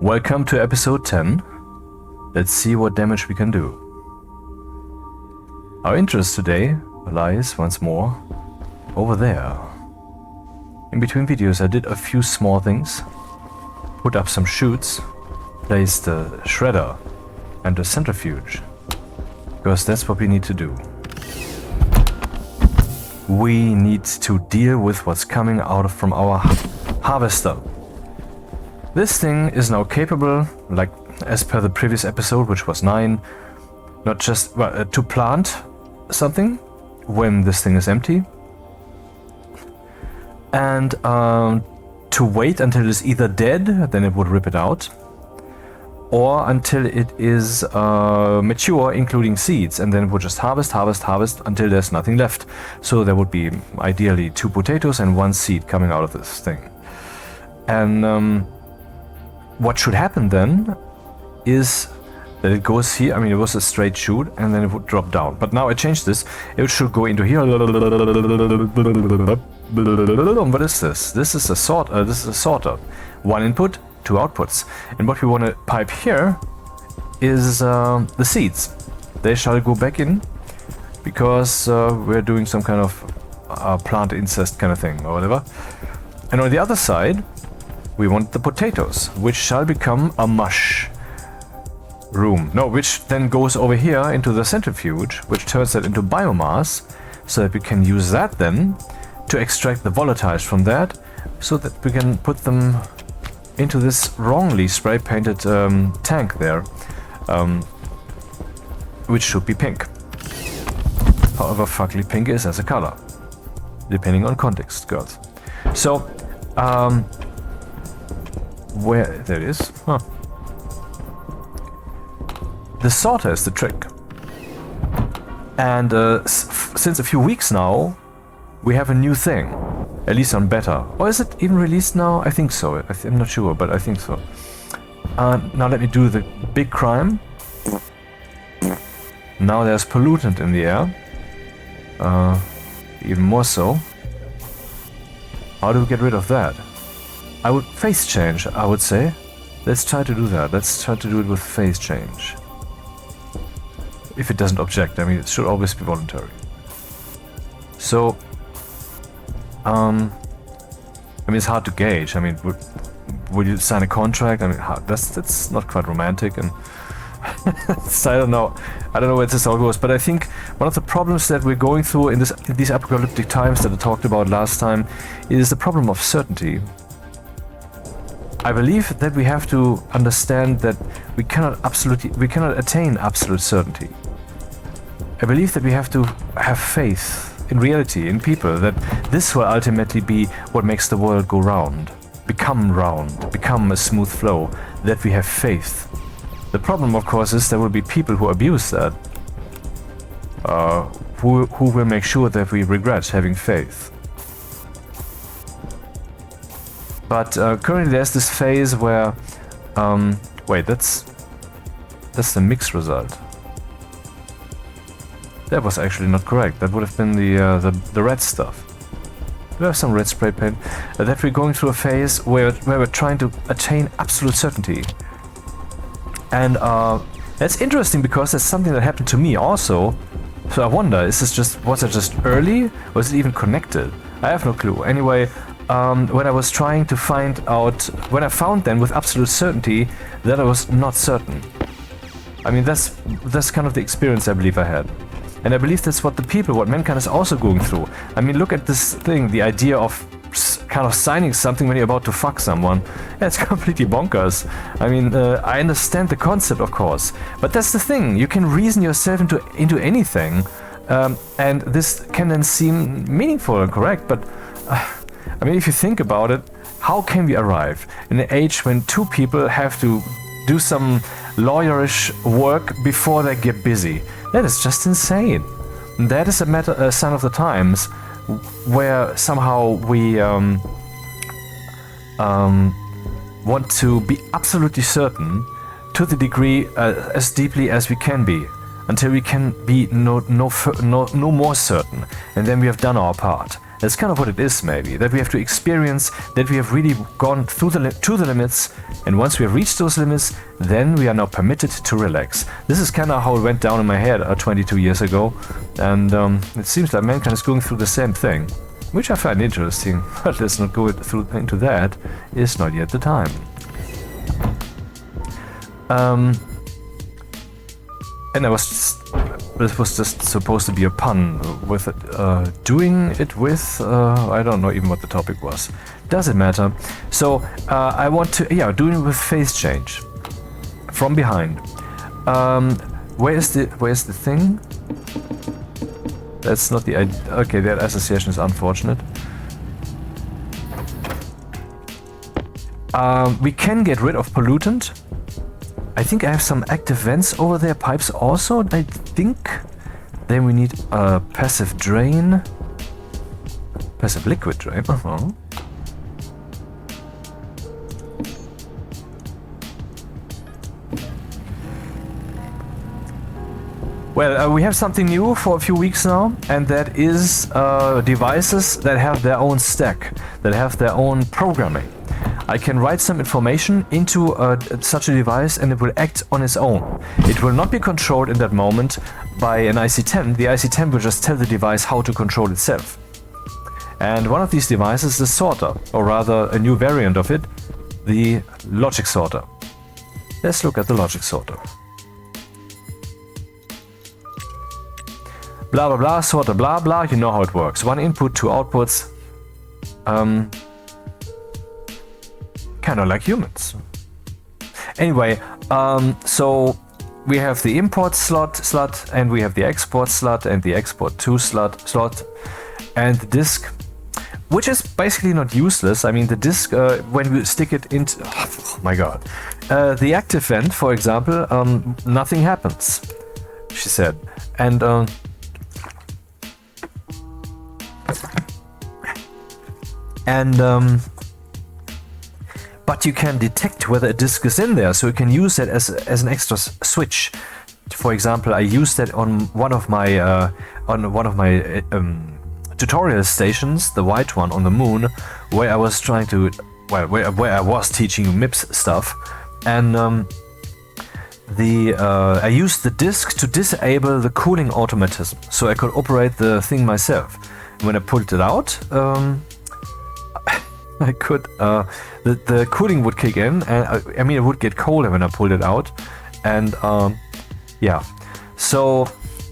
Welcome to episode 10. Let's see what damage we can do. Our interest today lies once more over there. In between videos I did a few small things. Put up some chutes, placed the shredder and the centrifuge. Because that's what we need to do. We need to deal with what's coming out from our harvester. This thing is now capable, like as per the previous episode, which was 9, not just to plant something when this thing is empty, and to wait until it's either dead, then it would rip it out, or until it is mature, including seeds, and then it would just harvest until there's nothing left. So there would be ideally 2 potatoes and 1 seed coming out of this thing. And what should happen then is that it goes here. I mean, it was a straight shoot and then it would drop down. But now I changed this. It should go into here. What is this? This is a sorter. This is a sorter. 1 input, 2 outputs. And what we want to pipe here is the seeds. They shall go back in because we're doing some kind of plant incest kind of thing or whatever. And on the other side, we want the potatoes, which shall become a mush room. No, which then goes over here into the centrifuge, which turns that into biomass, so that we can use that then to extract the volatiles from that, so that we can put them into this wrongly spray painted tank there, which should be pink. However fuckly pink is as a color, depending on context, girls. So, where there it is? Huh. The sorter is the trick. And since a few weeks now, we have a new thing, at least on beta. Or is it even released now? I think so. I'm not sure, but I think so. Now let me do the big crime. Now there's pollutant in the air. Even more so. How do we get rid of that? I would phase change, I would say. Let's try to do that. Let's try to do it with phase change. If it doesn't object, I mean, it should always be voluntary. So, I mean, it's hard to gauge. I mean, would you sign a contract? I mean, that's not quite romantic, and I don't know where this all goes. But I think one of the problems that we're going through in these apocalyptic times that I talked about last time is the problem of certainty. I believe that we have to understand that we cannot attain absolute certainty. I believe that we have to have faith in reality, in people, that this will ultimately be what makes the world go round, become a smooth flow, that we have faith. The problem, of course, is there will be people who abuse that, who will make sure that we regret having faith. But currently there's this phase where, wait, that's the mix result. That was actually not correct. That would have been the red stuff. We have some red spray paint. That we're going through a phase where we're trying to attain absolute certainty. And that's interesting because that's something that happened to me also. So I wonder, was it just early? Or is it even connected? I have no clue. Anyway, when I was trying to find out, when I found then with absolute certainty that I was not certain. I mean, that's kind of the experience I believe I had. And I believe that's what mankind is also going through. I mean, look at this thing, the idea of kind of signing something when you're about to fuck someone. That's completely bonkers. I mean, I understand the concept, of course. But that's the thing, you can reason yourself into anything. And this can then seem meaningful and correct, but I mean, if you think about it, how can we arrive in an age when 2 people have to do some lawyerish work before they get busy? That is just insane. That is a sign of the times where somehow we want to be absolutely certain to the degree as deeply as we can be, until we can be no more certain, and then we have done our part. That's kind of what it is, maybe. That we have to experience that we have really gone through to the limits, and once we have reached those limits, then we are now permitted to relax. This is kind of how it went down in my head 22 years ago, and it seems like mankind is going through the same thing, which I find interesting, but let's not go into that. It's not yet the time. And this was just supposed to be a pun with it, doing it with, I don't know even what the topic was. Doesn't matter. So I want to, doing it with phase change from behind. Where's the thing? That's not the idea. Okay, that association is unfortunate. We can get rid of pollutant. I think I have some active vents over there, pipes also, I think. Then we need a passive drain. Passive liquid drain, Well, we have something new for a few weeks now, and that is devices that have their own stack, that have their own programming. I can write some information into such a device and it will act on its own. It will not be controlled in that moment by an IC10. The IC10 will just tell the device how to control itself. And one of these devices is the sorter, or rather a new variant of it, the logic sorter. Let's look at the logic sorter. Blah blah blah, sorter blah blah, you know how it works. One input, two outputs. Kind of like humans. Anyway, so we have the import slot, and we have the export slot, and the export to slot, and the disk, which is basically not useless. I mean, the disk, when we stick it into, oh my god, the active vent, for example, nothing happens, she said, and but you can detect whether a disk is in there, so you can use that as an extra switch. For example, I used that on one of my tutorial stations, the white one on the moon, where I was trying to, where I was teaching MIPS stuff, and I used the disk to disable the cooling automatism, so I could operate the thing myself. When I pulled it out, I could, the cooling would kick in, and I mean it would get colder when I pulled it out, and yeah, so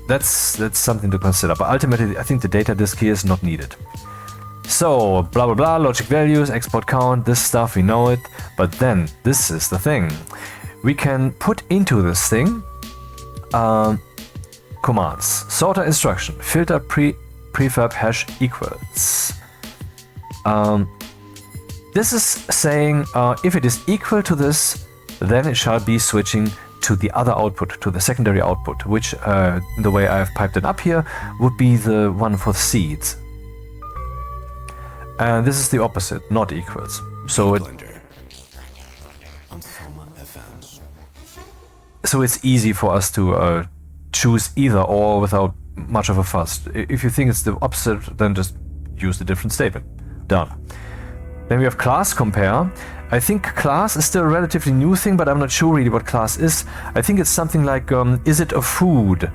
that's something to consider. But ultimately, I think the data disk here is not needed. So blah blah blah, logic values, export count, this stuff, we know it. But then this is the thing: we can put into this thing commands, sorter instruction, filter prefab hash equals. This is saying if it is equal to this, then it shall be switching to the other output, to the secondary output, which the way I have piped it up here would be the one for seeds. And this is the opposite, not equals. So it's easy for us to choose either or without much of a fuss. If you think it's the opposite, then just use the different statement. Done. Then we have class compare. I think class is still a relatively new thing, but I'm not sure really what class is. I think it's something like, is it a food,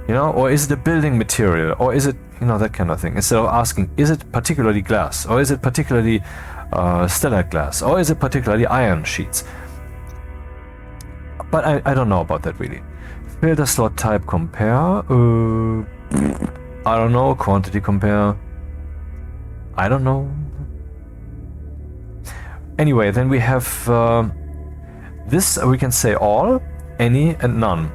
or is it a building material, or is it, that kind of thing. Instead of asking, is it particularly glass, or is it particularly stellate glass, or is it particularly iron sheets? But I don't know about that really. Filter slot type compare. I don't know. Quantity compare. I don't know. Anyway, then we have this, we can say all, any, and none.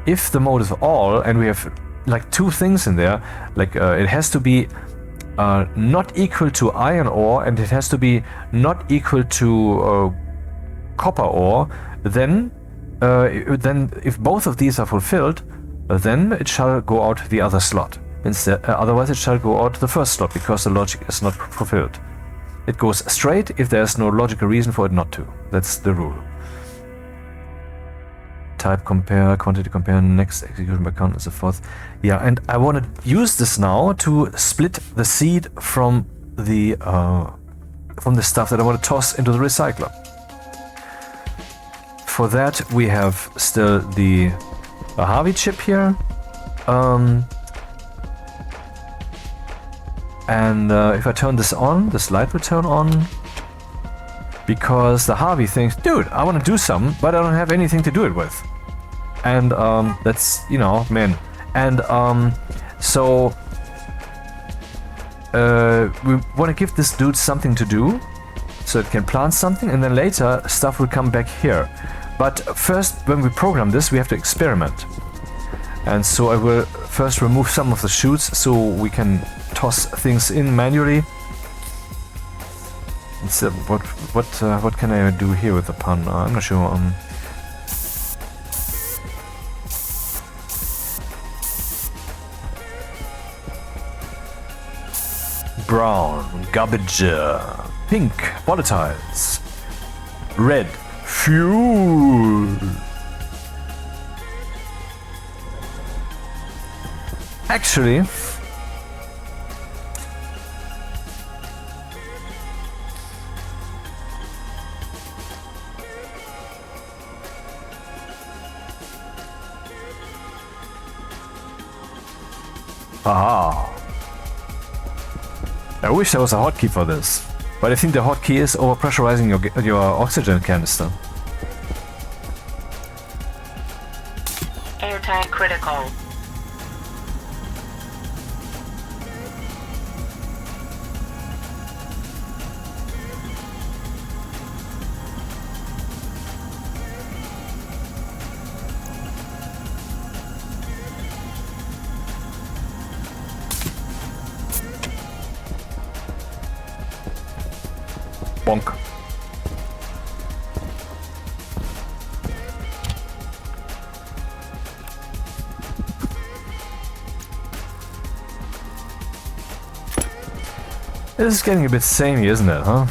If the mode is all, and we have like two things in there, like it has to be not equal to iron ore, and it has to be not equal to copper ore, then if both of these are fulfilled, then it shall go out the other slot. Instead, otherwise it shall go out the first slot, because the logic is not fulfilled. It goes straight if there's no logical reason for it not to. That's the rule. type compare, quantity compare, next execution by count and so forth. Yeah, and I want to use this now to split the seed from the stuff that I want to toss into the recycler. For that we have still the Harvie chip here. And if I turn this on, this light will turn on. Because the Harvie thinks, dude, I want to do something, but I don't have anything to do it with. And that's, you know, man. And so we want to give this dude something to do, so it can plant something, and then later stuff will come back here. But first, when we program this, we have to experiment. And so I will first remove some of the shoots so we can toss things in manually. So what can I do here with the pun? I'm not sure. Brown, garbage, pink, volatiles, red, fuel. Actually, aha. I wish there was a hotkey for this, but I think the hotkey is overpressurizing your oxygen canister. Airtime critical. Bonk. This is getting a bit samey, isn't it, huh?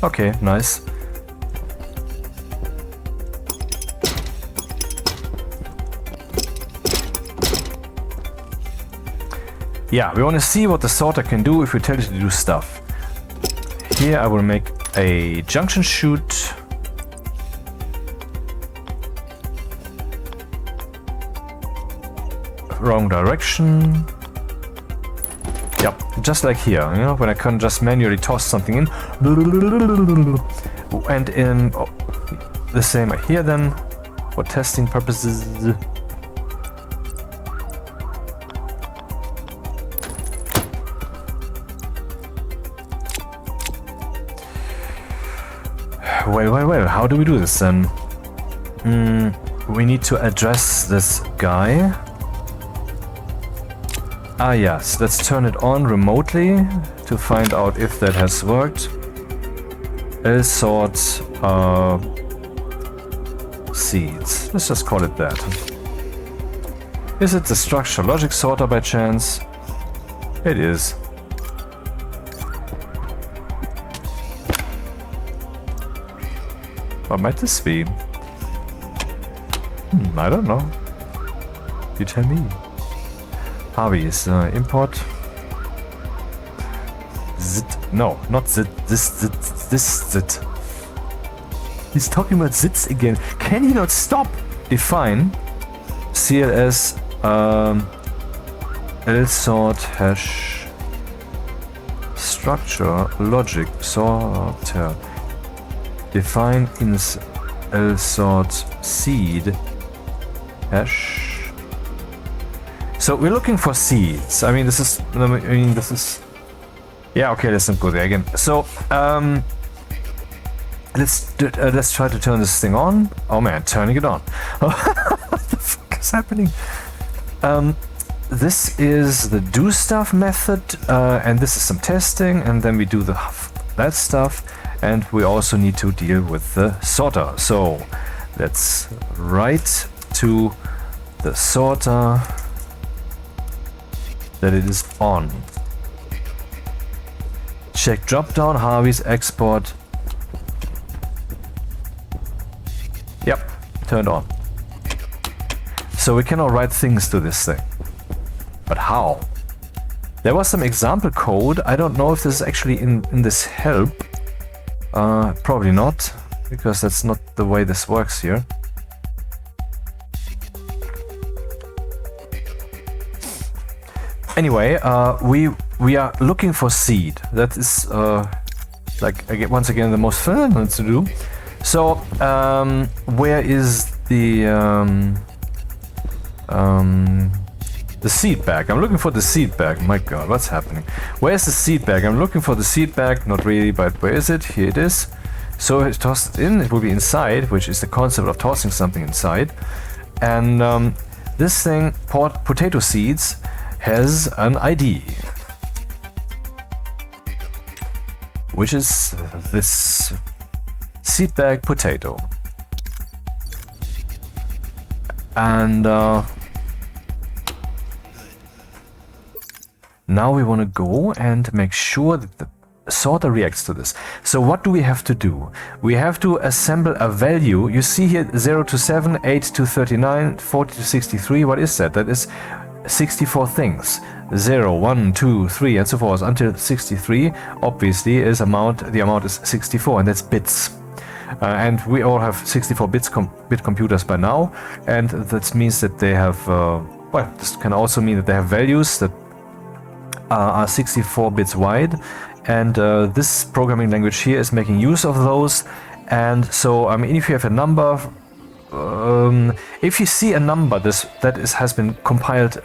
Okay, nice. Yeah, we want to see what the sorter can do if we tell it to do stuff. Here I will make a junction chute. Wrong direction. Yep, just like here, you know, when I can just manually toss something in. And in the same here then, for testing purposes. Well, how do we do this then? We need to address this guy. Ah yes, let's turn it on remotely to find out if that has worked. Sort seeds. Let's just call it that. Is it the structure logic sorter by chance? It is. What might this be? I don't know. You tell me. Harvies, import. Zit. No, not zit. This zit. He's talking about zits again. Can he not stop? Define CLS lsort hash structure logic sorter. Define ins lsort seed hash. So we're looking for seeds. I mean, this is. Yeah, okay, let's not go there again. So let's try to turn this thing on. Oh man, turning it on. What the fuck is happening? This is the do stuff method, and this is some testing, and then we do that stuff. And we also need to deal with the sorter. So let's write to the sorter that it is on. Check drop-down, Harvies, export. Yep, turned on. So we can now write things to this thing. But how? There was some example code. I don't know if this is actually in this help. Probably not, because that's not the way this works here. Anyway, we are looking for seed. That is once again the most fun to do. So where is the seed bag? I'm looking for the seed bag. My god, what's happening? Where's the seed bag? I'm looking for the seed bag. Not really, but where is it? Here it is. So it's tossed in. It will be inside, which is the concept of tossing something inside. And this thing, potato seeds, has an ID, which is this seed bag potato. And now we want to go and make sure that the sorter reacts to this. So what do we have to do? We have to assemble a value. You see here 0 to 7, 8 to 39, 40 to 63. What is that? That is 64 things. 0, 1, 2, 3 and so forth until 63 obviously is the amount is 64, and that's bits. And we all have 64 bit computers by now, and that means that they have well, this can also mean that they have values that are 64 bits wide, and this programming language here is making use of those. And so I mean, if you have a number, if you see a number has been compiled,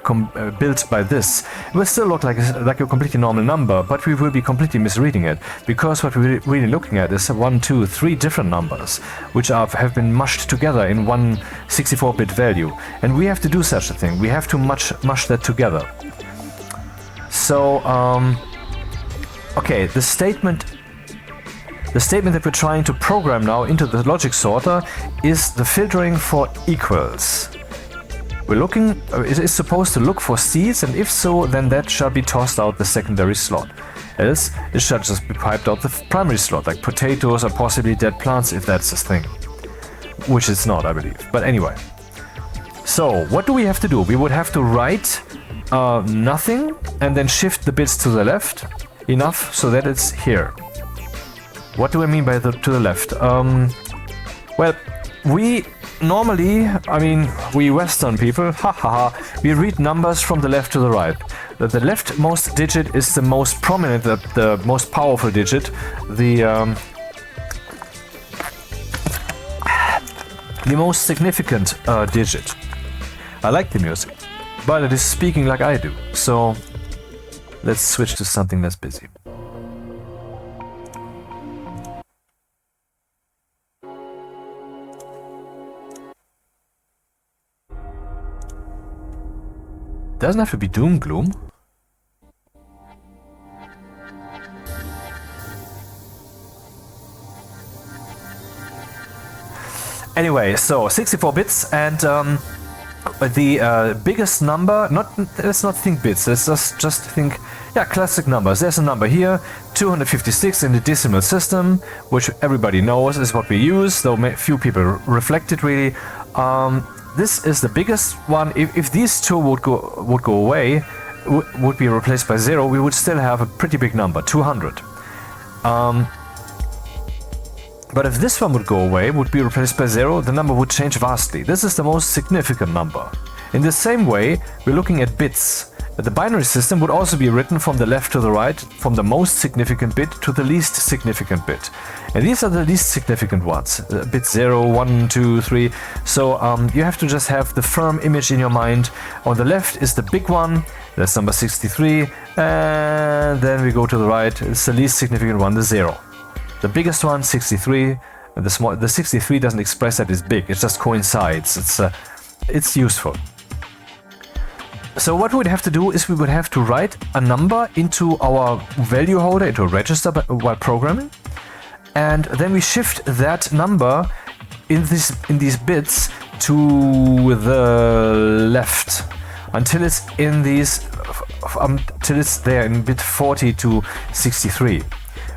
built by this, it will still look like a completely normal number, but we will be completely misreading it, because what we're really looking at is 1, 2, 3 different numbers, which have been mushed together in one 64-bit value, and we have to do such a thing. We have to mush that together. So, okay, the statement that we're trying to program now into the logic sorter is the filtering for equals. We're looking, it is supposed to look for seeds, and if so, then that shall be tossed out the secondary slot. Else, it shall just be piped out the primary slot, like potatoes or possibly dead plants, if that's a thing. Which it's not, I believe. But anyway. So, what do we have to do? We would have to write nothing, and then shift the bits to the left, enough so that it's here. What do I mean by to the left? Well, we normally, I mean, we Western people, we read numbers from the left to the right. The leftmost digit is the most prominent, the most powerful digit, the most significant digit. I like the music, but it is speaking like I do. So let's switch to something less busy. Doesn't have to be doom gloom. Anyway, so 64 bits, and the biggest number, let's not think bits, let's just think, yeah, classic numbers. There's a number here, 256 in the decimal system, which everybody knows is what we use, though few people reflect it really. This is the biggest one. If these two would go away, would be replaced by 0, we would still have a pretty big number, 200. But if this one would go away, would be replaced by 0, the number would change vastly. This is the most significant number. In the same way, we're looking at bits. The binary system would also be written from the left to the right, from the most significant bit to the least significant bit. And these are the least significant ones, bit 0, 1, 2, 3. So you have to just have the firm image in your mind. On the left is the big one, that's number 63, and then we go to the right, it's the least significant one, the 0. The biggest one, 63, and the 63 doesn't express that it's big, it just coincides, it's useful. So what we'd have to do is we would have to write a number into our value holder, into a register while programming, and then we shift that number in these bits to the left until it's in these till it's there in bit 40 to 63,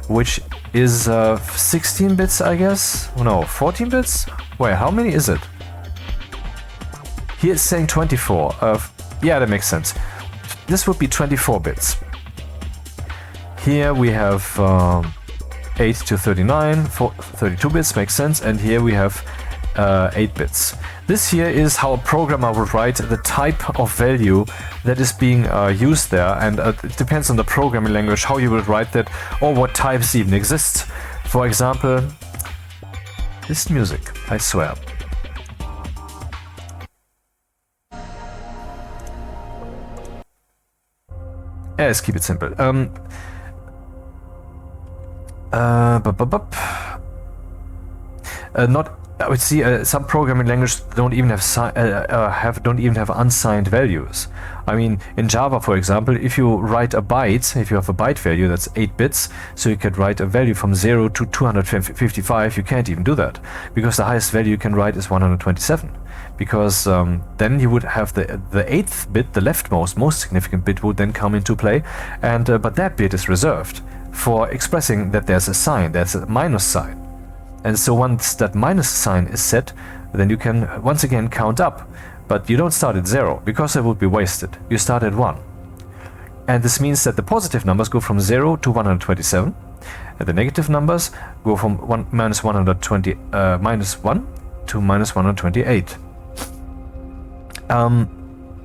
which is 16 bits, I guess. No, 14 bits. Wait, how many is it? Here it's saying 24. Yeah, that makes sense. This would be 24 bits. Here we have 8 to 39, 32 bits makes sense, and here we have 8 bits. This here is how a programmer would write the type of value that is being used there, and it depends on the programming language how you will write that or what types even exist. For example, this music, I swear. Yeah, let's keep it simple. Not. I would see some programming languages don't even have unsigned values. I mean, in Java, for example, if you write a byte, if you have a byte value that's 8 bits, so you could write a value from 0 to 255, you can't even do that because the highest value you can write is 127. Because then you would have the 8th bit, the leftmost, most significant bit, would then come into play, and but that bit is reserved for expressing that there's a sign, there's a minus sign. And so once that minus sign is set, then you can once again count up. But you don't start at 0, because it would be wasted. You start at 1. And this means that the positive numbers go from 0 to 127, and the negative numbers go from minus 1 to minus 128.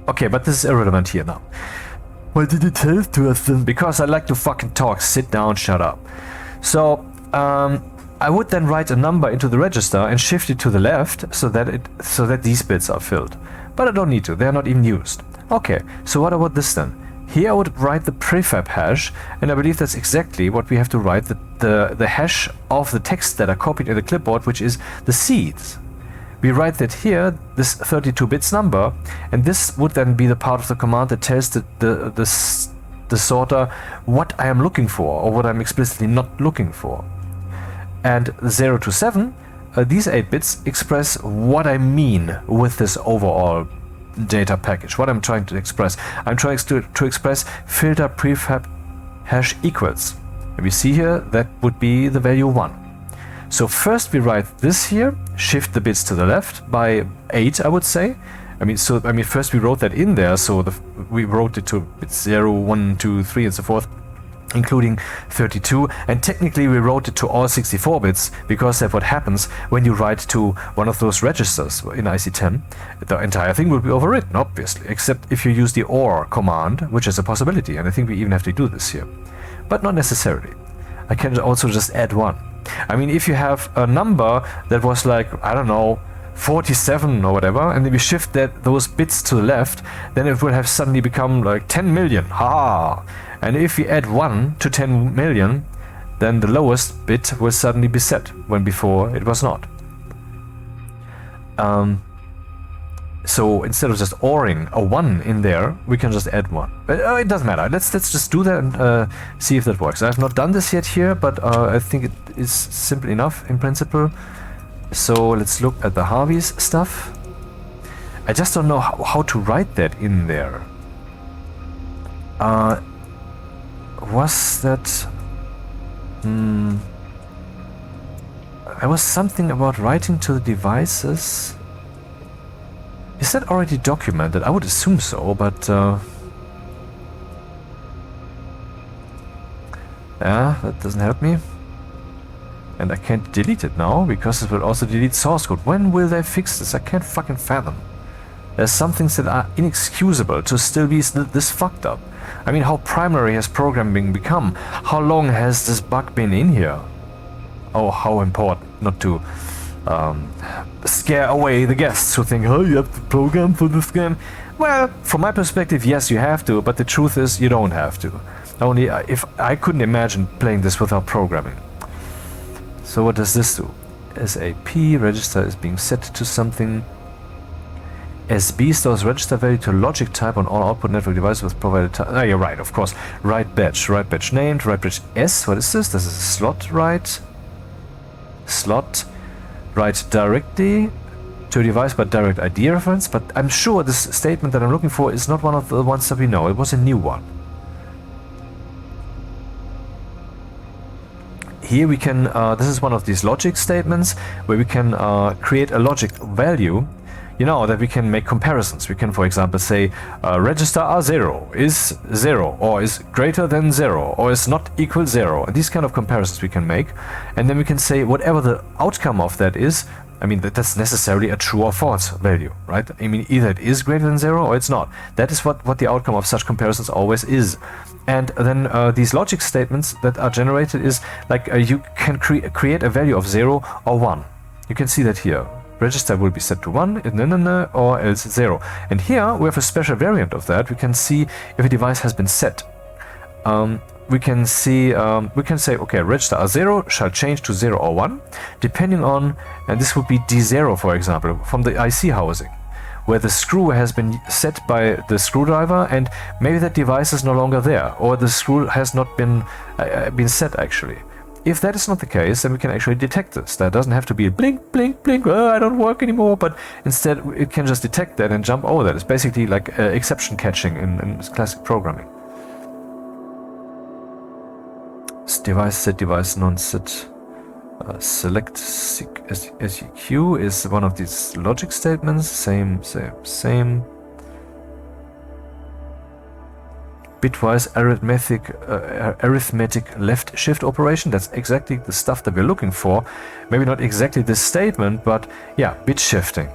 Okay, but this is irrelevant here now. Why did you tell it to us then? Because I like to fucking talk. Sit down, shut up. So, I would then write a number into the register and shift it to the left so that these bits are filled. But I don't need to, they're not even used. Okay, so what about this then? Here I would write the prefab hash, and I believe that's exactly what we have to write, the hash of the text that are copied in the clipboard, which is the seeds. We write that here, this 32 bits number, and this would then be the part of the command that tells the sorter what I am looking for, or what I'm explicitly not looking for. And 0 to 7, these 8 bits express what I mean with this overall data package, what I'm trying to express. I'm trying to express filter prefab hash equals. And we see here that would be the value 1. So first we write this here, shift the bits to the left by 8, I would say. First we wrote that in there, so we wrote it to bits 0, 1, 2, 3, and so forth, including 32, and technically we wrote it to all 64 bits, because that's what happens when you write to one of those registers in IC10. The entire thing will be overwritten, obviously, except if you use the OR command, which is a possibility, and I think we even have to do this here. But not necessarily. I can also just add 1. I mean, if you have a number that was like, I don't know, 47 or whatever, and then we shift those bits to the left, then it will have suddenly become like 10 million. Ha! And if we add 1 to 10 million, then the lowest bit will suddenly be set, when before it was not. So instead of just ORing a 1 in there, we can just add 1. But it doesn't matter. Let's just do that and see if that works. I've not done this yet here, but I think it is simple enough in principle. So let's look at the Harvies stuff. I just don't know how to write that in there. Was that... There was something about writing to the devices. Is that already documented? I would assume so, but... yeah, that doesn't help me. And I can't delete it now, because it will also delete source code. When will they fix this? I can't fucking fathom. There's some things that are inexcusable to still be this fucked up. I mean, how primary has programming become? How long has this bug been in here? Oh, how important not to scare away the guests who think, oh, you have to program for this game. Well, from my perspective, yes, you have to, but the truth is you don't have to. Only if I couldn't imagine playing this without programming. So what does this do? SAP register is being set to something. SB stores register value to logic type on all output network devices with provided type. Oh, you're right, of course. Write batch named, write batch S. What is this? This is a slot write. Slot write directly. to a device by direct ID reference, but I'm sure this statement that I'm looking for is not one of the ones that we know. It was a new one. Here we can, this is one of these logic statements where we can create a logic value, you know, that we can make comparisons. We can, for example, say register R0 is 0 or is greater than 0 or is not equal 0. And these kind of comparisons we can make. And then we can say whatever the outcome of that is, I mean, that's necessarily a true or false value, right? I mean, either it is greater than 0 or it's not. That is what the outcome of such comparisons always is. And then these logic statements that are generated is like you can create a value of 0 or 1. You can see that here. Register will be set to 1, or else 0. And here we have a special variant of that. We can see if a device has been set. We can say, okay, register R0 shall change to 0 or 1, depending on, and this would be D0, for example, from the IC housing, where the screw has been set by the screwdriver, and maybe that device is no longer there, or the screw has not been set actually. If that is not the case, then we can actually detect this. That doesn't have to be a blink, blink, blink, oh, I don't work anymore, but instead it can just detect that and jump over that. It's basically like exception catching in classic programming. Device set, device non-set, select SEQ is one of these logic statements. Same. Bitwise arithmetic left shift operation. That's exactly the stuff that we're looking for. Maybe not exactly this statement, but yeah, bit shifting.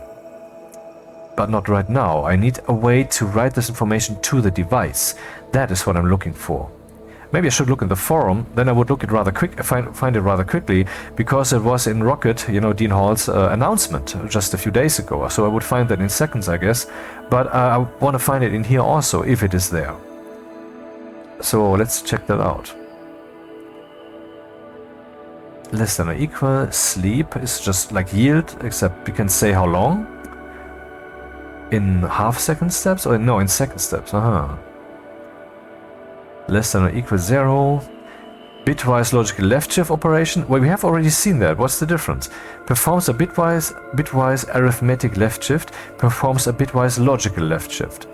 But not right now. I need a way to write this information to the device. That is what I'm looking for. Maybe I should look in the forum, then I would look it rather find it rather quickly, because it was in Rocket, you know, Dean Hall's announcement just a few days ago. So I would find that in seconds, I guess. But I want to find it in here also, if it is there. So let's check that out. Less than or equal, sleep is just like yield, except we can say how long. In half-second steps, or no, in second steps, Less than or equal 0. Bitwise logical left shift operation. Well, we have already seen that. What's the difference? Performs a bitwise arithmetic left shift. Performs a bitwise logical left shift.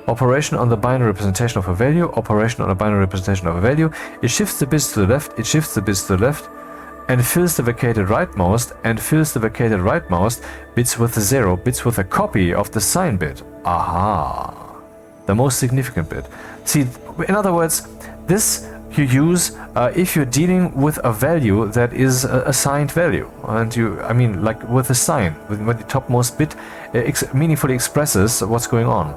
Operation on the binary representation of a value. Operation on a binary representation of a value. It shifts the bits to the left. It shifts the bits to the left. And fills the vacated rightmost. And fills the vacated rightmost bits with a 0. Bits with a copy of the sign bit. Aha. The most significant bit. See, in other words, this you use if you're dealing with a value that is a signed value, and I mean, like with a sign, when the topmost bit meaningfully expresses what's going on.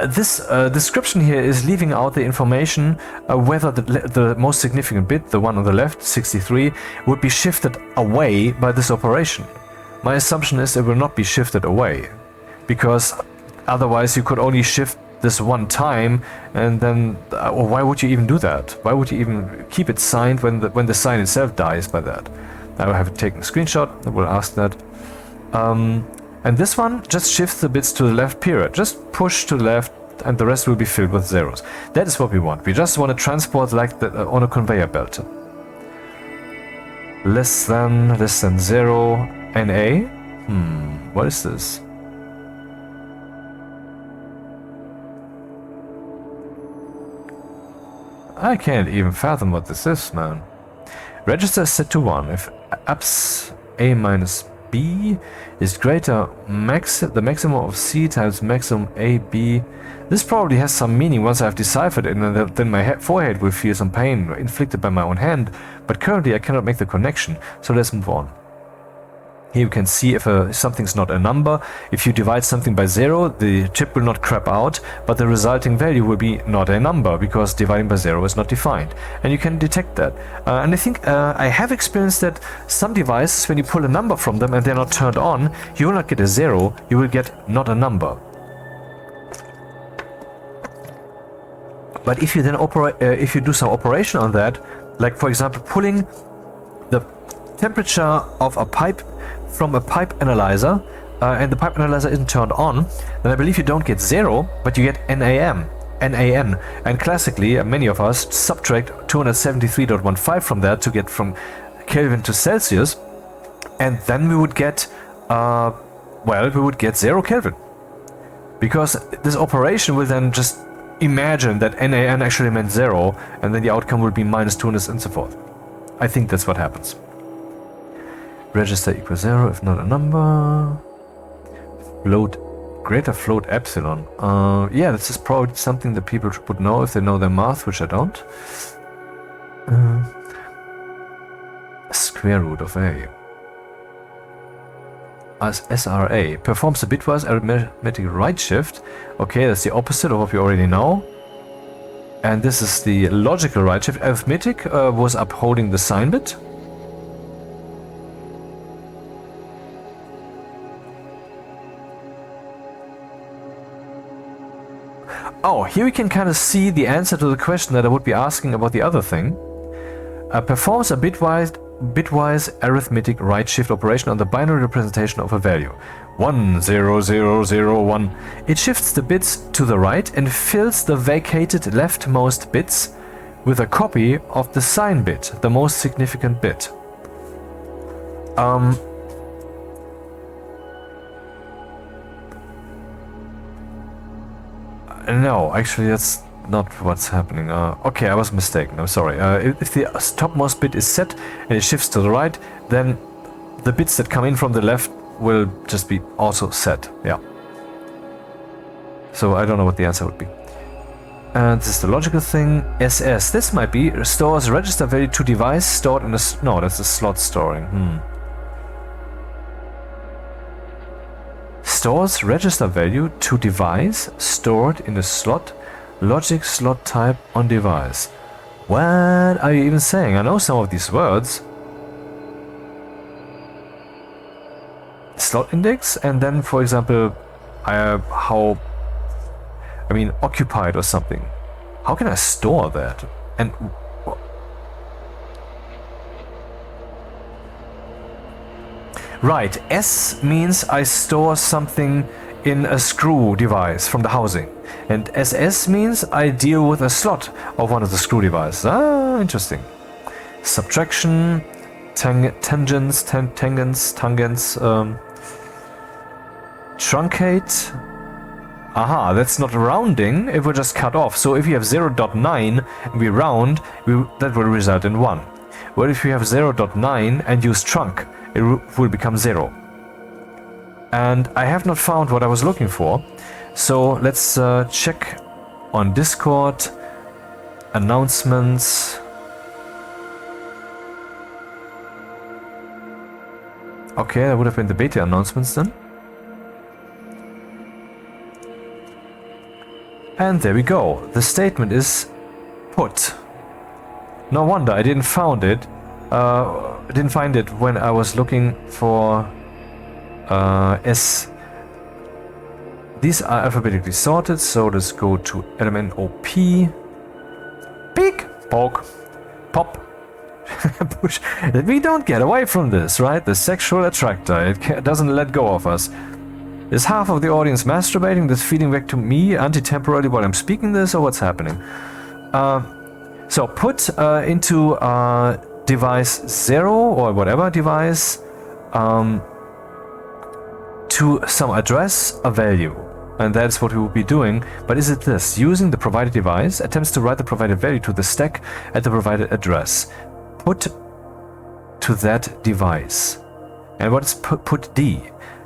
This description here is leaving out the information whether the most significant bit, the one on the left, 63, would be shifted away by this operation. My assumption is it will not be shifted away, because otherwise you could only shift this one time, and then why would you even do that? Why would you even keep it signed when the sign itself dies by that? I will have taken a screenshot. I will ask that. And this one just shifts the bits to the left period. Just push to the left, and the rest will be filled with zeros. That is what we want. We just want to transport like on a conveyor belt. Less than 0, NA. What is this? I can't even fathom what this is, man. Register is set to 1 if abs A minus B is greater the maximum of C times maximum AB. This probably has some meaning once I've deciphered it, and then my forehead will feel some pain inflicted by my own hand, but currently I cannot make the connection, so let's move on. Here you can see if something's not a number. If you divide something by 0, the chip will not crap out, but the resulting value will be not a number, because dividing by 0 is not defined. And you can detect that. And I think I have experienced that some devices, when you pull a number from them and they're not turned on, you will not get a 0, you will get not a number. But if you then if you do some operation on that, like for example pulling the temperature of a pipe from a pipe analyzer, and the pipe analyzer isn't turned on, then I believe you don't get 0, but you get NAM. NaN. And classically, many of us subtract 273.15 from that to get from Kelvin to Celsius, and then we would get, well, we would get 0 Kelvin. Because this operation will then just imagine that NaN actually meant 0, and then the outcome will be minus 200 and so forth. I think that's what happens. Register equals 0 if not a number. Float, greater float epsilon. Yeah, this is probably something that people would know if they know their math, which I don't. Square root of A. As SRA performs a bitwise arithmetic right shift. Okay, that's the opposite of what we already know. And this is the logical right shift. Arithmetic was upholding the sign bit. Oh, here we can kind of see the answer to the question that I would be asking about the other thing. Performs a bitwise arithmetic right shift operation on the binary representation of a value 1 0 0 0 1. It shifts the bits to the right and fills the vacated leftmost bits with a copy of the sign bit, the most significant bit. No, actually that's not what's happening. Okay, I was mistaken. I'm sorry. If the topmost bit is set and it shifts to the right, then the bits that come in from the left will just be also set. Yeah. So I don't know what the answer would be. And this is the logical thing. SS. This might be stores register value to device stored in a... No, that's a slot storing. Stores register value to device stored in a slot. Logic slot type on device. What are you even saying? I know some of these words. Slot index, and then, for example, occupied or something. How can I store that? And right, S means I store something in a screw device from the housing. And SS means I deal with a slot of one of the screw devices. Ah, interesting. Subtraction, tangents, truncate. Aha, that's not rounding, it will just cut off. So if you have 0.9 and we round, that will result in 1. Well, if you have 0.9 and use trunc, it will become 0. And I have not found what I was looking for. So let's check on Discord, announcements. Okay, that would have been the beta announcements then. And there we go. The statement is put. No wonder I didn't find it. When I was looking for S. These are alphabetically sorted, so let's go to element OP. Peek, poke, pop, push. We don't get away from this, right? The sexual attractor, it doesn't let go of us. Is half of the audience masturbating, this feeding back to me anti-temporally while I'm speaking this, or what's happening? So put into device 0 or whatever device to some address a value. And that's what we will be doing. But is it this? Using the provided device, attempts to write the provided value to the stack at the provided address. Put to that device. And what is put D?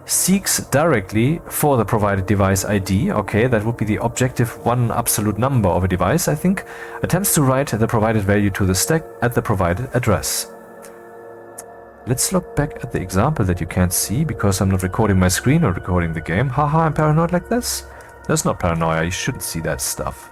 Seeks directly for the provided device ID. Okay, that would be the objective one absolute number of a device, I think. Attempts to write the provided value to the stack at the provided address. Let's look back at the example that you can't see because I'm not recording my screen or recording the game. Haha, I'm paranoid like this? That's not paranoia, you shouldn't see that stuff.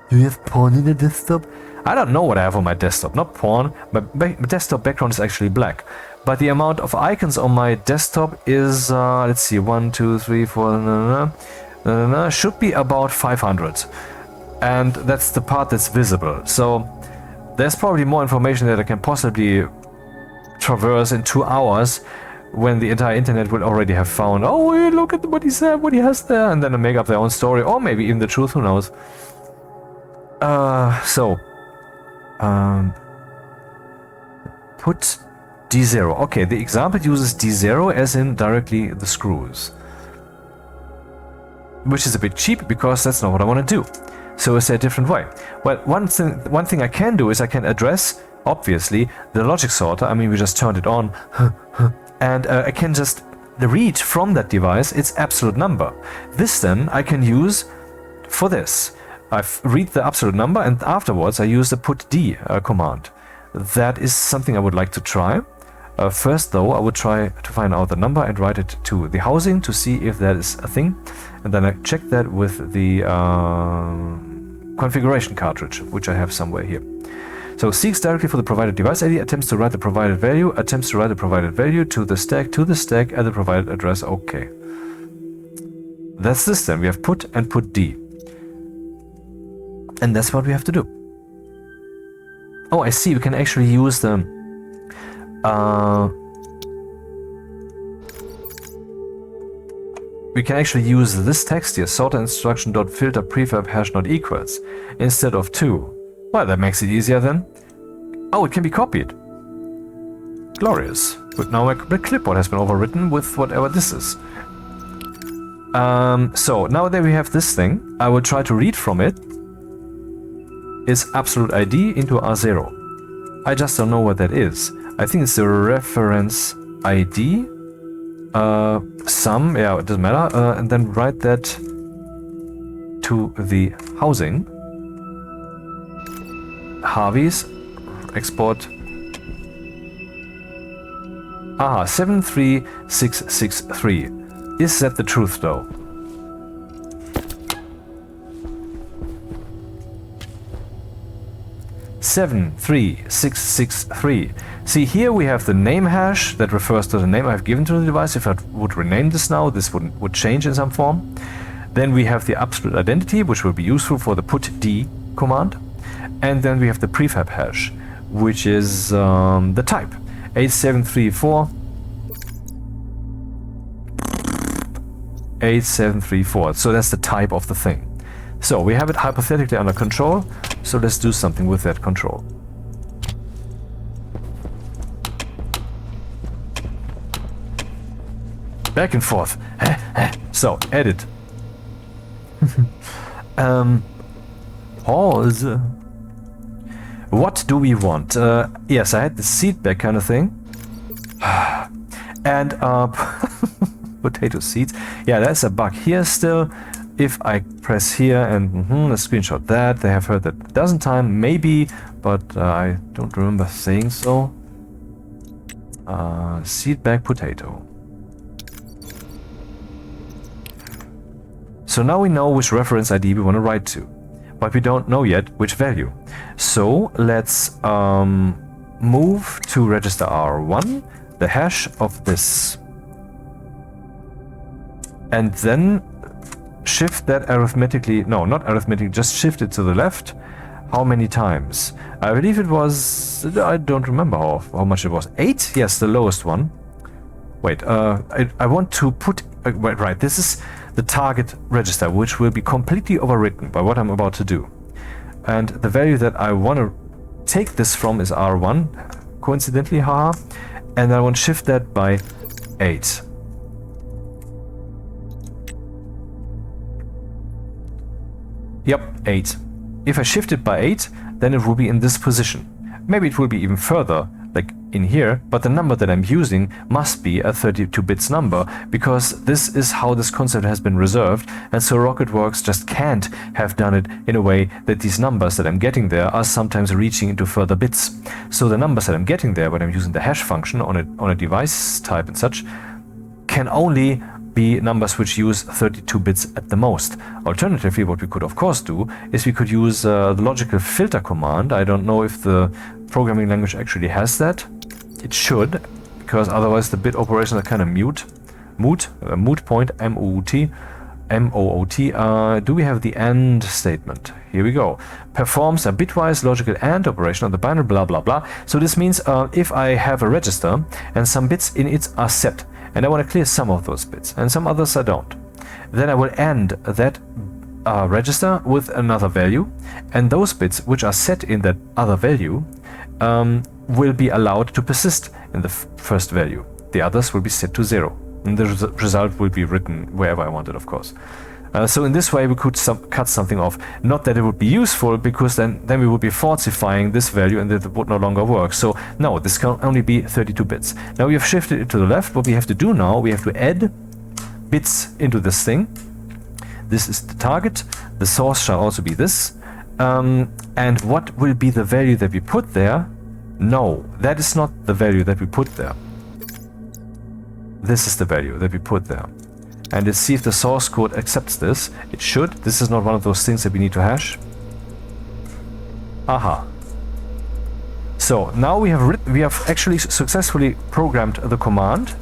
Do you have porn in the desktop? I don't know what I have on my desktop, not porn. My desktop background is actually black. But the amount of icons on my desktop is, let's see, 1, 2, 3, 4, should be about 500. And that's the part that's visible. So there's probably more information that I can possibly traverse in 2 hours when the entire internet will already have found, oh, hey, look at what he said, what he has there, and then make up their own story, or maybe even the truth, who knows. Put D0. Okay, the example uses D0 as in directly the screws. Which is a bit cheap because that's not what I want to do. So is there a different way? Well, one thing I can do is I can address, obviously, the logic sorter. I mean, we just turned it on. And I can just read from that device its absolute number. This then I can use for this. I read the absolute number and afterwards I use the put D command. That is something I would like to try. First though, I would try to find out the number and write it to the housing to see if that is a thing. And then I check that with the configuration cartridge, which I have somewhere here. So seeks directly for the provided device ID, attempts to write the provided value to the stack at the provided address. Okay. That's this then. We have put and put D. And that's what we have to do. Oh, I see. We can actually use the this text here, sorter instruction.filter prefab hash not equals, instead of 2. Well, that makes it easier then. Oh, it can be copied. Glorious. But now my clipboard has been overwritten with whatever this is. So now that we have this thing, I will try to read from it its absolute ID into R0. I just don't know what that is. I think it's the reference ID. Sum, yeah, it doesn't matter. And then write that to the housing. Harvies, export. Aha, 73663. Is that the truth though? Seven, 3, 6, 6, 3. See, here we have the name hash that refers to the name I've given to the device. If I would rename this now, this would change in some form. Then we have the absolute identity, which will be useful for the put D command. And then we have the prefab hash, which is the type 8734. 8734. So that's the type of the thing. So we have it hypothetically under control. So let's do something with that control. Back and forth. So, edit. Pause. What do we want? Yes, I had the seat back kind of thing. And potato seeds. Yeah, that's a bug here still. If I press here and screenshot that, they have heard that a dozen times, maybe, but I don't remember saying so. Seed bag potato. So now we know which reference ID we want to write to, but we don't know yet which value. So let's move to register R1, the hash of this, and then shift that arithmetically, no, not arithmetically, just shift it to the left. How many times? I believe it was, I don't remember how much it was. 8? Yes, the lowest one. Wait, I want to put, right, this is the target register, which will be completely overwritten by what I'm about to do. And the value that I want to take this from is R1, coincidentally, haha, and I want to shift that by 8. Yep, 8. If I shift it by 8, then it will be in this position. Maybe it will be even further, like in here, but the number that I'm using must be a 32 bits number, because this is how this concept has been reserved, and so Rocketworks just can't have done it in a way that these numbers that I'm getting there are sometimes reaching into further bits. So the numbers that I'm getting there when I'm using the hash function on a device type and such can only be numbers which use 32 bits at the most. Alternatively, what we could of course do is we could use the logical filter command. I don't know if the programming language actually has that. It should, because otherwise the bit operations are kind of moot point, M-O-O-T, MOOT. Do we have the AND statement? Here we go. Performs a bitwise logical AND operation on the binary, blah, blah, blah. So this means if I have a register and some bits in it are set, and I want to clear some of those bits, and some others I don't, then I will AND that register with another value, and those bits which are set in that other value will be allowed to persist in the first value. The others will be set to 0. And the result will be written wherever I want it, of course. So in this way we could cut something off. Not that it would be useful, because then we would be falsifying this value and it would no longer work. So no, this can only be 32 bits. Now we have shifted it to the left. What we have to do now, we have to add bits into this thing. This is the target. The source shall also be this. And what will be the value that we put there? No, that is not the value that we put there. This is the value that we put there. And let's see if the source code accepts this. It should. This is not one of those things that we need to hash. Aha. So now we have actually successfully programmed the command.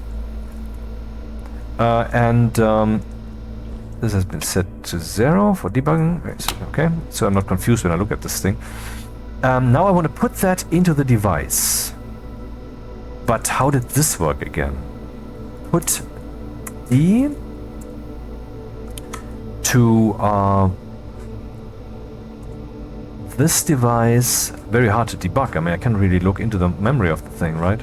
This has been set to 0 for debugging. Okay, so I'm not confused when I look at this thing. Now I want to put that into the device. But how did this work again? Put E to this device. Very hard to debug. I mean, I can't really look into the memory of the thing, right?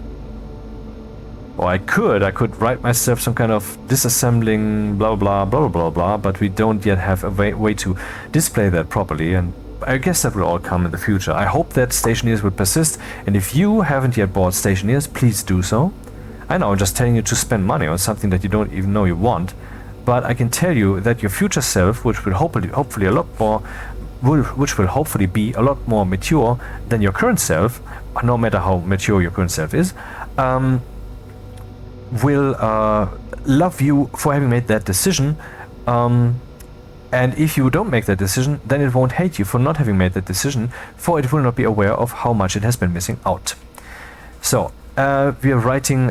Or I could write myself some kind of disassembling blah blah blah blah blah, but we don't yet have a way to display that properly, and I guess that will all come in the future. I hope that Stationeers will persist, and if you haven't yet bought Stationeers, please do so. I know I'm just telling you to spend money on something that you don't even know you want, but I can tell you that your future self, which will hopefully a lot more, which will hopefully be a lot more mature than your current self, no matter how mature your current self is, will love you for having made that decision. And if you don't make that decision, then it won't hate you for not having made that decision, for it will not be aware of how much it has been missing out. So we are writing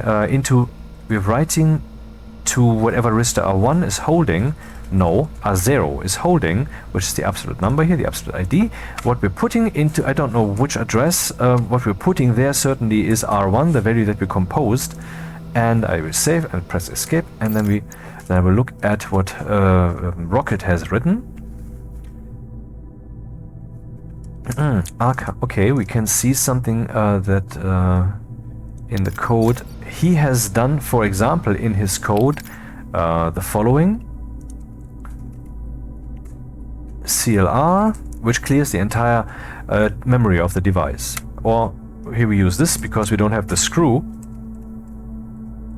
to whatever register R1 is holding. No, R0 is holding, which is the absolute number here, the absolute ID. What we're putting into, I don't know which address, what we're putting there certainly is R1, the value that we composed. And I will save and press escape, and then I will look at what Rocket has written. Okay, we can see something that in the code he has done. For example, in his code, the following: CLR, which clears the entire memory of the device. Or here we use this because we don't have the screw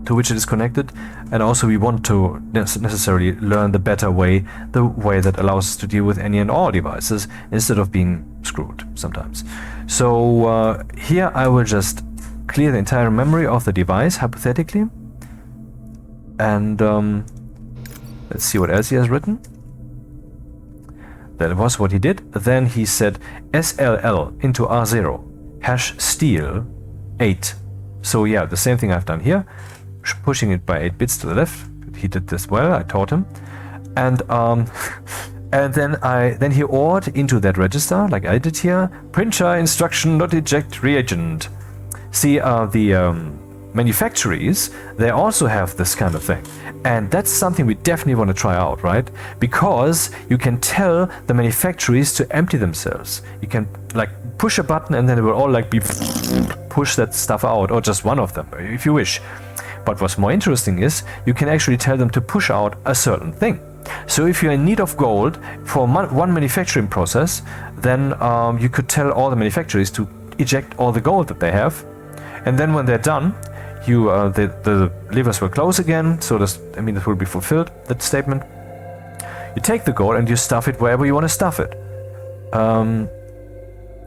to which it is connected, and also we want to necessarily learn the better way, the way that allows us to deal with any and all devices instead of being screwed sometimes. So here I will just clear the entire memory of the device hypothetically, and let's see what else he has written. That was what he did. Then he said SLL into R0 hash steal 8. So yeah, the same thing I've done here, pushing it by 8 bits to the left. He did this well, I taught him. And then he ORed into that register, like I did here, printer instruction not eject reagent. See, the manufacturers, they also have this kind of thing. And that's something we definitely want to try out, right? Because you can tell the manufacturers to empty themselves. You can like push a button and then it will all like be push that stuff out, or just one of them, if you wish. But what's more interesting is you can actually tell them to push out a certain thing. So if you're in need of gold for one manufacturing process, then you could tell all the manufacturers to eject all the gold that they have. And then when they're done, the levers will close again. So it will be fulfilled, that statement. You take the gold and you stuff it wherever you want to stuff it.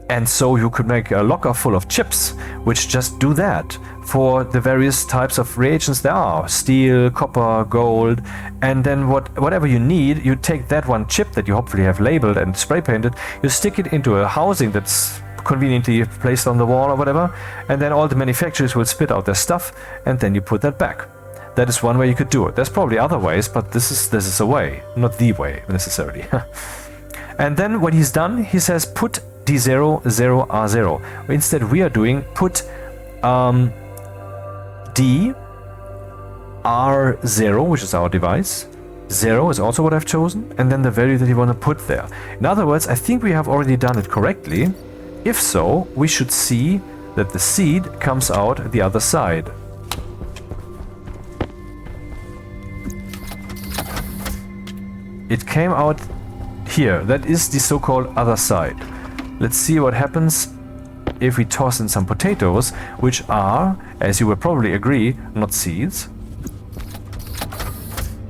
And so you could make a locker full of chips, which just do that for the various types of reagents there are: steel, copper, gold. And then whatever you need, you take that one chip that you hopefully have labeled and spray painted, you stick it into a housing that's conveniently placed on the wall or whatever, and then all the manufacturers will spit out their stuff, and then you put that back. that is one way you could do it. There's probably other ways, but this is a way, not the way necessarily. And then when he's done, he says put D0, 0, R0. Instead we are doing put D, R0, which is our device. 0 is also what I've chosen, and then the value that you want to put there. In other words, I think we have already done it correctly. If so, we should see that the seed comes out the other side. It came out here. That is the so-called other side. Let's see what happens if we toss in some potatoes, which are, as you will probably agree, not seeds.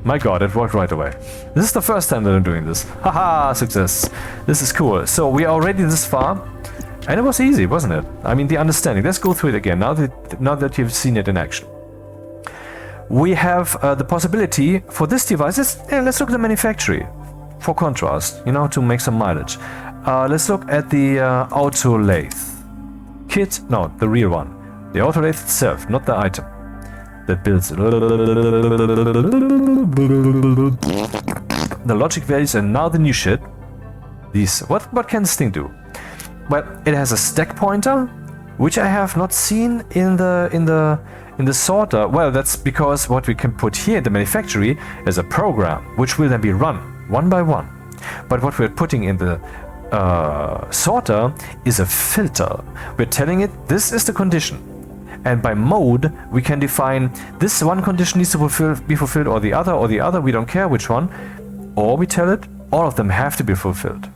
My god, it worked right away. This is the first time that I'm doing this. Haha, success. This is cool. So we are already this far. And it was easy, wasn't it? I mean, the understanding. Let's go through it again, now that you've seen it in action. We have the possibility for this device. Let's look at the manufacturer for contrast, you know, to make some mileage. Let's look at the auto lathe. Kit, no, the real one. The auto lathe itself, not the item that builds it. The logic values, and now the new shit. These, what can this thing do? Well, it has a stack pointer, which I have not seen in the sorter. Well, that's because what we can put here in the manufactory is a program, which will then be run one by one. But what we're putting in the sorter is a filter. We're telling it this is the condition, and by mode we can define this one condition needs to be fulfilled, or the other. We don't care which one, or we tell it all of them have to be fulfilled.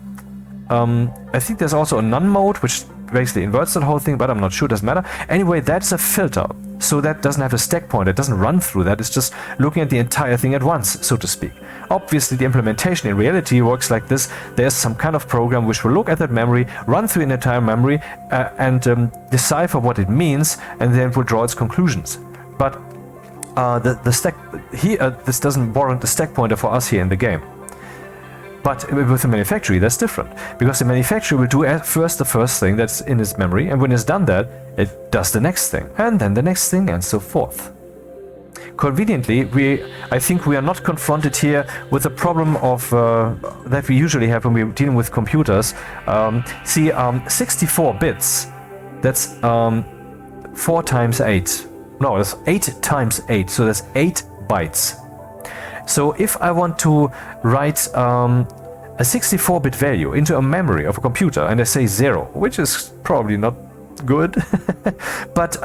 I think there's also a none mode, which basically inverts that whole thing, but I'm not sure, doesn't matter. Anyway, that's a filter, so that doesn't have a stack pointer, it doesn't run through that, it's just looking at the entire thing at once, so to speak. Obviously, the implementation in reality works like this. There's some kind of program which will look at that memory, run through an entire memory, and decipher what it means, and then will draw its conclusions. But the stack here, this doesn't warrant a stack pointer for us here in the game. But with the manufacturer, that's different, because the manufacturer will do first the first thing that's in its memory, and when it's done that, it does the next thing, and then the next thing, and so forth. Conveniently, I think we are not confronted here with the problem of that we usually have when we're dealing with computers. 64 bits, that's 4 times 8. No, that's 8 times 8, so that's 8 bytes. So if I want to write a 64-bit value into a memory of a computer, and I say 0, which is probably not good, but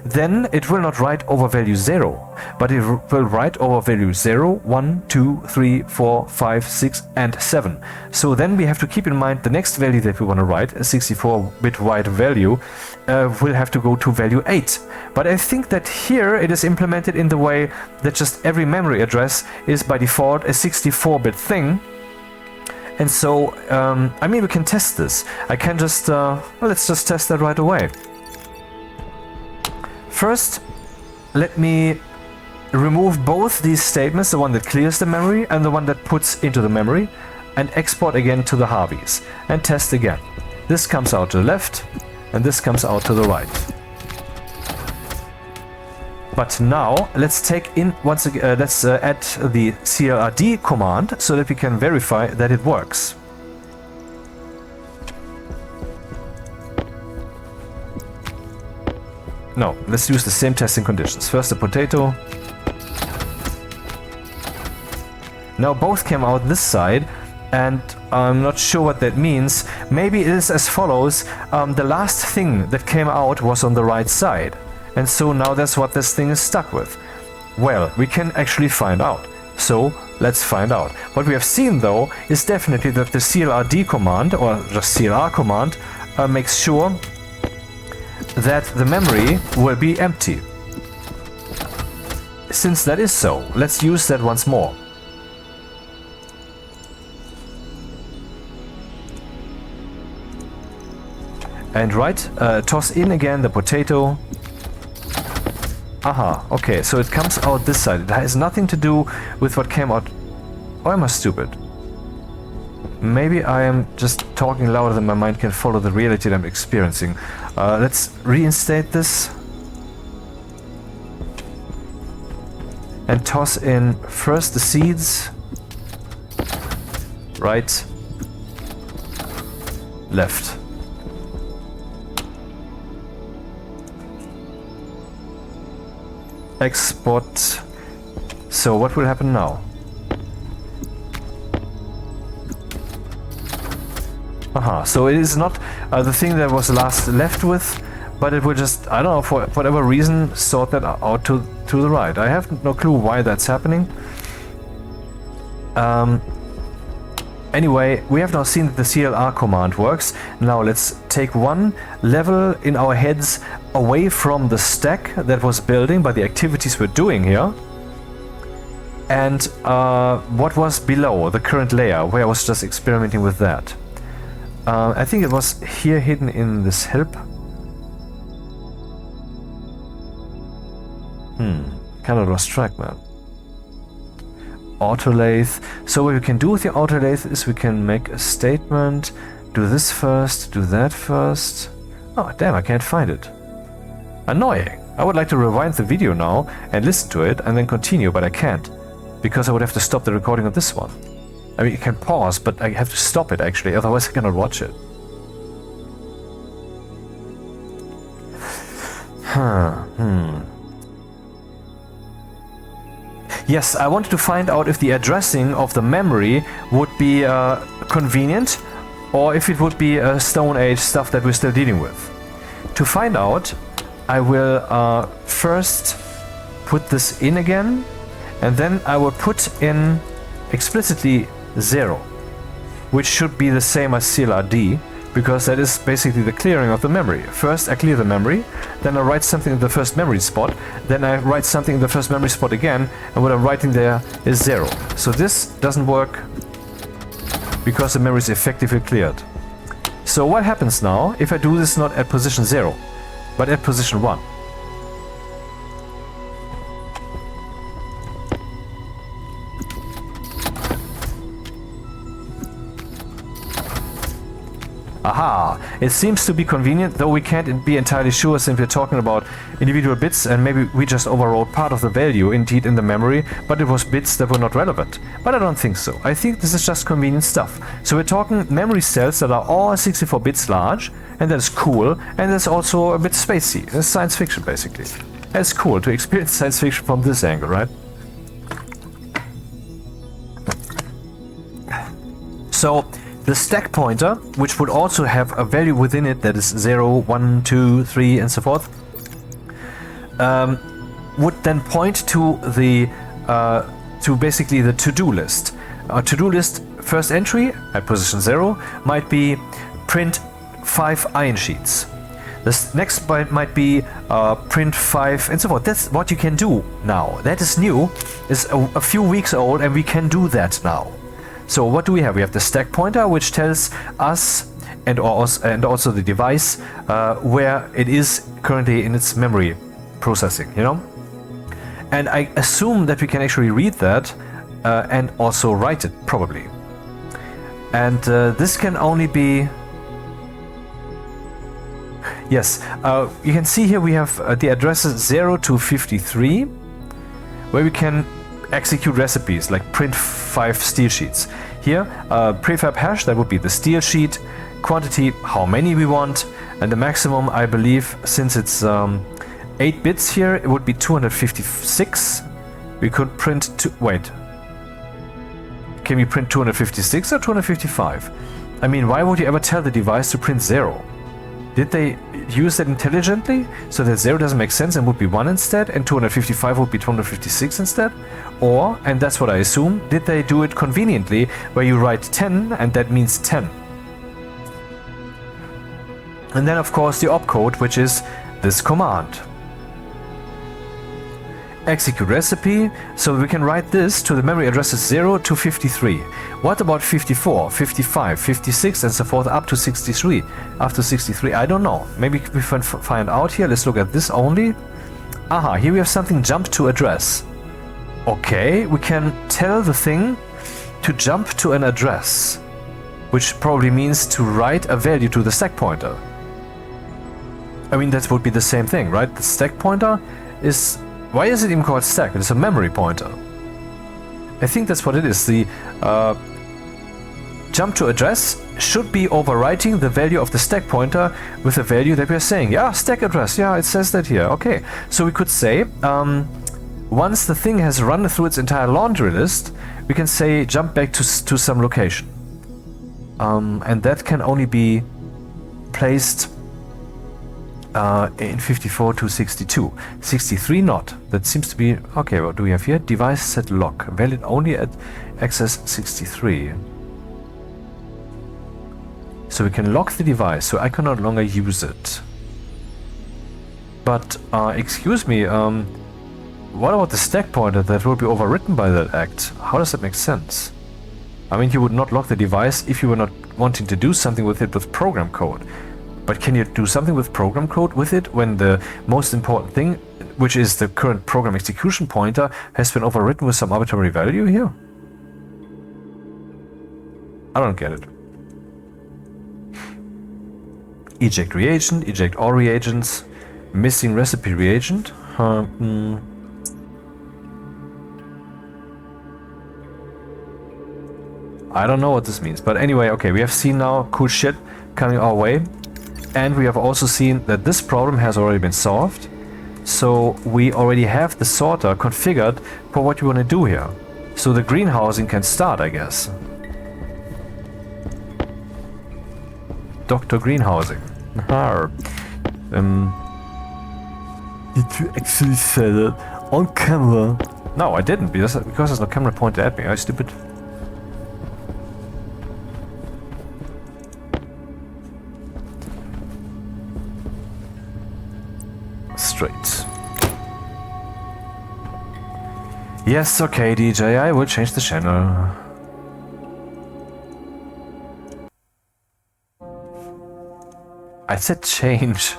then it will not write over value 0, but it will write over value 0, 1, 2, 3, 4, 5, 6, and 7. So then we have to keep in mind the next value that we want to write, a 64-bit wide value, will have to go to value 8. But I think that here it is implemented in the way that just every memory address is by default a 64-bit thing. And so, I mean, we can test this. I can just, well, let's just test that right away. First, let me remove both these statements, the one that clears the memory and the one that puts into the memory, and export again to the Harvies, and test again. This comes out to the left, and this comes out to the right. But now let's take in once again. Let's add the CLRD command so that we can verify that it works. No, let's use the same testing conditions. First the potato. Now both came out this side, and I'm not sure what that means. Maybe it is as follows. The last thing that came out was on the right side. And so now that's what this thing is stuck with. Well, we can actually find out. So let's find out. What we have seen though is definitely that the CLRD command, or the CLR command, makes sure that the memory will be empty. Since that is so, let's use that once more. And toss in again the potato. Aha, okay, so it comes out this side. It has nothing to do with what came out. Or am I stupid? Maybe I am just talking louder than my mind can follow the reality that I'm experiencing. Let's reinstate this. and toss in first the seeds, right, left. Export. So what will happen now? Aha, so it is not the thing that was last left with, but it will just, I don't know, for whatever reason, sort that out to the right. I have no clue why that's happening. Anyway, we have now seen that the CLR command works. Now let's take one level in our heads away from the stack that was building by the activities we're doing here. And what was below the current layer, where I was just experimenting with that. I think it was here hidden in this help. Kind of lost track, man. Auto lathe. So what we can do with the auto lathe is we can make a statement, do this first, do that first. Oh damn, I can't find it. Annoying. I would like to rewind the video now and listen to it and then continue, but I can't, because I would have to stop the recording of this one. I mean, you can pause, but I have to stop it actually, otherwise I cannot watch it. Yes, I wanted to find out if the addressing of the memory would be convenient, or if it would be Stone Age stuff that we're still dealing with. To find out, I will first put this in again, and then I will put in explicitly 0, which should be the same as CLRD, because that is basically the clearing of the memory. First I clear the memory, then I write something in the first memory spot, then I write something in the first memory spot again, and what I'm writing there is 0. So this doesn't work because the memory is effectively cleared. So what happens now if I do this not at position 0, but at position 1? Aha! It seems to be convenient, though we can't be entirely sure since we're talking about individual bits, and maybe we just overwrote part of the value indeed in the memory, but it was bits that were not relevant. But I don't think so. I think this is just convenient stuff. So we're talking memory cells that are all 64 bits large, and that is cool, and that's also a bit spacey. It's science fiction basically. And it's cool to experience science fiction from this angle, right? So the stack pointer, which would also have a value within it that is 0, 1, 2, 3, and so forth, would then point to the to basically the to-do list. A to-do list first entry at position 0 might be print 5 iron sheets. This next might be print 5 and so forth. That's what you can do now. That is new. It's a few weeks old, and we can do that now. So what do we have? We have the stack pointer, which tells us and also the device where it is currently in its memory processing, you know? And I assume that we can actually read that and also write it, probably. And this can only be... Yes, you can see here we have the addresses 0 to 53, where we can execute recipes like print 5 steel sheets. Here, prefab hash, that would be the steel sheet, quantity, how many we want, and the maximum, I believe, since it's 8 bits here, it would be 256. We could print wait. Can we print 256 or 255? I mean, why would you ever tell the device to print 0? Did they use that intelligently so that 0 doesn't make sense and would be 1 instead, and 255 would be 256 instead? Or, and that's what I assume, did they do it conveniently where you write 10 and that means 10? And then of course the opcode, which is this command. Execute recipe, so we can write this to the memory addresses 0 to 53. What about 54, 55, 56 and so forth up to 63? After 63, I don't know. Maybe we can find out here. Let's look at this only. Aha, here we have something jump to address. Okay, we can tell the thing to jump to an address, which probably means to write a value to the stack pointer. I mean, that would be the same thing, right? The stack pointer is Why is it even called stack? It's a memory pointer. I think that's what it is. The jump to address should be overwriting the value of the stack pointer with the value that we're saying. Yeah, stack address. Yeah, it says that here. Okay, so we could say once the thing has run through its entire laundry list, we can say jump back to some location. And that can only be placed in 54 to 62. 63 not. That seems to be... Okay, what do we have here? Device set lock. Valid only at access 63. So we can lock the device, so I can no longer use it. But, excuse me, what about the stack pointer that will be overwritten by that act? How does that make sense? I mean, you would not lock the device if you were not wanting to do something with it with program code. But can you do something with program code with it when the most important thing, which is the current program execution pointer, has been overwritten with some arbitrary value here? I don't get it. Eject reagent, eject all reagents, missing recipe reagent. I don't know what this means, but anyway, okay, we have seen now cool shit coming our way, and we have also seen that this problem has already been solved, so we already have the sorter configured for what you want to do here. So the greenhousing can start, I guess. Dr. Greenhousing. Did you actually say that on camera? No, I didn't, because there's no camera pointed at me. Are you stupid? Straight. Yes, okay, DJ, I will change the channel. I said change.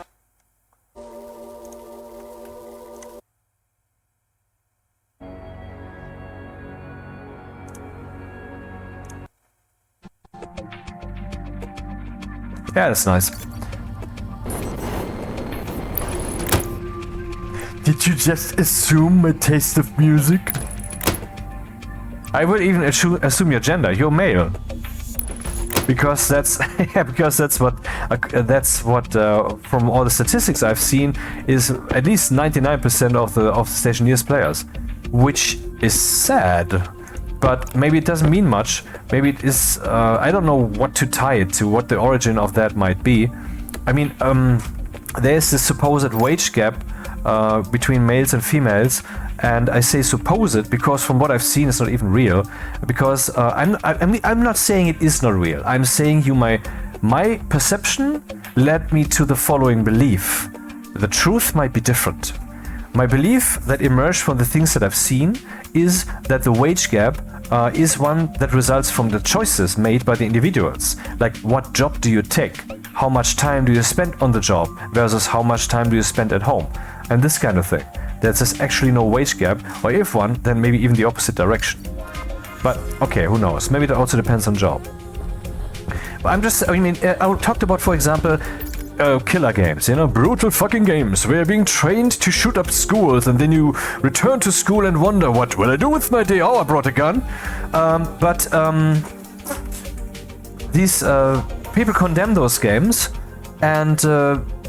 Yeah, that's nice. Did you just assume my taste of music? I will even assume your gender. You're male. Because that's yeah, because that's what from all the statistics I've seen is at least 99% of the Stationeers players, which is sad. But maybe it doesn't mean much. Maybe it is. I don't know what to tie it to. What the origin of that might be. I mean, there's this supposed wage gap between males and females. And I say supposed because from what I've seen it's not even real. Because I'm not saying it is not real. I'm saying my perception led me to the following belief. The truth might be different. My belief that emerged from the things that I've seen is that the wage gap is one that results from the choices made by the individuals. Like, what job do you take? How much time do you spend on the job versus how much time do you spend at home? And this kind of thing. There's actually no wage gap, or if one, then maybe even the opposite direction. But okay, who knows? Maybe that also depends on job. But I talked about, for example, killer games, you know, brutal fucking games where you're being trained to shoot up schools and then you return to school and wonder, what will I do with my day? Oh, I brought a gun. These people condemn those games, and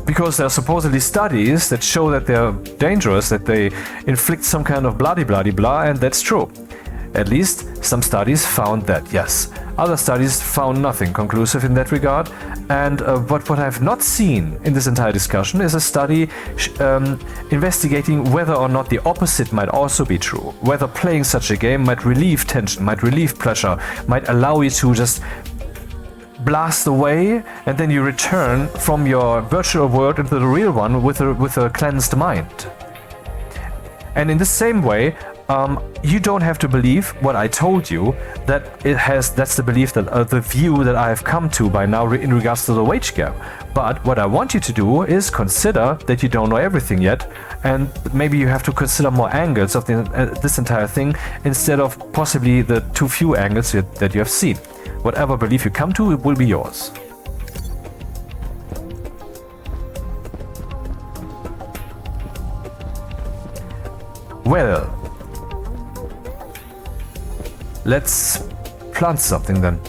because there are supposedly studies that show that they're dangerous, that they inflict some kind of blah, and that's true. At least some studies found that, yes. Other studies found nothing conclusive in that regard. And what I've not seen in this entire discussion is a study investigating whether or not the opposite might also be true. Whether playing such a game might relieve tension, might relieve pressure, might allow you to just blast away, and then you return from your virtual world into the real one with a cleansed mind. And in the same way, you don't have to believe what I told you. That's the belief that the view that I have come to by now in regards to the wage gap. But what I want you to do is consider that you don't know everything yet, and maybe you have to consider more angles of this entire thing instead of possibly the too few angles that you have seen. Whatever belief you come to, it will be yours. Well, let's plant something then.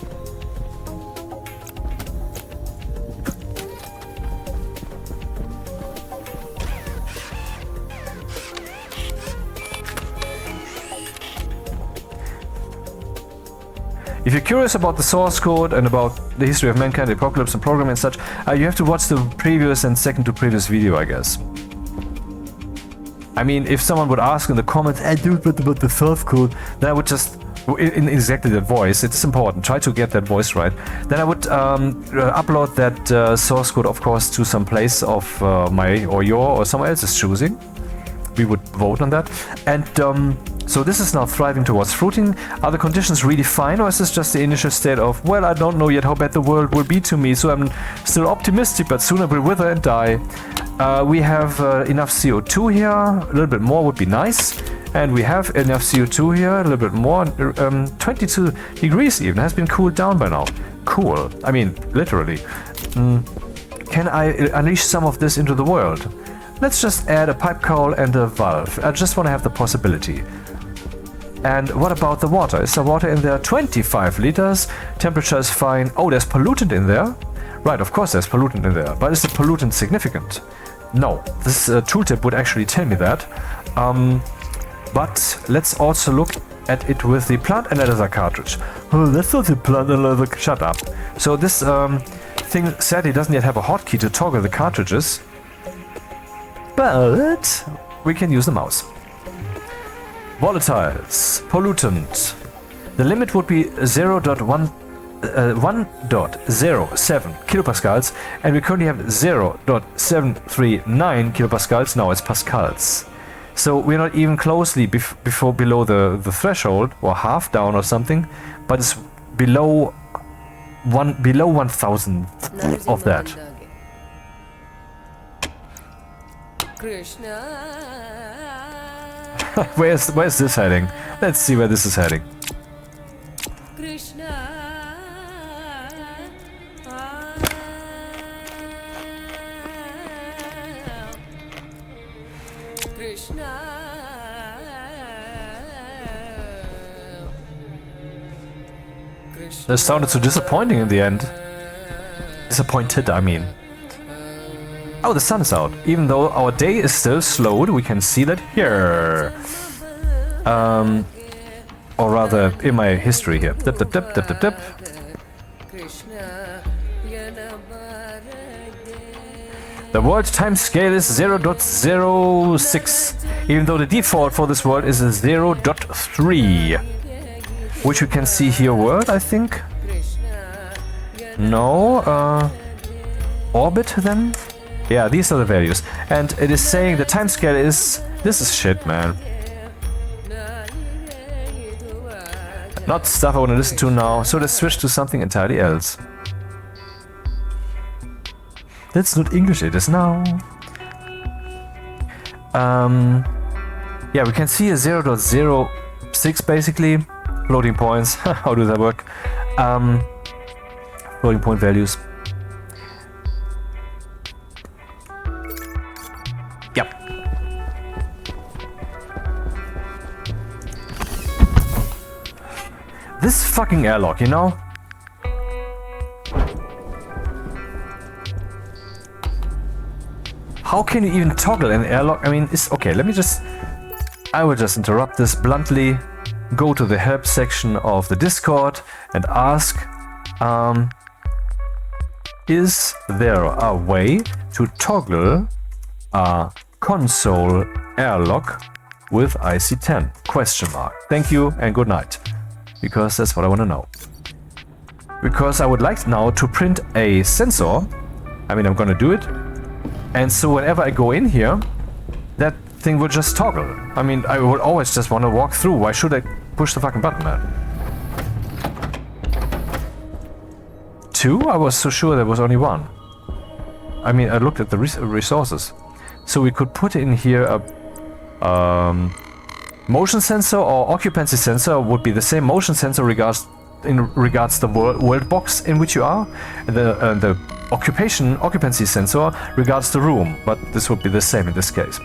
If you're curious about the source code and about the history of mankind, the apocalypse and programming and such, you have to watch the previous and second to previous video, I guess. I mean, if someone would ask in the comments, "Hey dude, what about the source code?" then I would just, in exactly that voice, it's important, try to get that voice right. Then I would upload that source code, of course, to some place of my or your or someone else's choosing. We would vote on that. And so this is now thriving towards fruiting. Are the conditions really fine, or is this just the initial state of, well, I don't know yet how bad the world will be to me, so I'm still optimistic, but soon it will wither and die. We have enough CO2 here, a little bit more would be nice. And we have enough CO2 here, a little bit more. 22 degrees even, has been cooled down by now. Cool, I mean, literally. Can I unleash some of this into the world? Let's just add a pipe cowl and a valve. I just want to have the possibility. And what about the water? Is there water in there? 25 liters. Temperature is fine. Oh, there's pollutant in there. Right, of course there's pollutant in there. But is the pollutant significant? No. This tooltip would actually tell me that. But let's also look at it with the plant analyzer cartridge. Oh, that's not the plant analyzer. Shut up. So this thing sadly doesn't yet have a hotkey to toggle the cartridges. But we can use the mouse. Volatiles, pollutant. The limit would be 1.07 kilopascals, and we currently have 0.739 kilopascals. Now it's pascals. So we're not even closely below the threshold, or half down or something, but it's below 1,000 of that. Where's this heading? Let's see where this is heading. This sounded so disappointing in the end. Disappointed, I mean. Oh, the sun is out. Even though our day is still slowed, we can see that here. Or rather, in my history here. Dip, dip, dip, dip, dip, dip. The world time scale is 0.06, even though the default for this world is 0.3. Which you can see here, world, I think. No, orbit then? Yeah, these are the values. And it is saying the time scale is... This is shit, man. Not stuff I want to listen to now, so let's switch to something entirely else. That's not English, it is now. Yeah, we can see a 0.06 basically. Floating points. How does that work? Floating point values. Yep. This fucking airlock, you know? How can you even toggle an airlock? I mean, it's okay, let me just... I will just interrupt this bluntly. Go to the help section of the Discord and ask, is there a way to toggle a console airlock with IC10? Question mark. Thank you and good night. Because that's what I want to know. Because I would like now to print a sensor. I mean, I'm gonna do it. And so whenever I go in here, that thing will just toggle. I mean, I would always just want to walk through. Why should I push the fucking button, man? 2? I was so sure there was only 1. I mean, I looked at the resources. So we could put in here a motion sensor or occupancy sensor. Would be the same motion sensor in regards the world box in which you are. The occupancy sensor regards the room, but this would be the same in this case.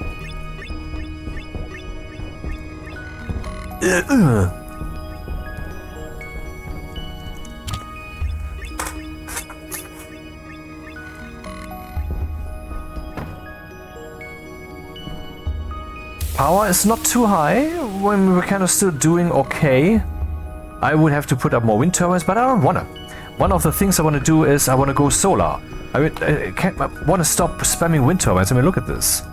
Power is not too high when we were kind of still doing okay. I would have to put up more wind turbines, but I don't wanna. One of the things I want to do is I want to go solar. I want to stop spamming wind turbines. I mean, look at this.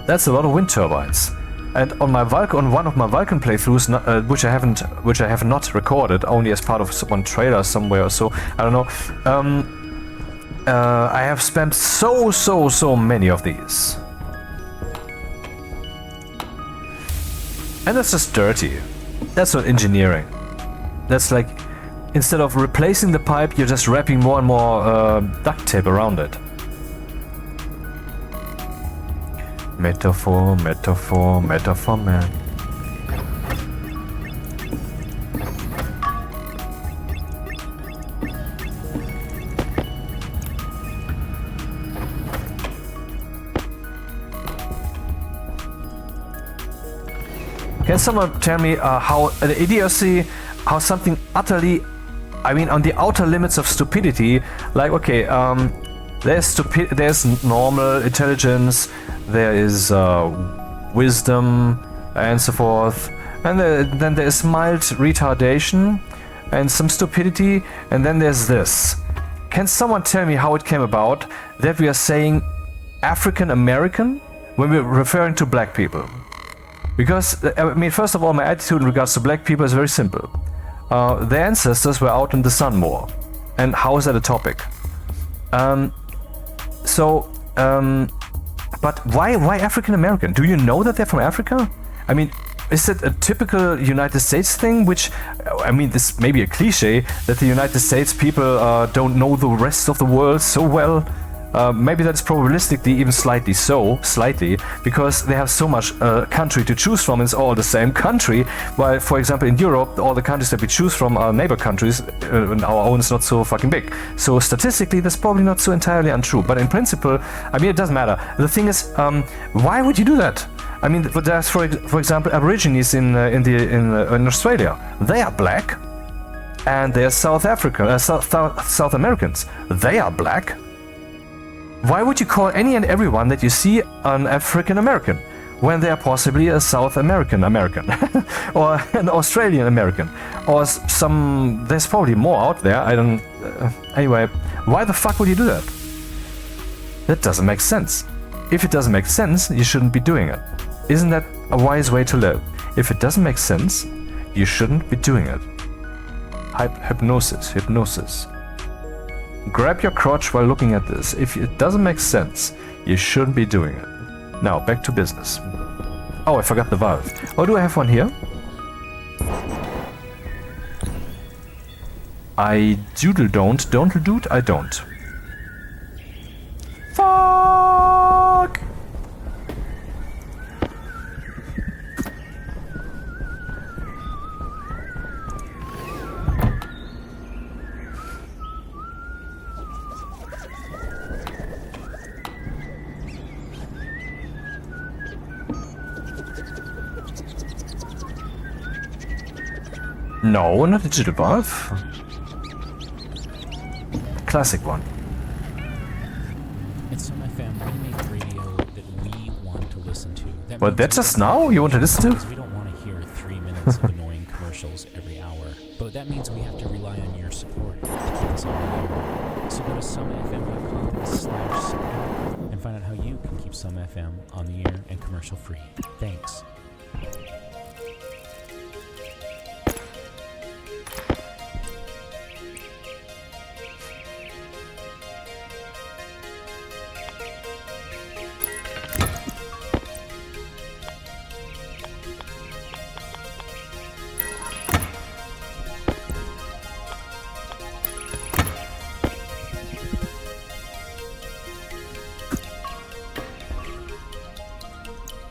That's a lot of wind turbines. And on my on one of my Vulcan playthroughs, which I have not recorded, only as part of one trailer somewhere or so, I don't know. I have spammed so many of these. And that's just dirty. That's not engineering. That's like, instead of replacing the pipe, you're just wrapping more and more duct tape around it. Metaphor, metaphor, metaphor, man. Can someone tell me how the idiocy, how something utterly, I mean, on the outer limits of stupidity, like, okay, there's normal intelligence, there is wisdom, and so forth, and then there's mild retardation, and some stupidity, and then there's this. Can someone tell me how it came about that we are saying African American when we're referring to black people? Because, I mean, first of all, my attitude in regards to black people is very simple. Their ancestors were out in the sun more. And how is that a topic? But why African American? Do you know that they're from Africa? I mean, is it a typical United States thing? Which, I mean, this may be a cliche that the United States people don't know the rest of the world so well. Maybe that's probabilistically even slightly, because they have so much country to choose from. It's all the same country. While, for example, in Europe, all the countries that we choose from are neighbor countries, and our own is not so fucking big. So statistically, that's probably not so entirely untrue. But in principle, I mean, it doesn't matter. The thing is, why would you do that? I mean, there's for example, Aborigines in Australia. They are black, and they're South Americans. They are black. Why would you call any and everyone that you see an African American when they are possibly a South American or an Australian American or some? There's probably more out there. I don't. Anyway, why the fuck would you do that? That doesn't make sense. If it doesn't make sense, you shouldn't be doing it. Isn't that a wise way to live? If it doesn't make sense, you shouldn't be doing it. Hypnosis. Grab your crotch while looking at this. If it doesn't make sense, you shouldn't be doing it. Now, back to business. Oh, I forgot the valve. Oh, do I have one here? I don't. I don't. Fuck! No, not a digital valve. Classic one. It's my family make radio that we want to listen to. Well, that's just now? You want to listen to? Because we don't want to hear 3 minutes of annoying commercials every hour. But that means we have to rely on your support to keep us on the air. So go to sumfm.com/support and find out how you can keep Some FM on the air and commercial free. Thanks.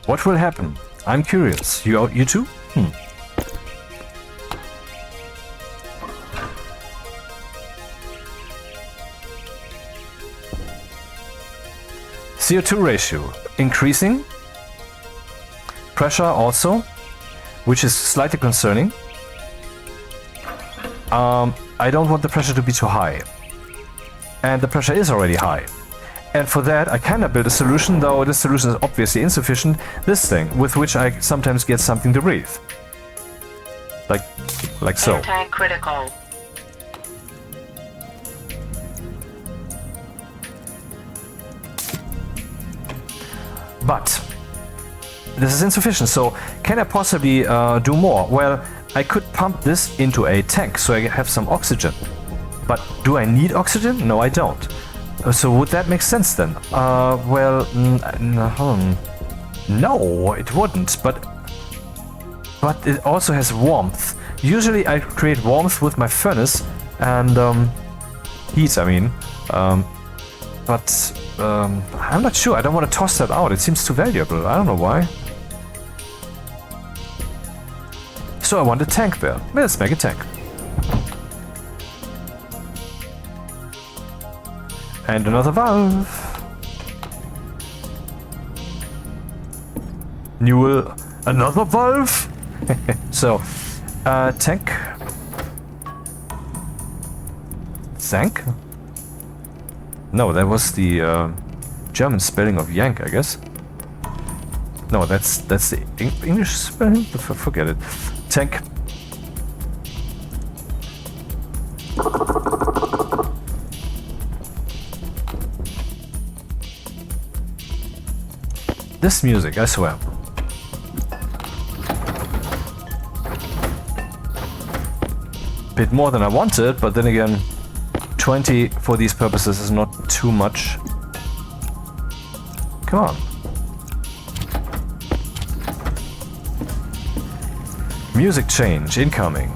What will happen? I'm curious. You too? CO2 ratio increasing. Pressure also. which is slightly concerning. I don't want the pressure to be too high. And the pressure is already high. And for that, I kind of built a solution, though this solution is obviously insufficient. This thing, with which I sometimes get something to breathe. Like so. Anti-critical. But this is insufficient, so can I possibly do more? Well, I could pump this into a tank so I have some oxygen. But do I need oxygen? No, I don't. So would that make sense then? Well, no, it wouldn't, but it also has warmth. Usually I create warmth with my furnace and heat, I mean. But I'm not sure. I don't want to toss that out. It seems too valuable. I don't know why. So I want a tank there. Let's make a tank. And another valve. New another valve. So, tank. Zank? No, that was the German spelling of yank, I guess. No, that's the English spelling. Forget it. Tank. This music, I swear. Bit more than I wanted, but then again, 20 for these purposes is not too much. Come on. Music change incoming.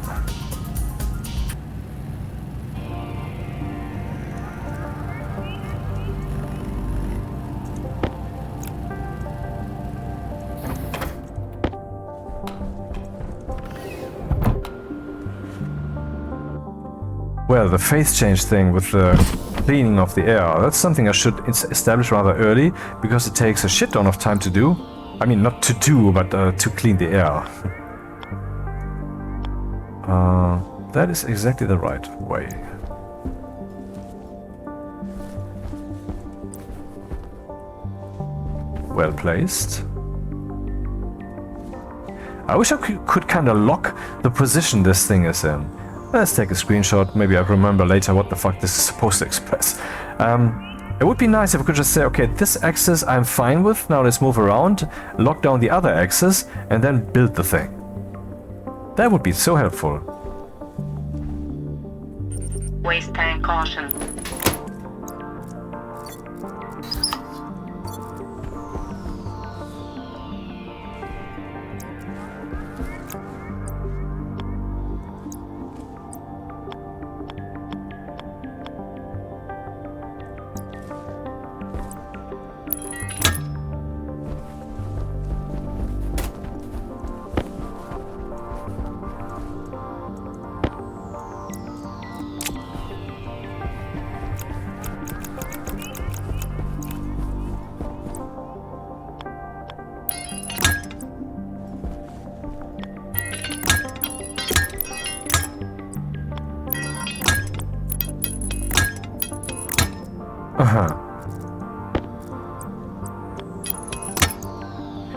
Well, the phase change thing with the cleaning of the air, that's something I should establish rather early, because it takes a shit ton of time to do. I mean, not to do, but to clean the air. That is exactly the right way. Well placed. I wish I could kind of lock the position this thing is in. Let's take a screenshot. Maybe I'll remember later what the fuck this is supposed to express. It would be nice if I could just say, okay, this axis I'm fine with. Now let's move around, lock down the other axis, and then build the thing. That would be so helpful. Waste tank caution.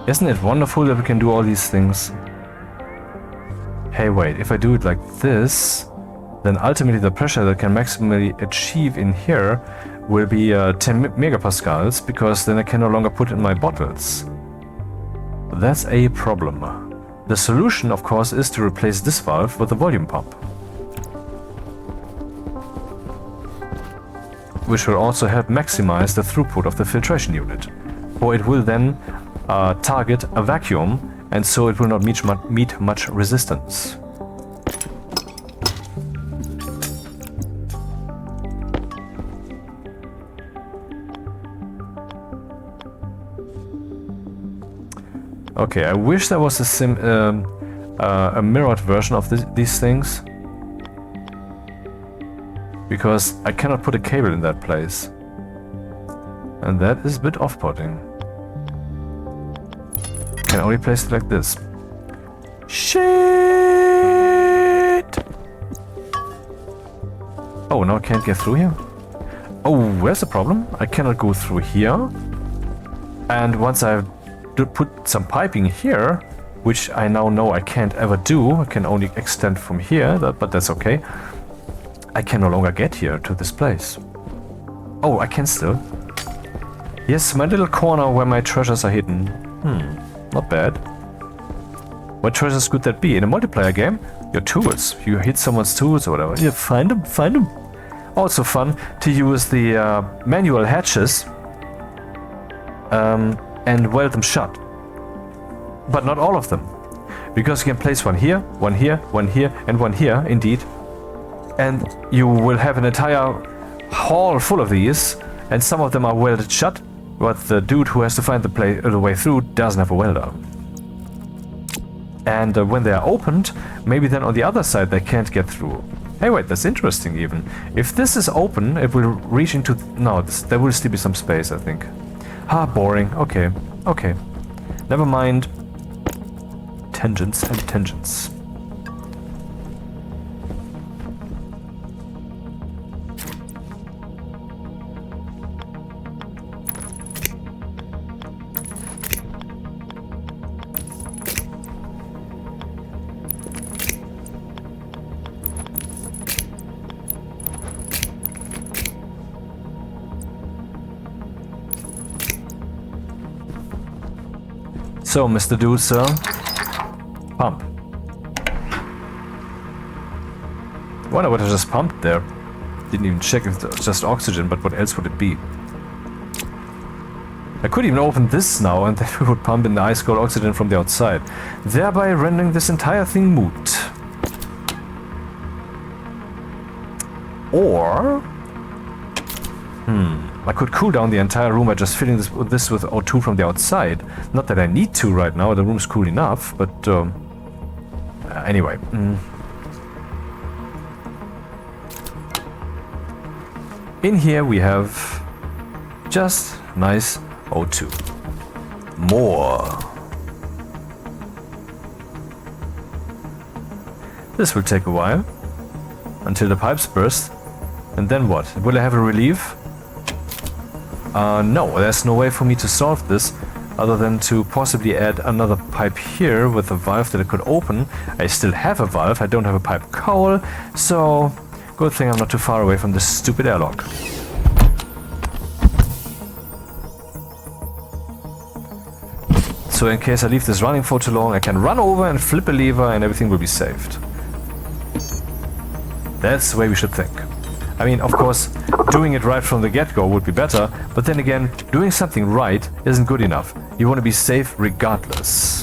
Isn't it wonderful that we can do all these things? Hey, wait, if I do it like this, then ultimately the pressure that I can maximally achieve in here will be 10 megapascals, because then I can no longer put in my bottles. That's a problem. The solution, of course, is to replace this valve with a volume pump, which will also help maximize the throughput of the filtration unit, or it will then target a vacuum, and so it will not meet much resistance. Okay, I wish there was a mirrored version of these things, because I cannot put a cable in that place, and that is a bit off-putting. Can only place it like this. Shit! Oh, now I can't get through here? Oh, where's the problem? I cannot go through here. And once I've put some piping here, which I now know I can't ever do, I can only extend from here, but that's okay. I can no longer get here to this place. Oh, I can still. Yes, my little corner where my treasures are hidden. Not bad. What treasures could that be? In a multiplayer game? Your tools. You hit someone's tools or whatever. Yeah, find them, find them. Also fun to use the manual hatches and weld them shut. But not all of them. Because you can place one here, one here, one here, and one here, indeed. And you will have an entire hall full of these, and some of them are welded shut, but the dude who has to find the way through doesn't have a welder. And when they are opened, maybe then on the other side they can't get through. Hey, wait, that's interesting even. If this is open, it will reach into... No, there will still be some space, I think. Ah, boring. Okay, okay. Never mind. Tangents and tangents. So, Mr. Deucer, pump. Wonder what I just pumped there. Didn't even check if it was just oxygen, but what else would it be? I could even open this now and then we would pump in the ice cold oxygen from the outside, thereby rendering this entire thing moot. Or... I could cool down the entire room by just filling this with O2 from the outside. Not that I need to right now, the room's cool enough, but anyway. In here we have just nice O2. More. This will take a while, until the pipes burst. And then what? Will I have a relief? No, there's no way for me to solve this other than to possibly add another pipe here with a valve that I could open. I still have a valve, I don't have a pipe cowl, so good thing I'm not too far away from this stupid airlock. So in case I leave this running for too long, I can run over and flip a lever and everything will be saved. That's the way we should think. I mean, of course, doing it right from the get-go would be better, but then again, doing something right isn't good enough. You want to be safe regardless.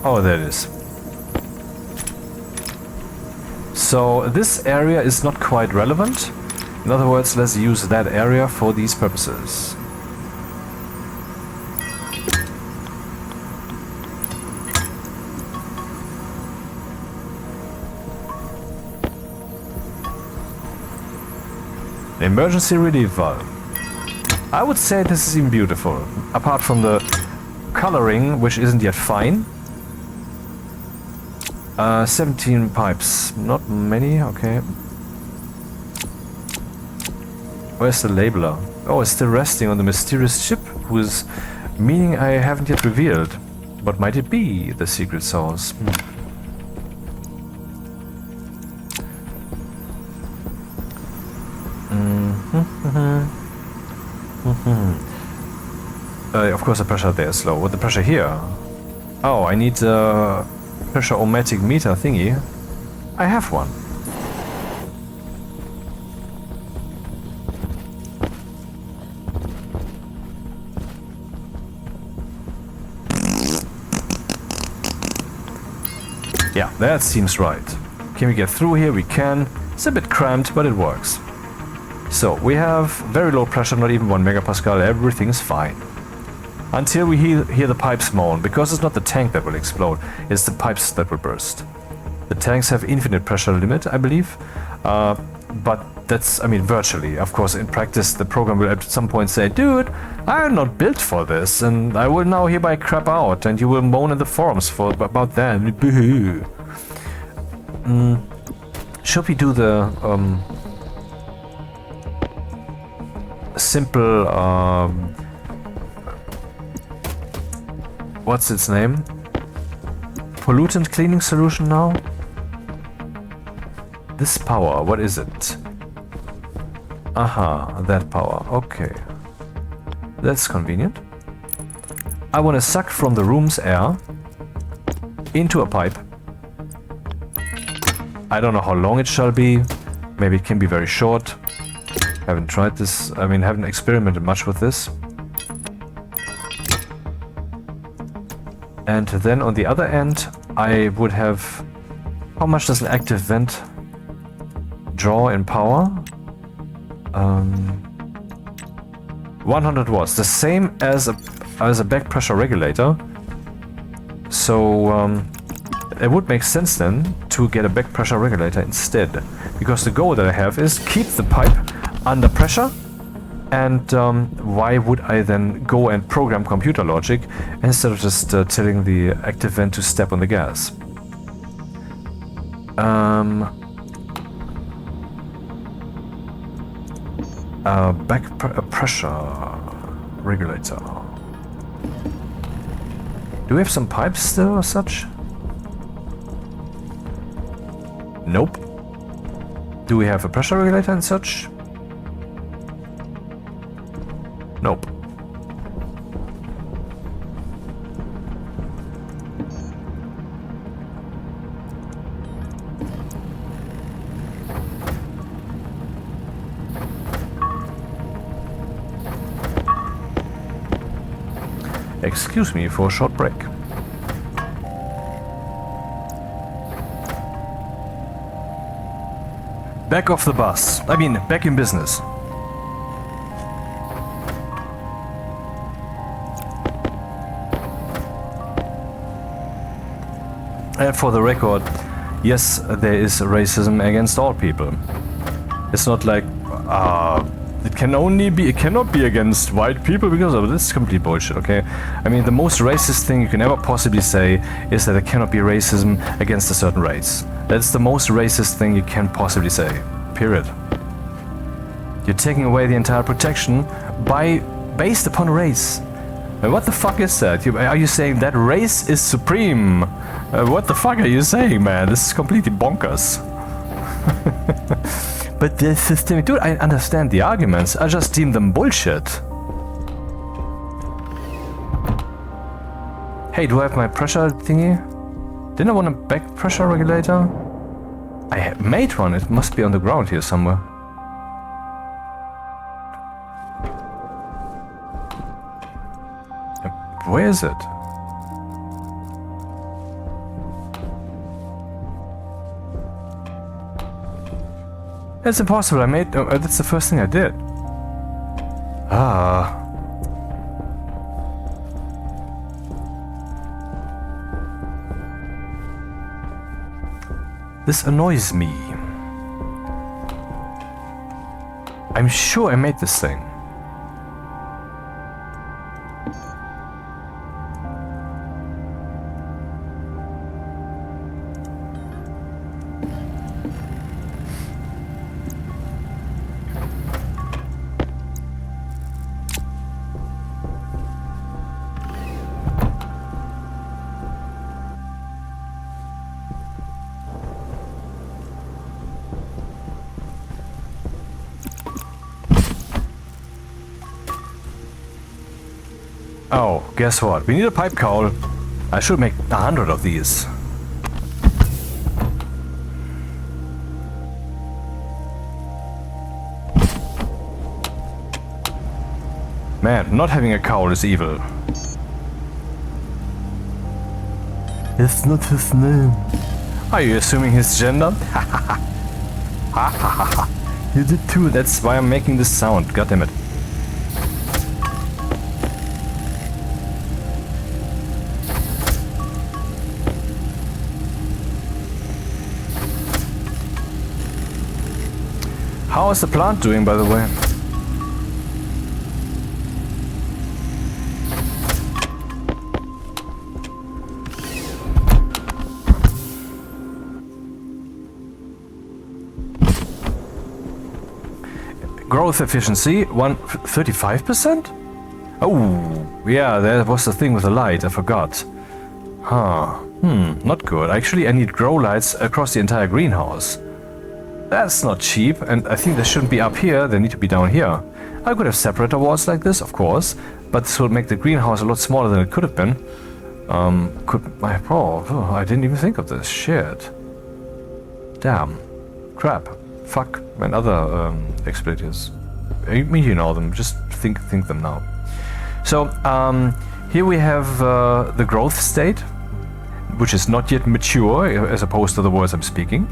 Oh, there it is. So this area is not quite relevant. In other words, let's use that area for these purposes. The emergency relief valve. I would say this is even beautiful, apart from the coloring, which isn't yet fine. 17 pipes, not many, okay. Where's the labeler? Oh, it's still resting on the mysterious chip, whose meaning I haven't yet revealed. What might it be, the secret source? Of course the pressure there is low. What the pressure here? Oh, I need a pressure-o-matic meter thingy. I have one. Yeah, that seems right. Can we get through here? We can. It's a bit cramped, but it works. So, we have very low pressure, not even 1 megapascal. Everything's fine. Until we hear the pipes moan, because it's not the tank that will explode, it's the pipes that will burst. The tanks have infinite pressure limit, I believe, but that's, I mean, virtually. Of course, in practice, the program will at some point say, dude, I'm not built for this, and I will now hereby crap out, and you will moan in the forums about that. Boo-hoo. Should we do the simple, what's its name? Pollutant cleaning solution now? This power, what is it? Aha, that power, okay. That's convenient. I want to suck from the room's air into a pipe. I don't know how long it shall be. Maybe it can be very short. Haven't tried this, I mean, haven't experimented much with this. And then on the other end, I would have... How much does an active vent draw in power? 100 watts, the same as a back pressure regulator. So it would make sense then to get a back pressure regulator instead, because the goal that I have is keep the pipe under pressure. And why would I then go and program computer logic instead of just telling the active vent to step on the gas? Pressure regulator. Do we have some pipes still or such? Nope. Do we have a pressure regulator and such? Nope. Excuse me for a short break. Back off the bus. I mean, back in business. And for the record, yes, there is racism against all people. It's not like, it cannot be against white people because of this. Is complete bullshit, okay? I mean, the most racist thing you can ever possibly say is that there cannot be racism against a certain race. That's the most racist thing you can possibly say. Period. You're taking away the entire protection based upon race. And what the fuck is that? Are you saying that race is supreme? What the fuck are you saying, man? This is completely bonkers. But the systemic... Dude, I understand the arguments. I just deem them bullshit. Hey, do I have my pressure thingy? Didn't I want a back pressure regulator? I made one. It must be on the ground here somewhere. Where is it? It's impossible. I made... that's the first thing I did. Ah. This annoys me. I'm sure I made this thing. Oh, guess what? We need a pipe cowl. I should make 100 of these. Man, not having a cowl is evil. It's not his name. Are you assuming his gender? You did too, that's why I'm making this sound, God damn it. How is the plant doing, by the way? Growth efficiency, 35%? Oh, yeah, that was the thing with the light, I forgot. Huh, not good. Actually, I need grow lights across the entire greenhouse. That's not cheap, and I think they shouldn't be up here, they need to be down here. I could have separator walls like this, of course, but this would make the greenhouse a lot smaller than it could have been. I didn't even think of this, shit. Damn. Crap. Fuck, and other expletives. You know them, just think them now. So, here we have the growth state, which is not yet mature, as opposed to the words I'm speaking.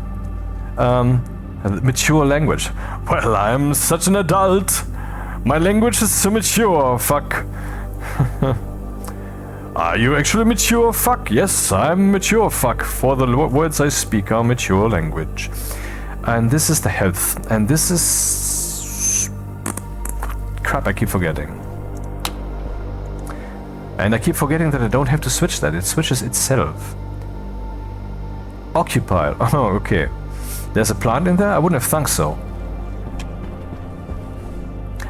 Mature language. Well, I'm such an adult. My language is so mature, fuck. Are you actually mature, fuck? Yes, I'm mature, fuck. For the words I speak are mature language. And this is the health, and this is... Crap, I keep forgetting. And I keep forgetting that I don't have to switch that, it switches itself. Occupied, oh, okay. There's a plant in there? I wouldn't have thunk so.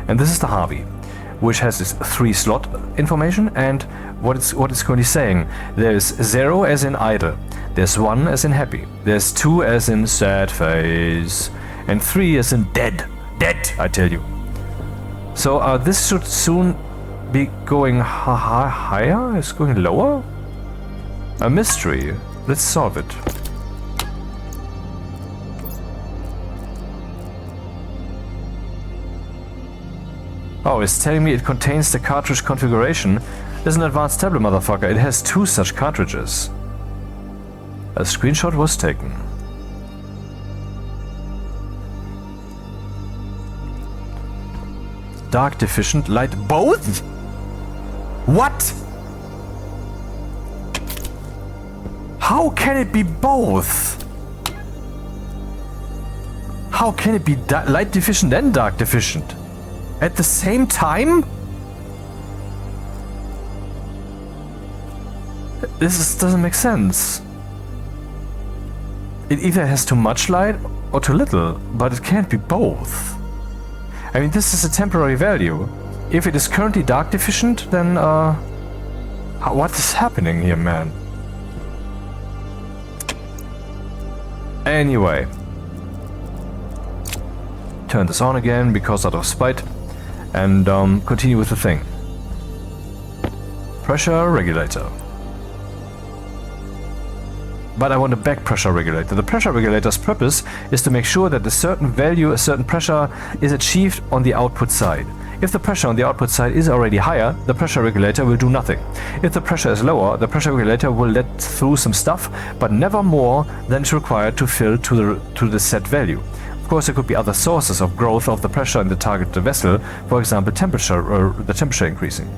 And this is the Harvie, which has this 3 slot information, and what it's currently saying. There's 0 as in idle, there's 1 as in happy, there's 2 as in sad face, and 3 as in dead. Dead, I tell you. So this should soon be going higher? It's going lower? A mystery. Let's solve it. Oh, it's telling me it contains the cartridge configuration. There's an advanced tablet, motherfucker. It has 2 such cartridges. A screenshot was taken. Dark deficient, light both? What? How can it be both? How can it be light deficient and dark deficient? At the same time? Doesn't make sense. It either has too much light or too little, but it can't be both. I mean, this is a temporary value. If it is currently dark deficient, then what is happening here, man? Anyway. Turn this on again, because out of spite. And continue with the thing. Pressure regulator. But I want a back pressure regulator. The pressure regulator's purpose is to make sure that a certain value, a certain pressure is achieved on the output side. If the pressure on the output side is already higher, the pressure regulator will do nothing. If the pressure is lower, the pressure regulator will let through some stuff, but never more than is required to fill to the set value. Of course, there could be other sources of growth of the pressure in the target vessel, for example, temperature or the temperature increasing.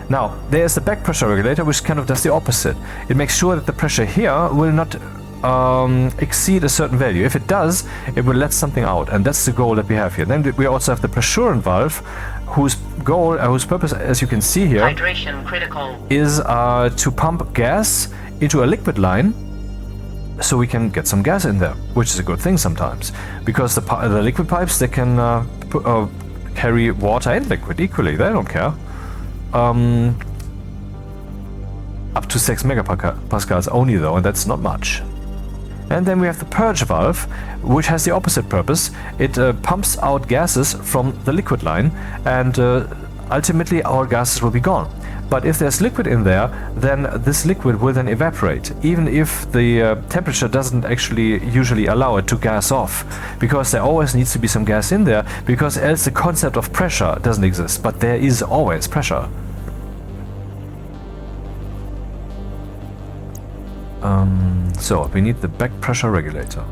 Now, there's the back pressure regulator, which kind of does the opposite. It makes sure that the pressure here will not exceed a certain value. If it does, it will let something out, and that's the goal that we have here. Then we also have the pressurant valve, whose goal, whose purpose, as you can see here, Hydration critical. is to pump gas into a liquid line, so we can get some gas in there, which is a good thing sometimes, because the liquid pipes, they can carry water and liquid equally. They don't care. Up to 6 megapascals only though, and that's not much. And then we have the purge valve, which has the opposite purpose. It pumps out gases from the liquid line, and ultimately our gases will be gone. But if there's liquid in there, then this liquid will then evaporate, even if the temperature doesn't actually usually allow it to gas off, because there always needs to be some gas in there, because else the concept of pressure doesn't exist, but there is always pressure. So we need the back pressure regulator.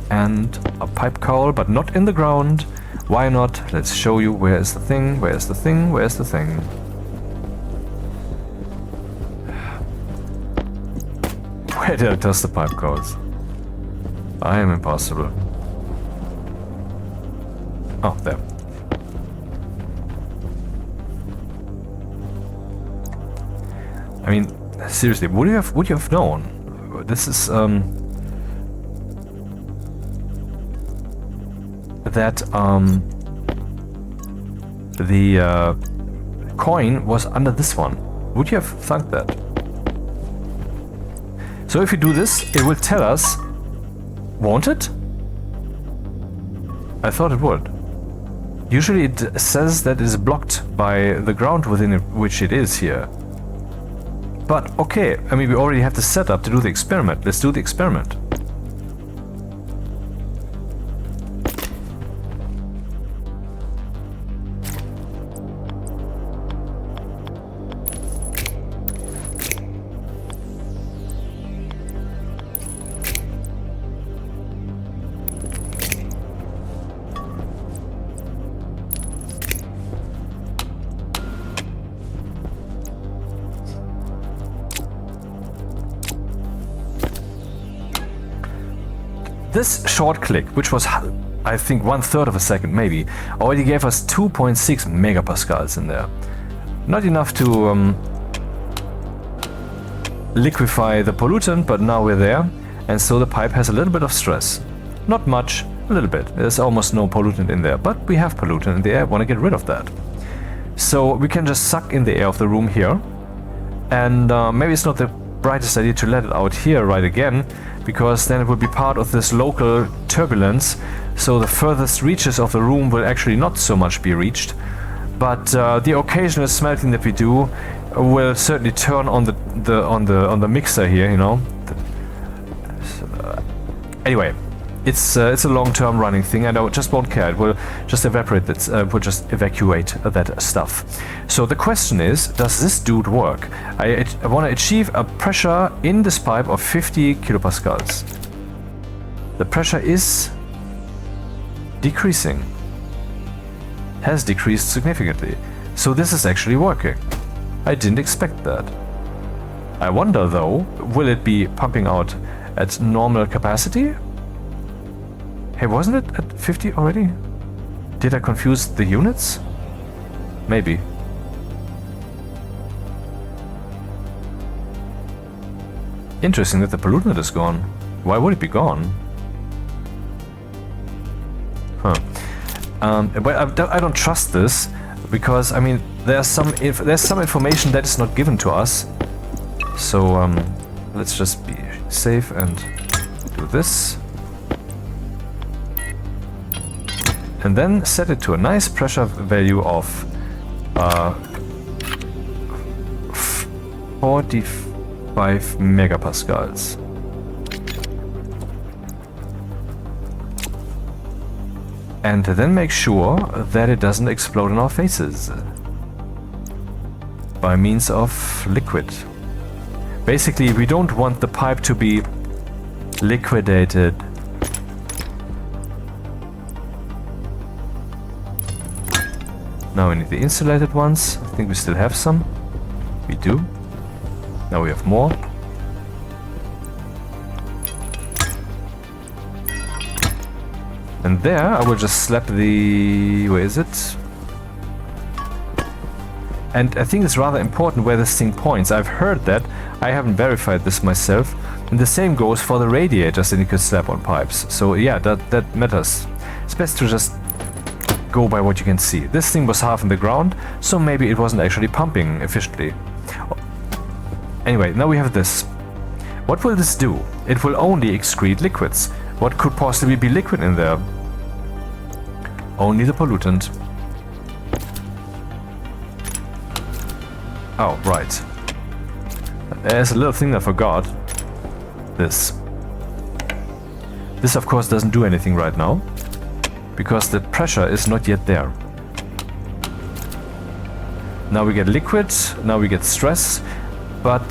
And a pipe cowl, but not in the ground. Why not? Let's show you where is the thing, where is the thing, where is the thing. Where did I toss the pipe cowls? I am impossible. Oh, there. I mean, seriously, would you have known? This is that the coin was under this one. Would you have thought that? So if you do this, it will tell us, won't it? I thought it would. Usually it says that it is blocked by the ground within it, which it is here. But okay, I mean, we already have the setup to do the experiment. Let's do the experiment. This short click, which was, I think, 1/3 of a second maybe, already gave us 2.6 megapascals in there. Not enough to liquefy the pollutant, but now we're there, and so the pipe has a little bit of stress. Not much, a little bit. There's almost no pollutant in there, but we have pollutant in the air. I want to get rid of that. So we can just suck in the air of the room here, and maybe it's not the brightest idea to let it out here right again, because then it will be part of this local turbulence, so the furthest reaches of the room will actually not so much be reached, but the occasional smelting that we do will certainly turn on the mixer here, you know. Anyway, it's a long-term running thing, and I just won't care. It will just evaporate that, will just evacuate that stuff. So the question is, does this dude work? I want to achieve a pressure in this pipe of 50 kilopascals. The pressure is decreasing. Has decreased significantly. So this is actually working. I didn't expect that. I wonder though, will it be pumping out at normal capacity? Hey, wasn't it at 50 already? Did I confuse the units? Maybe. Interesting that the pollutant is gone. Why would it be gone? Huh. But I don't trust this, because I mean there's some information that is not given to us. So let's just be safe and do this. And then set it to a nice pressure value of 45 megapascals. And then make sure that it doesn't explode in our faces by means of liquid. Basically, we don't want the pipe to be liquidated. Now we need the insulated ones. I think we still have some. We do. Now we have more. And there I will just slap the... where is it? And I think it's rather important where this thing points. I've heard that. I haven't verified this myself. And the same goes for the radiators that you could slap on pipes. So yeah, that matters. It's best to just go by what you can see. This thing was half in the ground, so maybe it wasn't actually pumping efficiently. Anyway, now we have this. What will this do? It will only excrete liquids. What could possibly be liquid in there? Only the pollutant. Oh, right. There's a little thing I forgot. This. This of course doesn't do anything right now, because the pressure is not yet there. Now we get liquid, now we get stress, but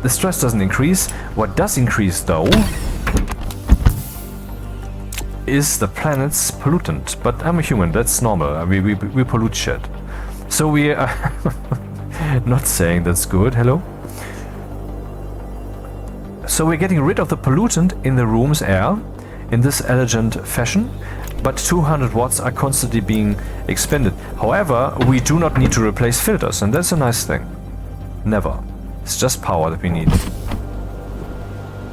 the stress doesn't increase. What does increase though is the planet's pollutant. But I'm a human, that's normal. We pollute shit. So we are not saying that's good. Hello? So we're getting rid of the pollutant in the room's air in this elegant fashion, but 200 watts are constantly being expended. However, we do not need to replace filters, and that's a nice thing. Never. It's just power that we need.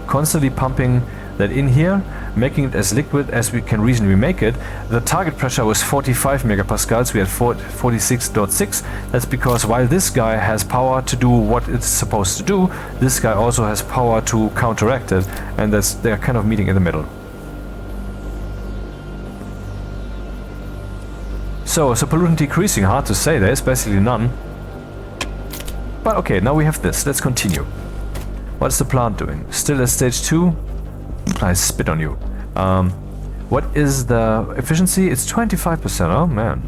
Constantly pumping that in here, making it as liquid as we can reasonably make it. The target pressure was 45 megapascals, we had 46.6. That's because while this guy has power to do what it's supposed to do, this guy also has power to counteract it, and they're kind of meeting in the middle. So, is the pollutant decreasing? Hard to say, there's basically none. But okay, now we have this. Let's continue. What is the plant doing? Still at stage 2? I spit on you. What is the efficiency? It's 25%. Oh man.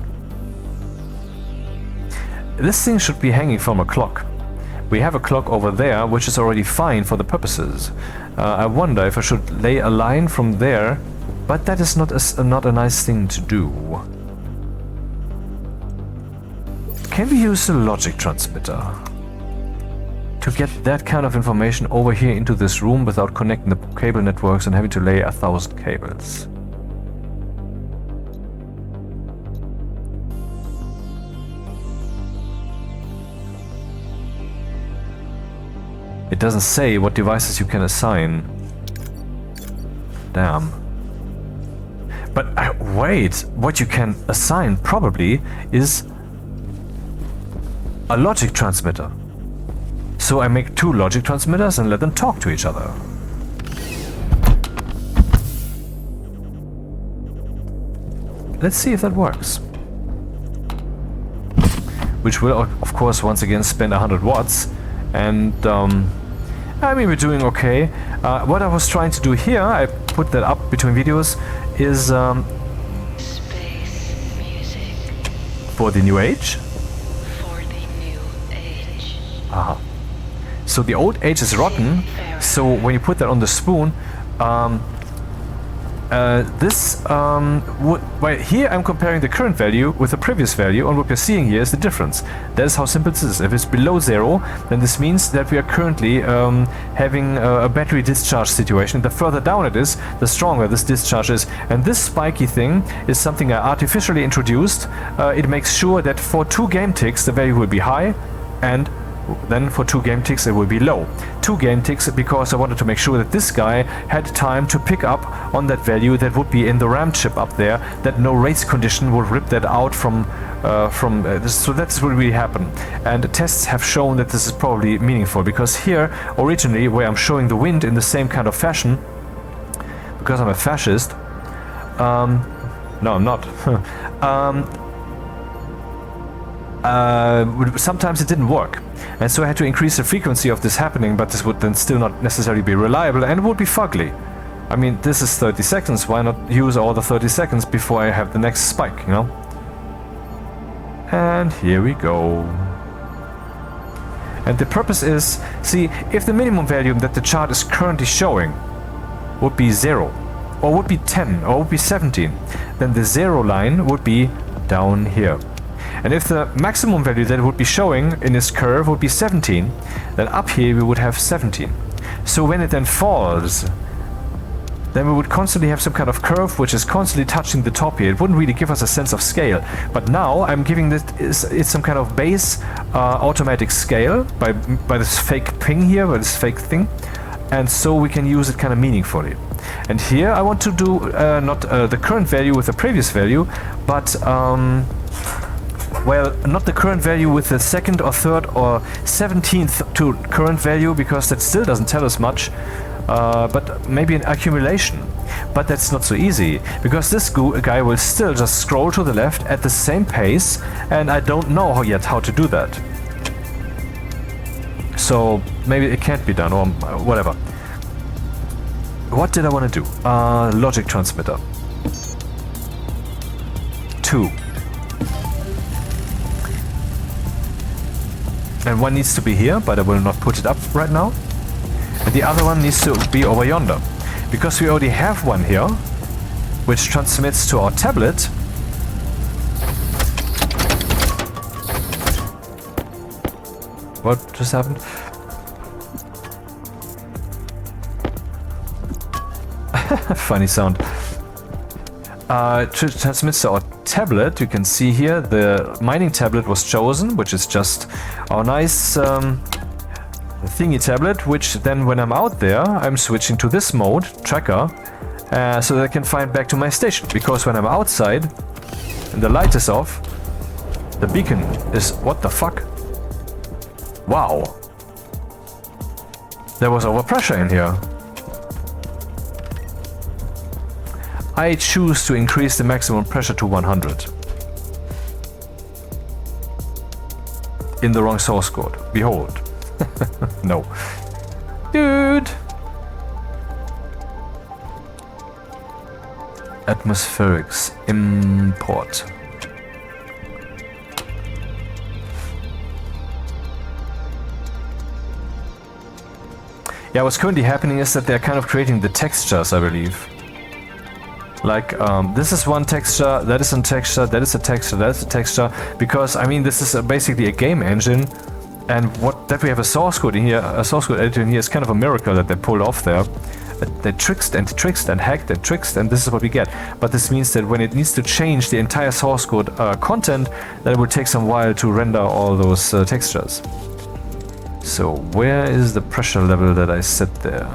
This thing should be hanging from a clock. We have a clock over there, which is already fine for the purposes. I wonder if I should lay a line from there, but that is not a nice thing to do. Can we use a logic transmitter to get that kind of information over here into this room without connecting the cable networks and having to lay 1,000 cables? It doesn't say what devices you can assign. Damn. But wait, what you can assign probably is a logic transmitter. So I make 2 logic transmitters and let them talk to each other. Let's see if that works. Which will, of course, once again spend 100 watts. And, I mean, we're doing okay. What I was trying to do here, I put that up between videos, is Space music for the new age. for the new age. Aha. So the old age is rotten, so when you put that on the spoon, well, here I'm comparing the current value with the previous value, and what we're seeing here is the difference. That is how simple this is. If it's below 0, then this means that we are currently having a battery discharge situation. The further down it is, the stronger this discharge is. And this spiky thing is something I artificially introduced. It makes sure that for 2 game ticks the value will be high, and then for 2 game ticks it will be low. 2 game ticks because I wanted to make sure that this guy had time to pick up on that value that would be in the RAM chip up there, that no race condition would rip that out from this. So that's what really happened. And tests have shown that this is probably meaningful, because here originally where I'm showing the wind in the same kind of fashion, because I'm a fascist, no I'm not, sometimes it didn't work. And so I had to increase the frequency of this happening, but this would then still not necessarily be reliable, and it would be fugly. I mean, this is 30 seconds, why not use all the 30 seconds before I have the next spike, you know? And here we go. And the purpose is, see, if the minimum value that the chart is currently showing would be 0, or would be 10, or would be 17, then the 0 line would be down here. And if the maximum value that it would be showing in this curve would be 17, then up here we would have 17. So when it then falls, then we would constantly have some kind of curve which is constantly touching the top here. It wouldn't really give us a sense of scale. But now I'm giving it's some kind of base automatic scale by this fake ping here, by this fake thing. And so we can use it kind of meaningfully. And here I want to do not the current value with the previous value, but well, not the current value with the 2nd or 3rd or 17th to current value, because that still doesn't tell us much, but maybe an accumulation. But that's not so easy, because this guy will still just scroll to the left at the same pace, and I don't know yet how to do that. So maybe it can't be done, or whatever. What did I want to do? Logic transmitter. 2. And one needs to be here, but I will not put it up right now. And the other one needs to be over yonder. Because we already have one here, which transmits to our tablet. What just happened? Funny sound. Transmits to our tablet. You can see here the mining tablet was chosen, which is just our nice thingy tablet, which then when I'm out there, I'm switching to this mode, tracker, so that I can find back to my station. Because when I'm outside and the light is off, the beacon is... what the fuck? Wow. There was overpressure in here. I choose to increase the maximum pressure to 100. In the wrong source code. Behold. No. Dude! Atmospherics. Import. Yeah, what's currently happening is that they're kind of creating the textures, I believe. Like, this is one texture, that is a texture, that is a texture, that is a texture, because, I mean, this is basically a game engine, and that we have a source code in here, a source code editor in here is kind of a miracle that they pulled off there. They tricked and hacked and tricked, and this is what we get. But this means that when it needs to change the entire source code content, that it will take some while to render all those textures. So, where is the pressure level that I set there?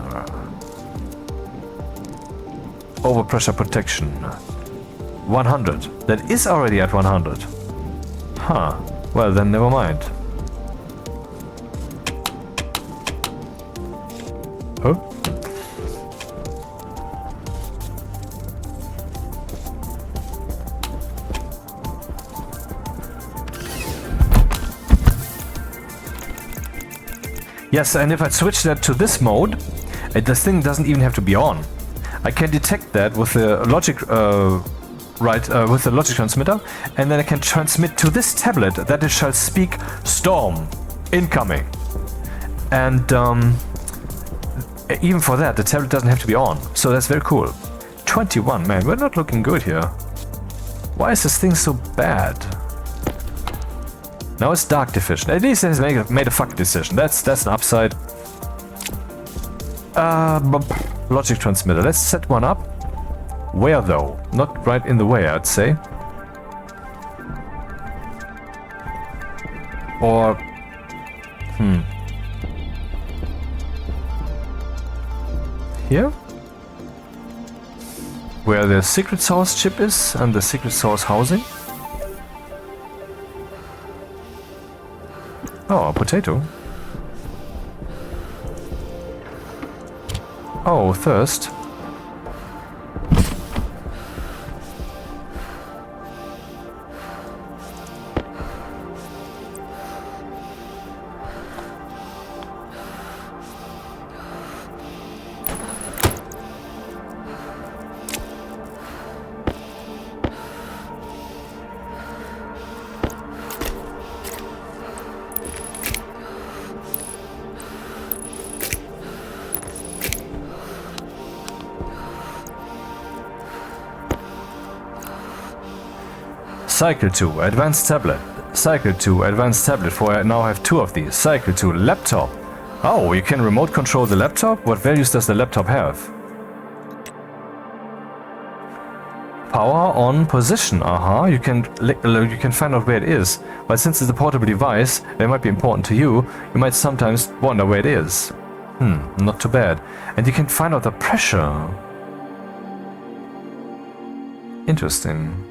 Overpressure protection. 100. That is already at 100. Huh. Well, then never mind. Huh? Yes, and if I switch that to this mode, this thing doesn't even have to be on. I can detect that with the logic, with the logic transmitter, and then I can transmit to this tablet that it shall speak storm incoming. And even for that, the tablet doesn't have to be on, so that's very cool. 21, man, we're not looking good here. Why is this thing so bad? Now it's dark deficient. At least it has made a fucking decision. That's an upside. Logic transmitter. Let's set one up. Where though? Not right in the way, I'd say. Or... Here? Where the secret source chip is and the secret source housing? Oh, a potato. Oh, thirst. Cycle to advanced tablet. Cycle to advanced tablet, for I now have 2 of these. Cycle to laptop. Oh, you can remote control the laptop? What values does the laptop have? Power on position. You can find out where it is. But since it's a portable device, that might be important to you. You might sometimes wonder where it is. Not too bad. And you can find out the pressure. Interesting.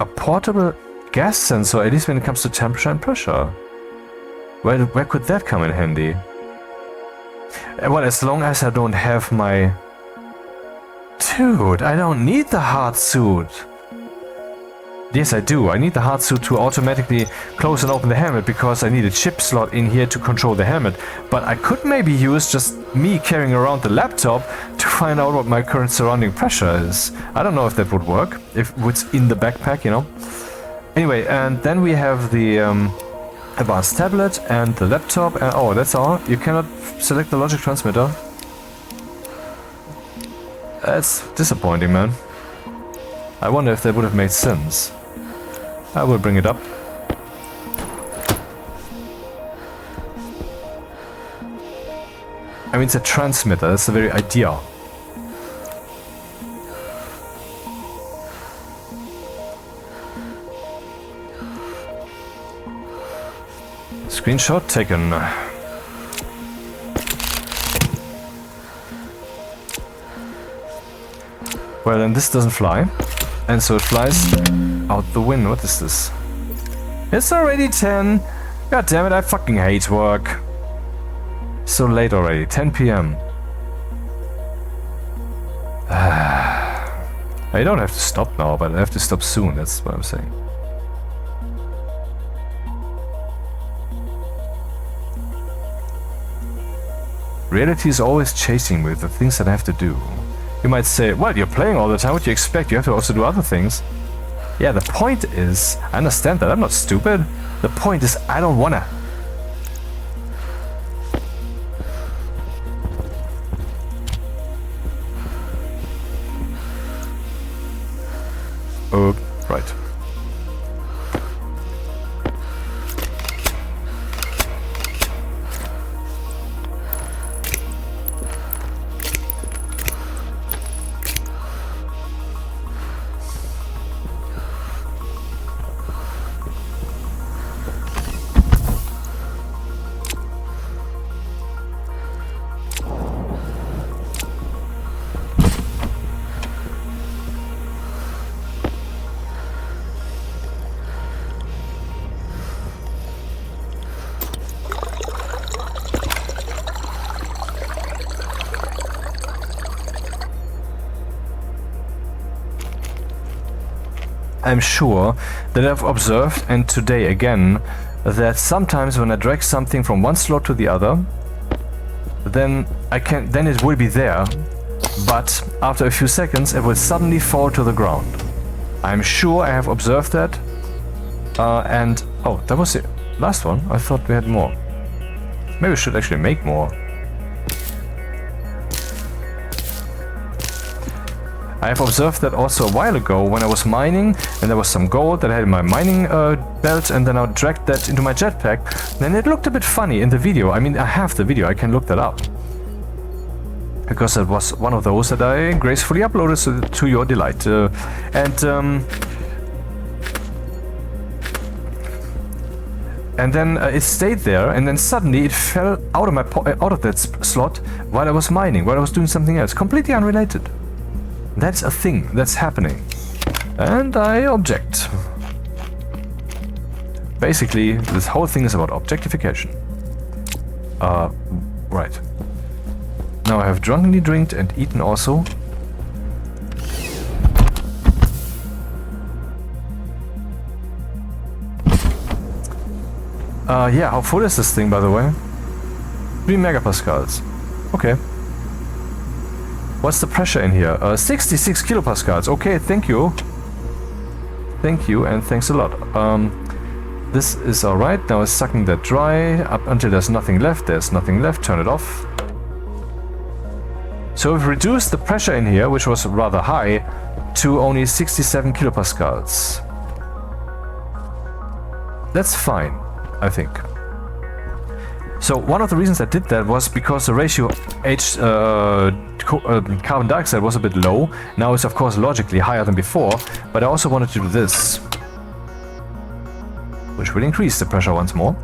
A portable gas sensor, at least when it comes to temperature and pressure. Where could that come in handy? Well, as long as I don't have my... Dude, I don't need the hard suit. Yes, I do. I need the hard suit to automatically close and open the helmet because I need a chip slot in here to control the helmet. But I could maybe use just me carrying around the laptop to find out what my current surrounding pressure is. I don't know if that would work, if it's in the backpack, you know. Anyway, and then we have the advanced tablet and the laptop. And, oh, that's all. You cannot select the logic transmitter. That's disappointing, man. I wonder if that would have made sense. I will bring it up. I mean, it's a transmitter. That's the very idea. Screenshot taken. Well, then this doesn't fly. And so it flies out the window. What is this? It's already 10. God damn it, I fucking hate work. So late already, 10 p.m. I don't have to stop now, but I have to stop soon, that's what I'm saying. Reality is always chasing me with the things that I have to do. You might say, well, you're playing all the time, what do you expect? You have to also do other things. Yeah, the point is, I understand that, I'm not stupid. The point is, I don't wanna. Oh, right. I'm sure that I've observed, and today again, that sometimes when I drag something from one slot to the other, then it will be there, but after a few seconds it will suddenly fall to the ground. I'm sure I have observed that, and oh, that was the last one. I thought we had more. Maybe we should actually make more. I have observed that also a while ago when I was mining and there was some gold that I had in my mining belt, and then I dragged that into my jetpack. Then it looked a bit funny in the video. I mean, I have the video, I can look that up. Because it was one of those that I gracefully uploaded to your delight. And then it stayed there, and then suddenly it fell out of out of that slot while I was mining, while I was doing something else, completely unrelated. That's a thing that's happening, and I object. Basically, this whole thing is about objectification. Right. Now I have drunkenly drinked and eaten also. Yeah, how full is this thing, by the way? 3 megapascals. Okay. What's the pressure in here? 66 kilopascals. Okay, thank you. Thank you, and thanks a lot. This is alright. Now it's sucking that dry up until there's nothing left. There's nothing left. Turn it off. So we've reduced the pressure in here, which was rather high, to only 67 kilopascals. That's fine, I think. So one of the reasons I did that was because the ratio carbon dioxide was a bit low. Now it's of course logically higher than before, but I also wanted to do this, which will increase the pressure once more.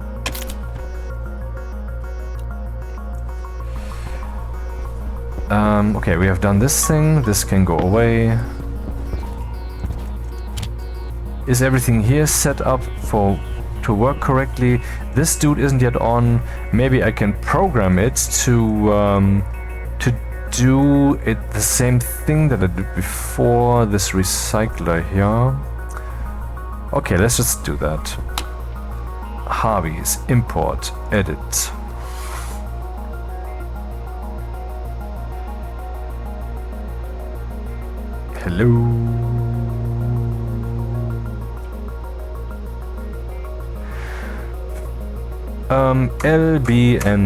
Okay, we have done this thing. This can go away. Is everything here set up to work correctly? This dude isn't yet on. Maybe I can program it to do it the same thing that I did before. This recycler here. Okay, let's just do that. Harvies, import, edit. Hello. LBNSR0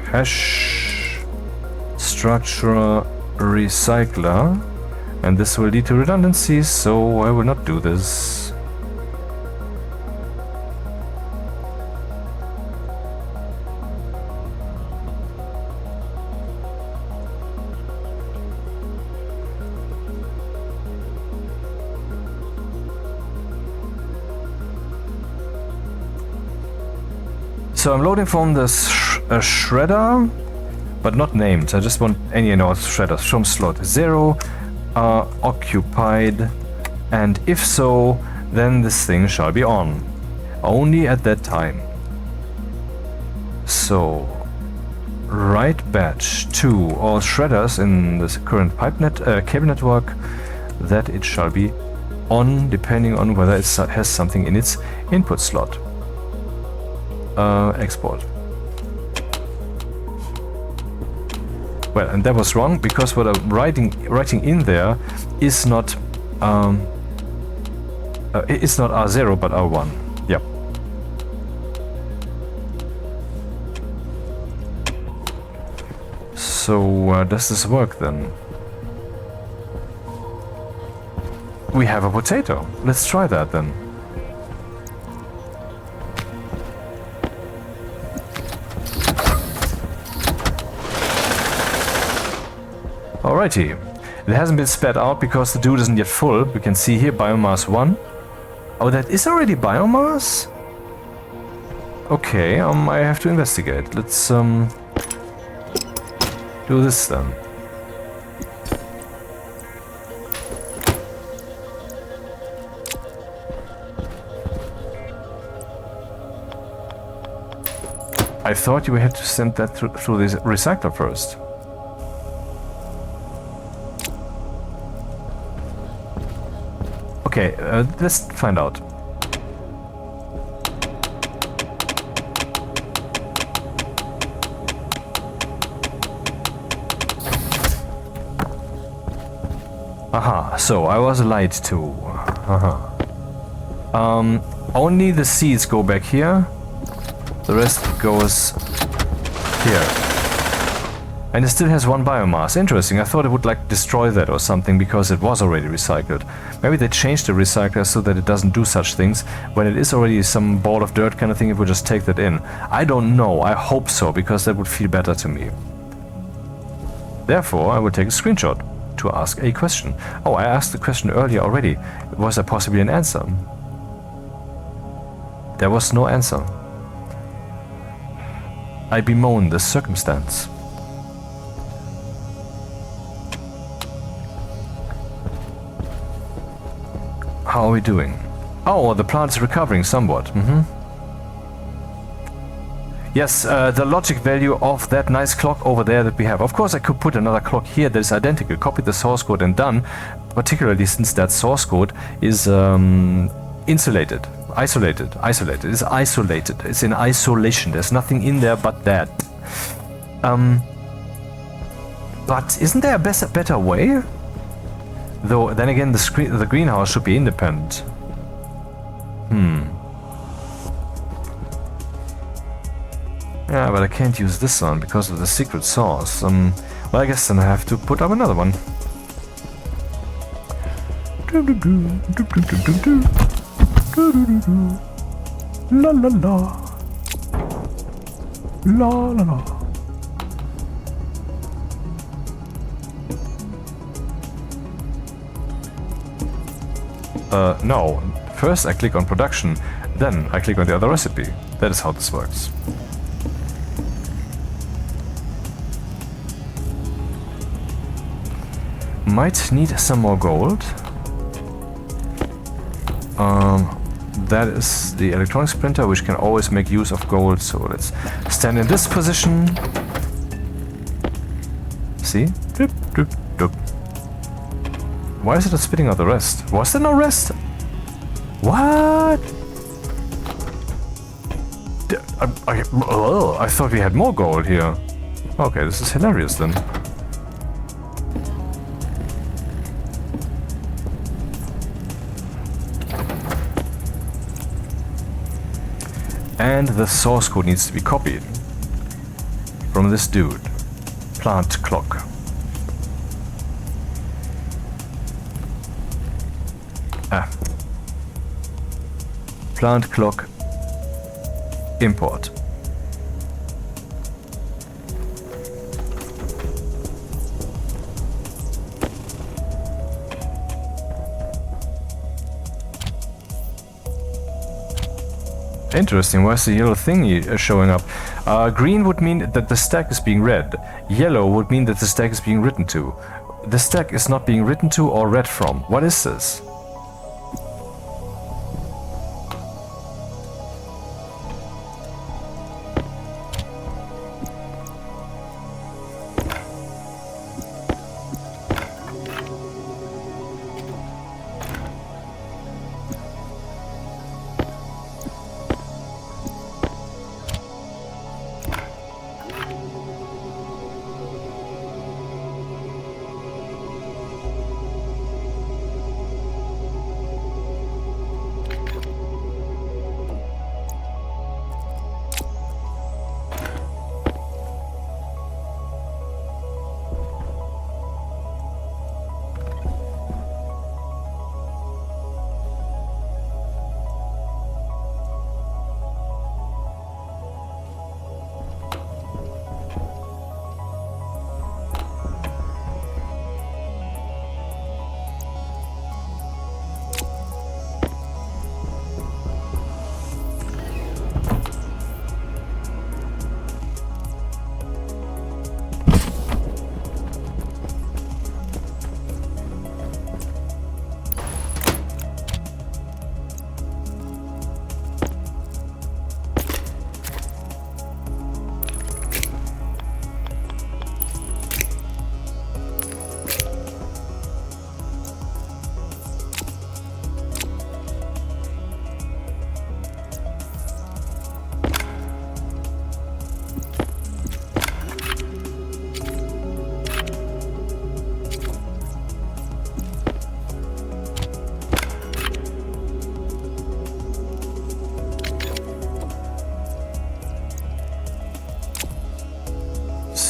hash structure recycler, and this will lead to redundancies, so I will not do this. So I'm loading from the shredder, but not named. I just want any and all shredders from slot 0 are occupied, and if so, then this thing shall be on. Only at that time. So, write batch to all shredders in this current cable network that it shall be on, depending on whether it has something in its input slot. Export. Well, and that was wrong because what I'm writing in there is not it's not R0 but R1. Yep. So does this work then? We have a potato. Let's try that then. Alrighty, it hasn't been spat out because the dude isn't yet full. We can see here biomass 1. Oh, that is already biomass? Okay, I have to investigate. Let's do this then. I thought you had to send that through the recycler first. Okay, let's find out. Aha, so I was lied to. Only the seeds go back here. The rest goes here. And it still has one biomass. Interesting. I thought it would like destroy that or something because it was already recycled. Maybe they changed the recycler so that it doesn't do such things. When it is already some ball of dirt kind of thing, it will just take that in. I don't know. I hope so, because that would feel better to me. Therefore, I will take a screenshot to ask a question. Oh, I asked the question earlier already. Was there possibly an answer? There was no answer. I bemoan this circumstance. How are we doing? Oh, the plant is recovering somewhat. Yes, the logic value of that nice clock over there that we have. Of course, I could put another clock here that is identical, copy the source code and done, particularly since that source code is isolated. It's isolated. It's in isolation. There's nothing in there but that. But isn't there a better way? Though, then again, the greenhouse should be independent. Yeah, but I can't use this one because of the secret source. Well, I guess then I have to put up another one. La la la. La la la. No. First I click on production, then I click on the other recipe. That is how this works. Might need some more gold. That is the electronics printer, which can always make use of gold. So let's stand in this position. See? Doop, doop, doop. Why is it not spitting out the rest? Was there no rest? What? I thought we had more gold here. Okay, this is hilarious then. And the source code needs to be copied from this dude. Plant clock. Plant clock import. Interesting, where's the yellow thingy showing up? Green would mean that the stack is being read. Yellow would mean that the stack is being written to. The stack is not being written to or read from. What is this?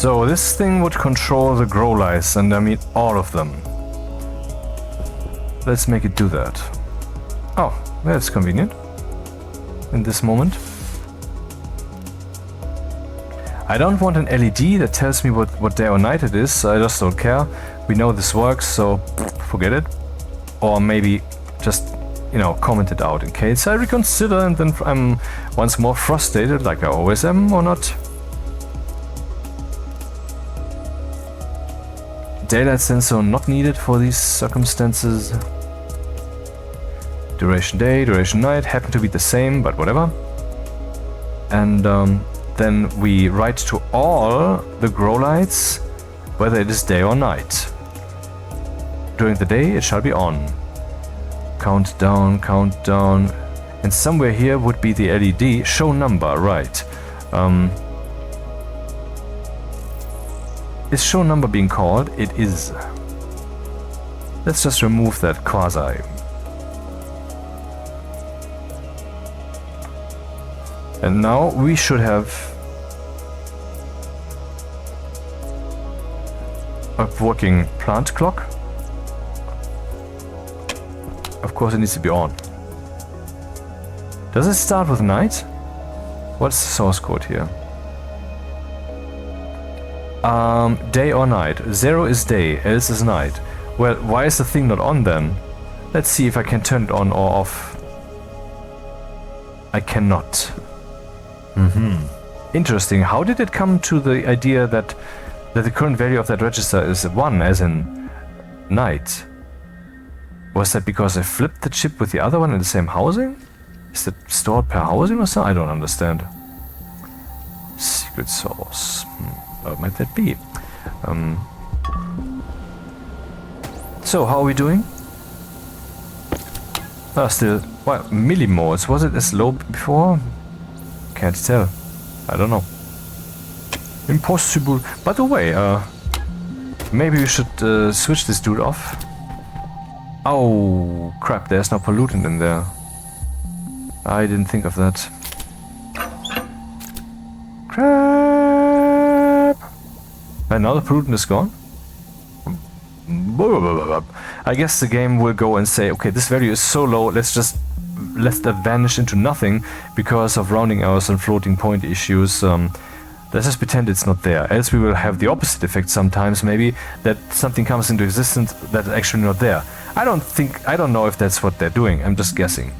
So this thing would control the grow lights, and I mean all of them. Let's make it do that. Oh, that's convenient. In this moment. I don't want an LED that tells me what day or night it is. I just don't care. We know this works, so forget it. Or maybe just, you know, comment it out in case I reconsider and then I'm once more frustrated like I always am, or not. Daylight sensor not needed for these circumstances. Duration day, duration night happen to be the same, but whatever. And then we write to all the grow lights whether it is day or night. During the day it shall be on. Countdown, countdown. And somewhere here would be the LED show number, right. Is show number being called? It is. Let's just remove that quasi. And now we should have a working plant clock. Of course it needs to be on. Does it start with night? What's the source code here? Day or night. 0 is day, else is night. Well, why is the thing not on then? Let's see if I can turn it on or off. I cannot. Interesting. How did it come to the idea that the current value of that register is 1, as in night? Was that because I flipped the chip with the other one in the same housing? Is it stored per housing or something? I don't understand. Secret source. What might that be? So, how are we doing? Still, well, millimoles. Was it as low before? Can't tell. I don't know. Impossible. By the way, maybe we should switch this dude off. Oh, crap, there's no pollutant in there. I didn't think of that. Crap! And now the pollutant is gone? I guess the game will go and say, okay, this value is so low, let's let that vanish into nothing because of rounding errors and floating point issues. Let's just pretend it's not there. Else we will have the opposite effect sometimes, maybe, that something comes into existence that's actually not there. I don't know if that's what they're doing. I'm just guessing.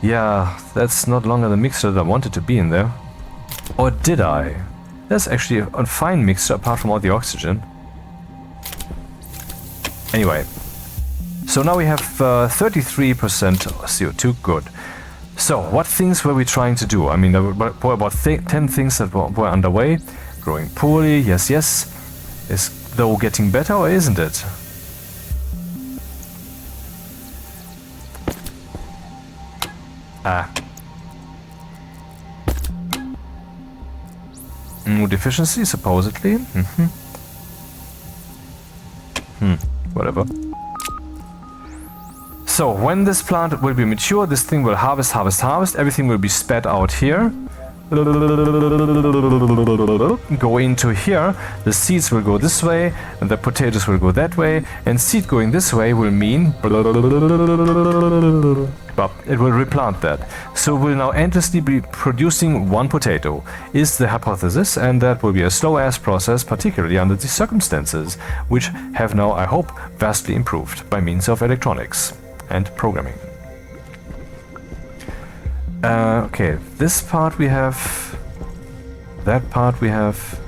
Yeah, that's not longer the mixture that I wanted to be in there. Or did I? That's actually a fine mixture apart from all the oxygen. Anyway. So now we have 33% CO2, good. So, what things were we trying to do? I mean, there were about 10 things that were underway. Growing poorly, yes. Is though getting better, or isn't it? Deficiency, supposedly. Whatever. So, when this plant will be mature, this thing will harvest. Everything will be spat out here. Go into here. The seeds will go this way, and the potatoes will go that way. And seed going this way will mean... But it will replant that. So we'll now endlessly be producing one potato, is the hypothesis, and that will be a slow-ass process, particularly under these circumstances, which have now, I hope, vastly improved by means of electronics and programming. Okay, this part we have, that part we have,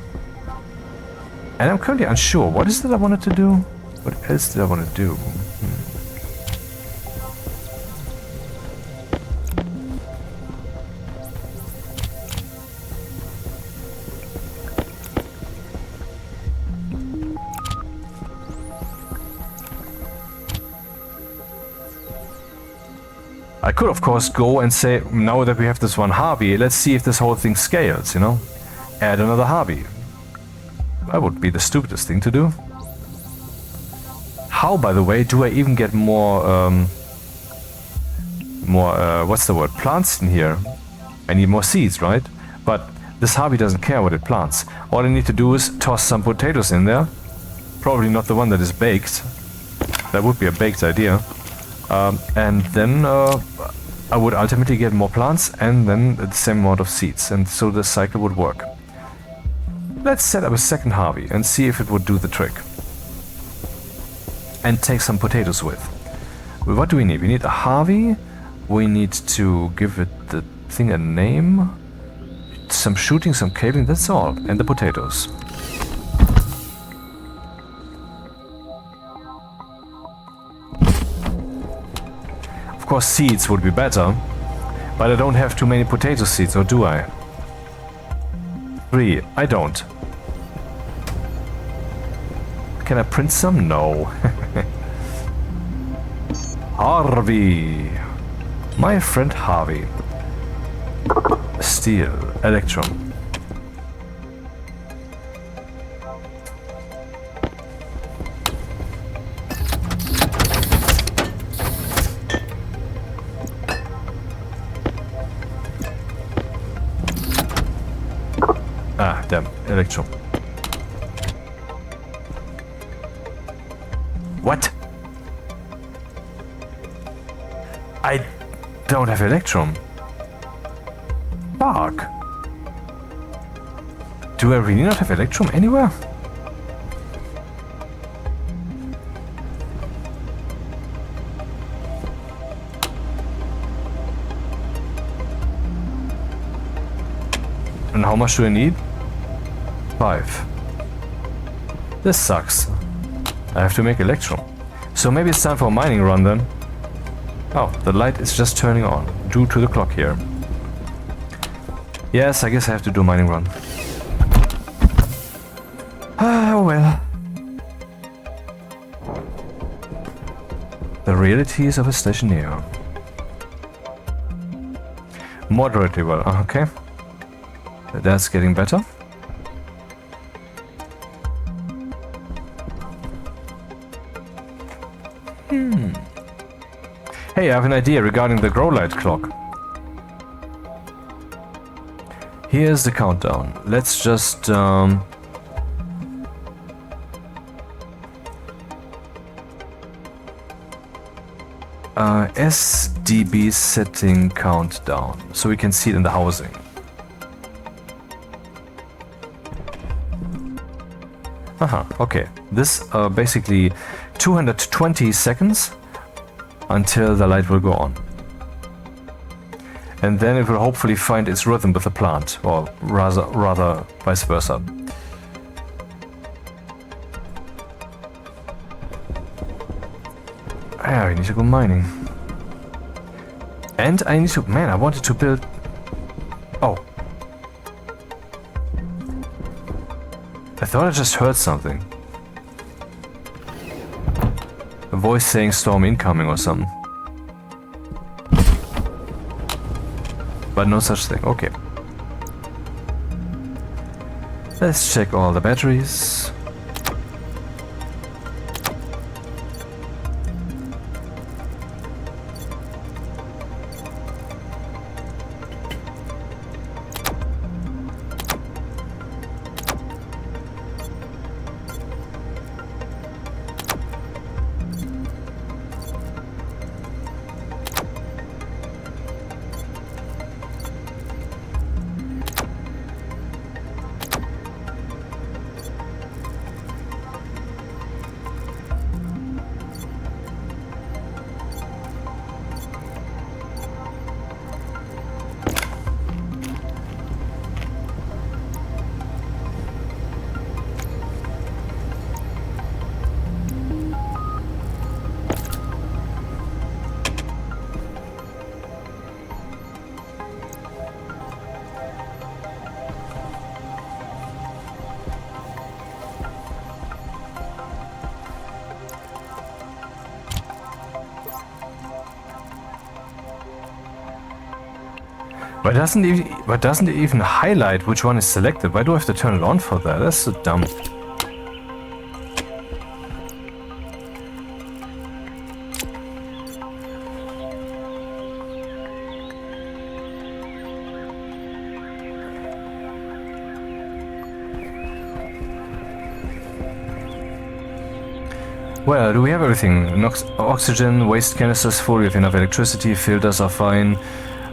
and I'm currently unsure. What is it I wanted to do? What else did I want to do? I could, of course, go and say, now that we have this one Harvie, let's see if this whole thing scales, you know? Add another Harvie. That would be the stupidest thing to do. How, by the way, do I even get more, what's the word, plants in here? I need more seeds, right? But this Harvie doesn't care what it plants. All I need to do is toss some potatoes in there. Probably not the one that is baked. That would be a baked idea. And then I would ultimately get more plants and then the same amount of seeds, and so the cycle would work. Let's set up a second Harvie and see if it would do the trick. And take some potatoes with. What do we need? We need a Harvie, we need to give it the thing a name, some shooting, some cabling, that's all, and the potatoes. Of course, seeds would be better, but I don't have too many potato seeds, or do I? 3. I don't. Can I print some? No. Harvie. My friend Harvie. Steel. Electrum. Ah, damn. Electrum. What? I don't have Electrum. Fuck. Do I really not have Electrum anywhere? And how much do I need? 5. This sucks. I have to make Electrum. So maybe it's time for a mining run then. Oh, the light is just turning on, due to the clock here. Yes, I guess I have to do a mining run. Ah, well. The realities of a stationeer. Moderately well, okay. That's getting better. Hey, I have an idea regarding the grow light clock. Here's the countdown. Let's just SDB setting countdown, so we can see it in the housing. Okay. This basically 220 seconds until the light will go on. And then it will hopefully find its rhythm with the plant, or rather vice versa. Yeah, we need to go mining. And I need to... Man, I wanted to build... Oh. I thought I just heard something. A voice saying storm incoming or something. But no such thing. Okay. Let's check all the batteries. Why doesn't it even highlight which one is selected? Why do I have to turn it on for that? That's so dumb. Well, do we have everything? Oxygen, waste canisters full, we have enough electricity, filters are fine.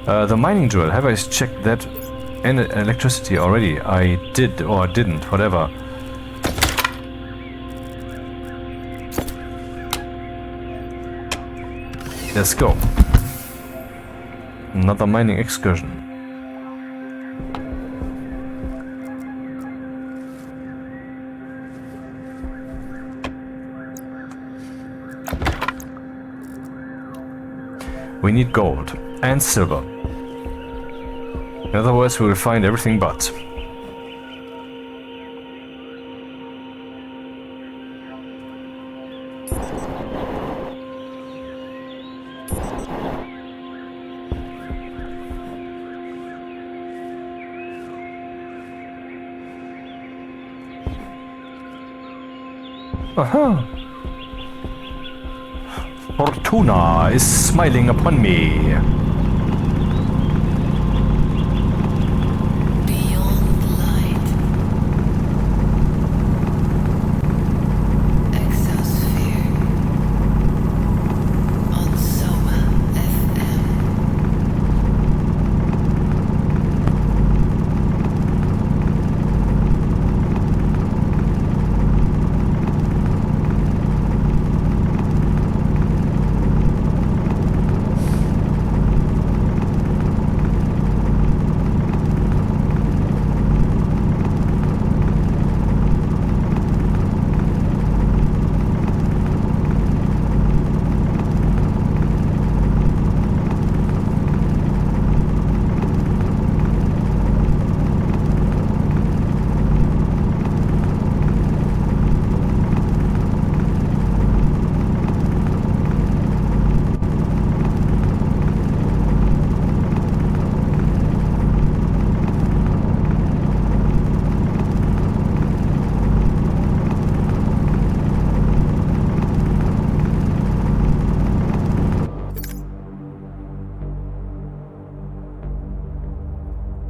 The mining drill, have I checked that? And electricity already? I did or didn't, whatever. Let's go. Another mining excursion. We need gold and silver. In other words, we will find everything but. Aha! Fortuna is smiling upon me.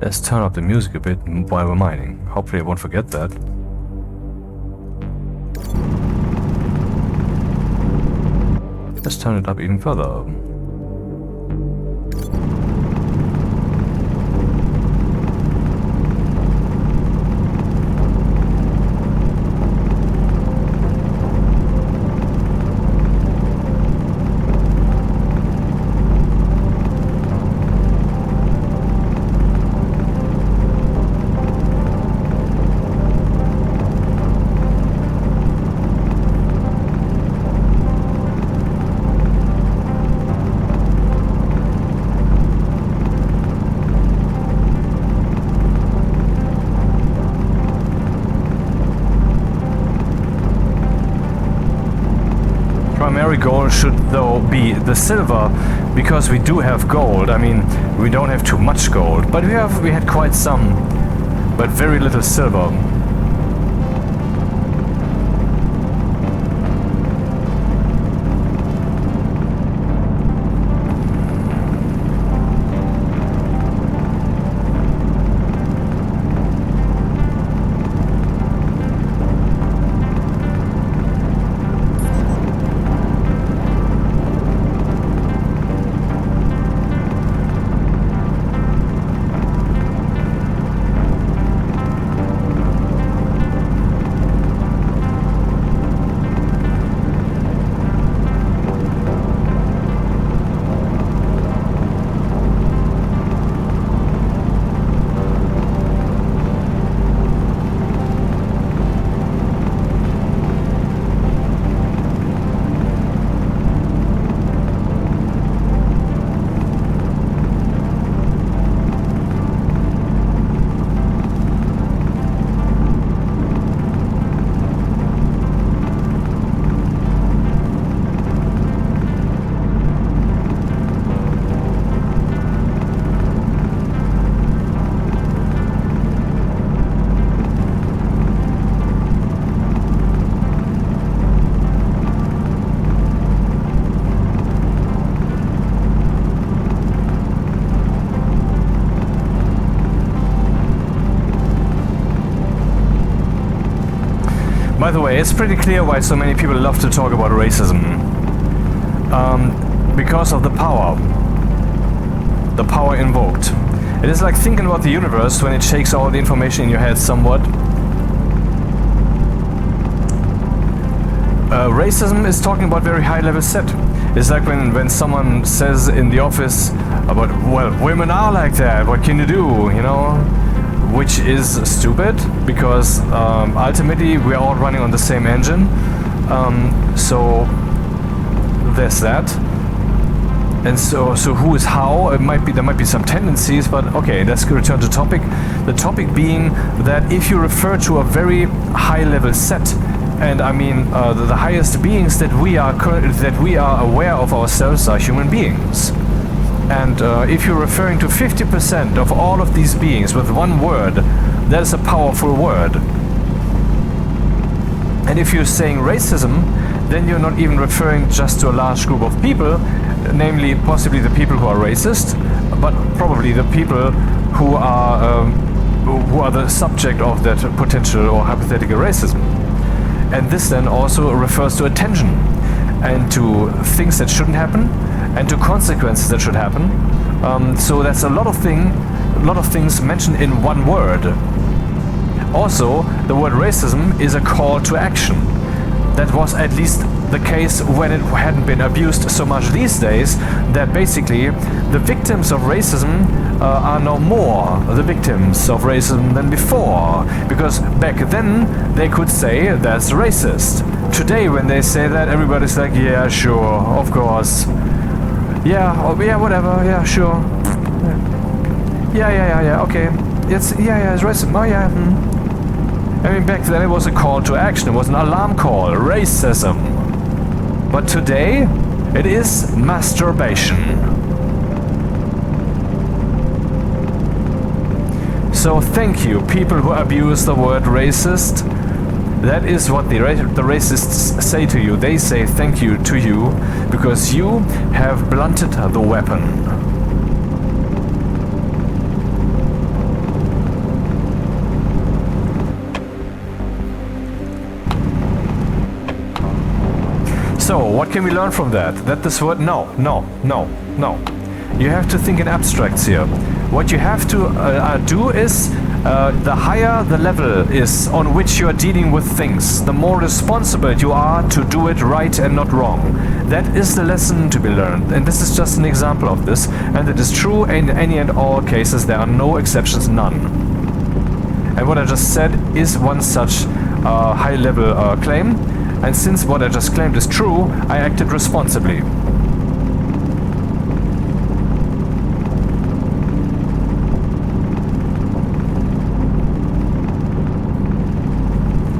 Let's turn up the music a bit while we're mining. Hopefully I won't forget that. Let's turn it up even further. Primary goal should though be the silver, because we do have gold. I mean, we don't have too much gold, but we had quite some, but very little silver. By the way, it's pretty clear why so many people love to talk about racism. Because of the power. The power invoked. It is like thinking about the universe when it shakes all the information in your head somewhat. Racism is talking about very high level set. It's like when someone says in the office about, well, women are like that, what can you do, you know? Which is stupid, because ultimately we're all running on the same engine. So there's that. And so who is how? There might be some tendencies, but okay, let's return to topic. The topic being that if you refer to a very high level set, and I mean the highest beings that we are aware of ourselves are human beings. And if you're referring to 50% of all of these beings with one word, that is a powerful word. And if you're saying racism, then you're not even referring just to a large group of people, namely possibly the people who are racist, but probably the people who are the subject of that potential or hypothetical racism. And this then also refers to attention and to things that shouldn't happen, and to consequences that should happen. So that's a lot of things mentioned in one word. Also, the word racism is a call to action. That was at least the case when it hadn't been abused so much these days, that basically the victims of racism are now more the victims of racism than before. Because back then they could say that's racist. Today when they say that, everybody's like, yeah, sure, of course. Yeah, yeah, whatever, yeah, sure. Yeah, okay. It's racism, oh yeah. I mean, back then it was a call to action, it was an alarm call, racism. But today, it is masturbation. So thank you, people who abuse the word racist. That is what the racists say to you. They say thank you to you because you have blunted the weapon. what can we learn from that? That this word, no. You have to think in abstracts here. What you have to do is, the higher the level is on which you are dealing with things, the more responsible you are to do it right and not wrong. That is the lesson to be learned, and this is just an example of this, and it is true in any and all cases. There are no exceptions, none. And what I just said is one such high-level claim, and since what I just claimed is true, I acted responsibly.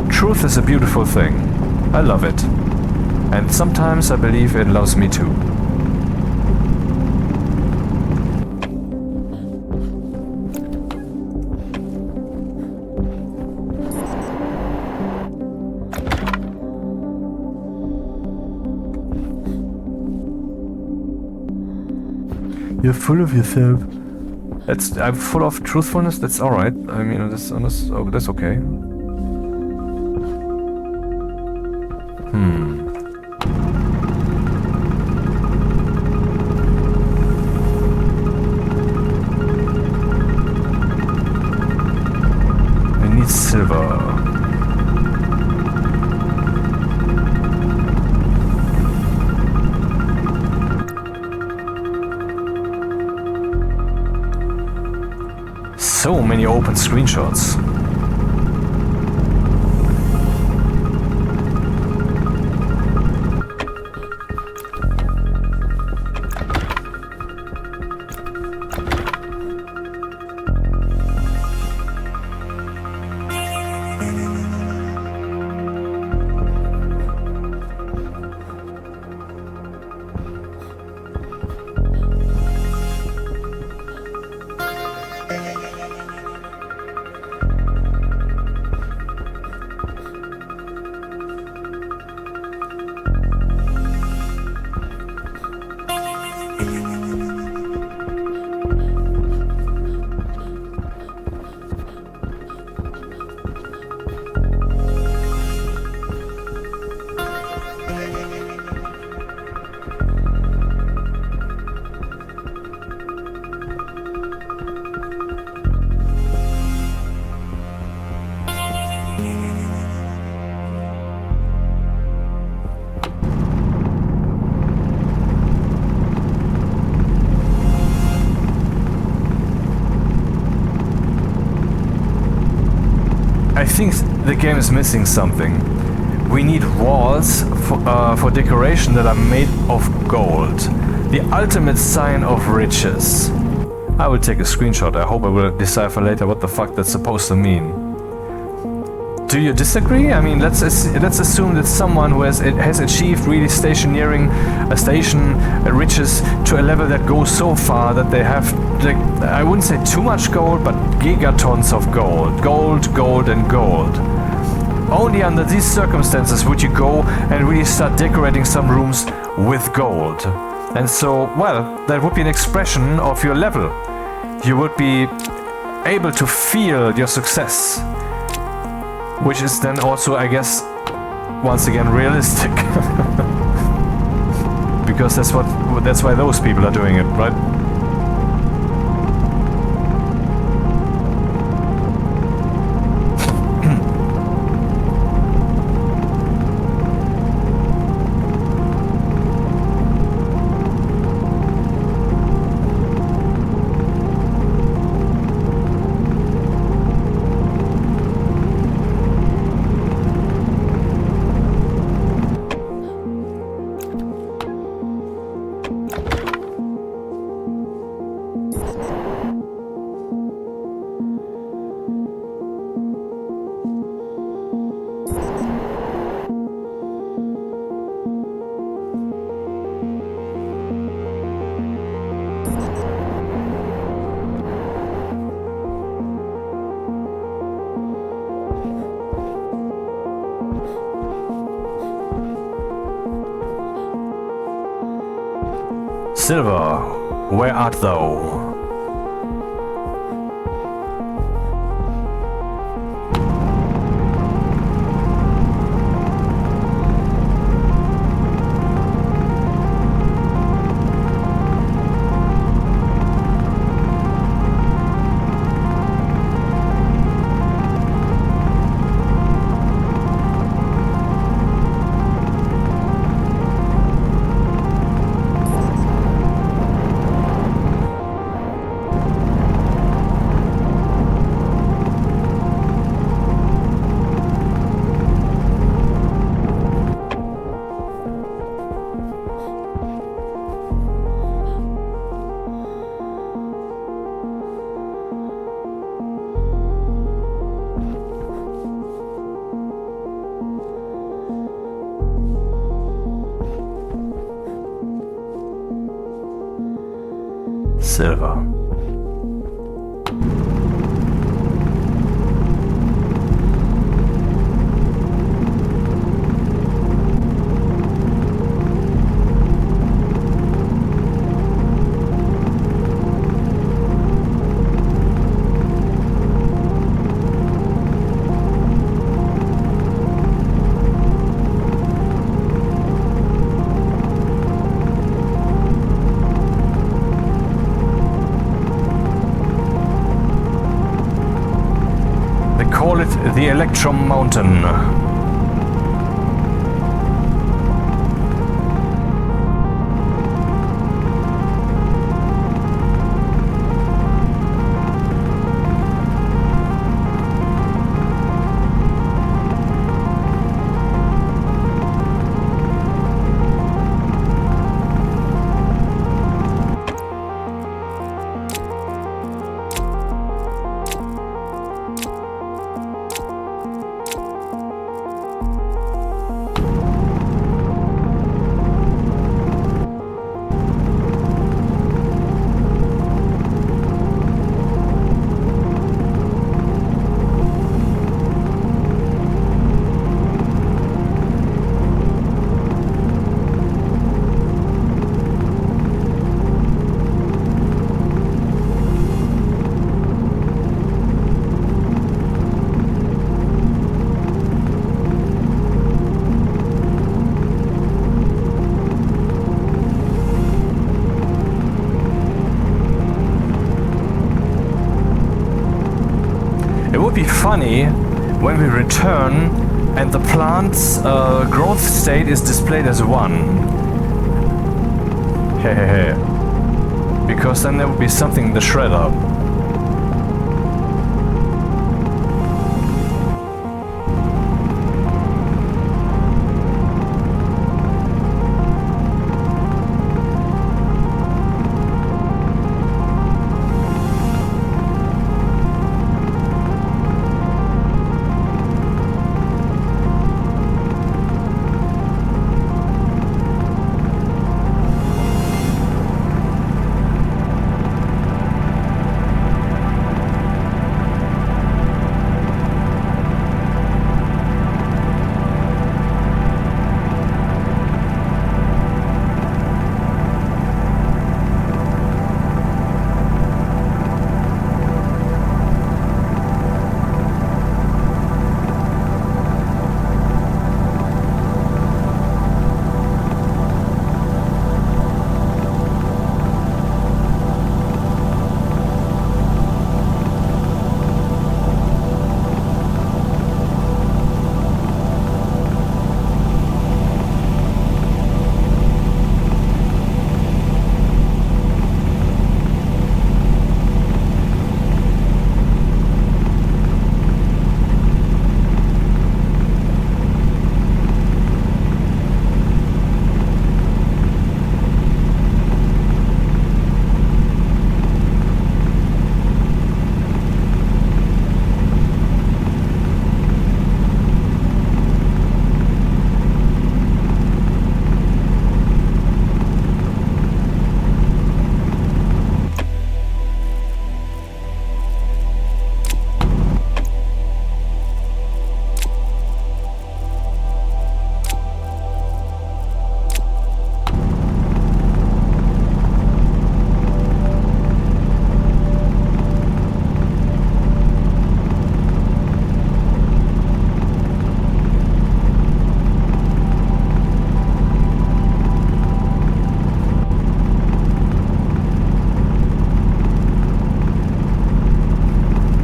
Truth is a beautiful thing. I love it. And sometimes I believe it loves me too. You're full of yourself. I'm full of truthfulness. That's all right. I mean, that's okay. I need silver. So many open screenshots. I think the game is missing something. We need walls for decoration that are made of gold. The ultimate sign of riches. I will take a screenshot. I hope I will decipher later what the fuck that's supposed to mean. Do you disagree? I mean, let's assume that someone who has achieved really stationeering a station riches to a level that goes so far that they have, like, I wouldn't say too much gold, but gigatons of gold. Gold and gold. Only under these circumstances would you go and really start decorating some rooms with gold. And so, well, that would be an expression of your level. You would be able to feel your success. Which is then also, I guess, once again realistic. Because that's why those people are doing it, right? Silver, where art thou? silver. Call it the Electrum Mountain. It would be funny when we return and the plant's growth state is displayed as 1. Hehehe. Because then there would be something in the shredder.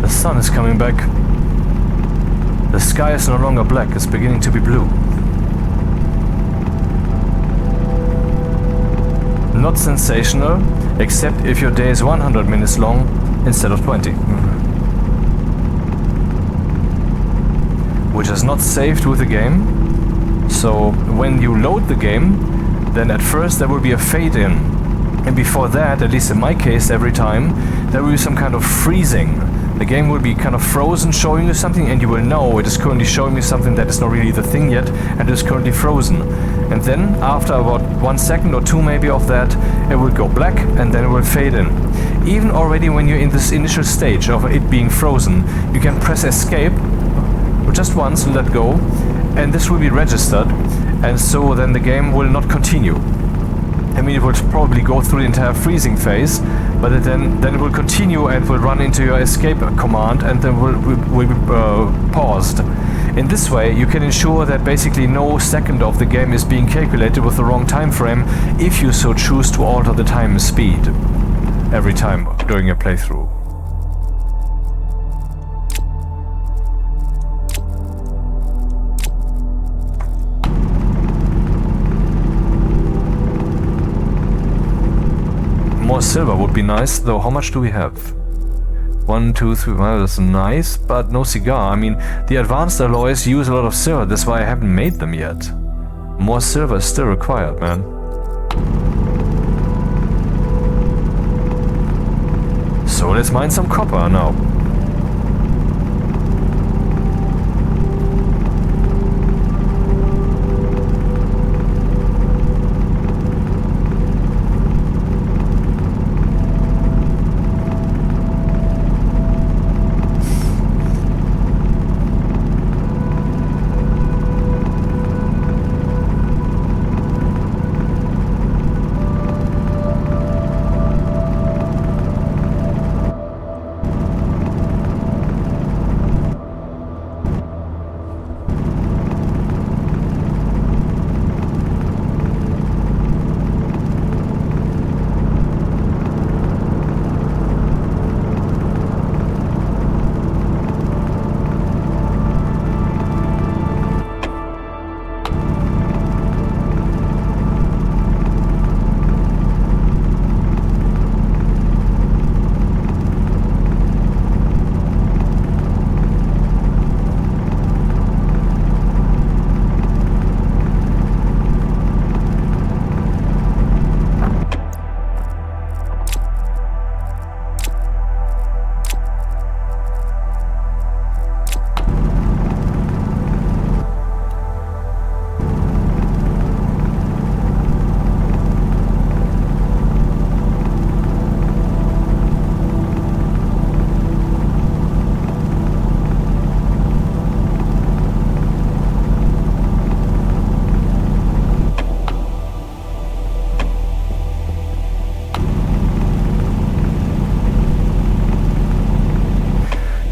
The sun is coming back. The sky is no longer black, it's beginning to be blue. Not sensational, except if your day is 100 minutes long instead of 20. Which is not saved with the game. So when you load the game, then at first there will be a fade in. And before that, at least in my case, every time, there will be some kind of freezing. The game will be kind of frozen, showing you something, and you will know it is currently showing you something that is not really the thing yet, and it is currently frozen. And then, after about 1 second or 2 maybe of that, it will go black, and then it will fade in. even already when you're in this initial stage of it being frozen, you can press escape just once, let go, and this will be registered, and so then the game will not continue. I mean, it will probably go through the entire freezing phase, but then it will continue and will run into your escape command, and then will be paused. In this way, you can ensure that basically no second of the game is being calculated with the wrong time frame, if you so choose to alter the time and speed every time during your playthrough. More silver would be nice, though. How much do we have? 1, 2, 3. Well, that's nice, but no cigar. I mean, the advanced alloys use a lot of silver. That's why I haven't made them yet. More silver is still required, man. So let's mine some copper now.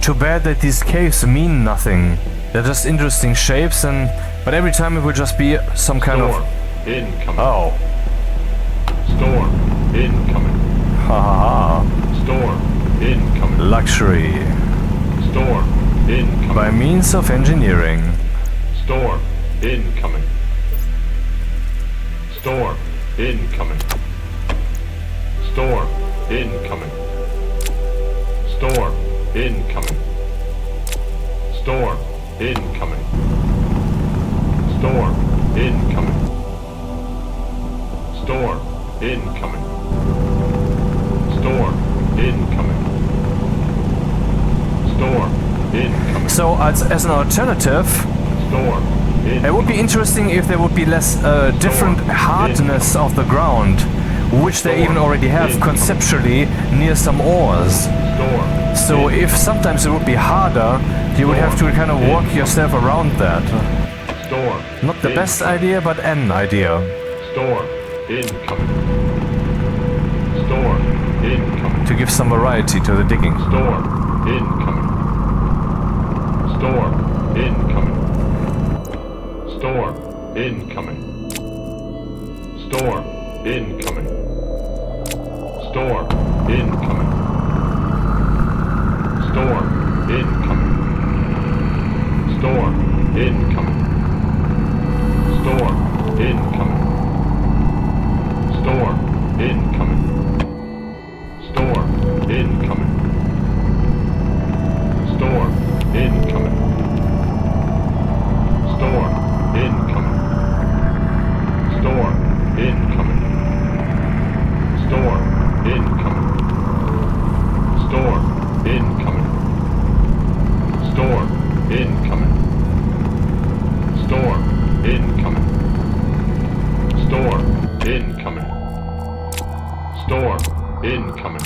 Too bad that these caves mean nothing. They're just interesting shapes, but every time it will just be some kind Storm of... incoming. Oh. Storm incoming. Ha ha ha. Storm incoming. Luxury. Storm incoming. By means of engineering. Storm incoming. Storm incoming. Storm incoming. Storm incoming. Storm incoming. Storm incoming. Storm incoming. Storm incoming. Storm incoming. So as an alternative, Storm incoming. it would be interesting if there would be less different hardness of the ground, which they even already have conceptually near some ores. So if sometimes it would be harder, you would have to kind of walk yourself around that. Not the best idea, but an idea. Storm incoming. Storm incoming. To give some variety to the digging. Storm incoming. Storm incoming. Storm incoming. Storm incoming. Storm incoming. Storm incoming. Storm incoming. Storm incoming. Storm incoming. Storm incoming. Storm incoming. Storm incoming. Storm incoming. Storm incoming. Storm incoming. Storm incoming. Storm incoming. Storm incoming. Storm incoming.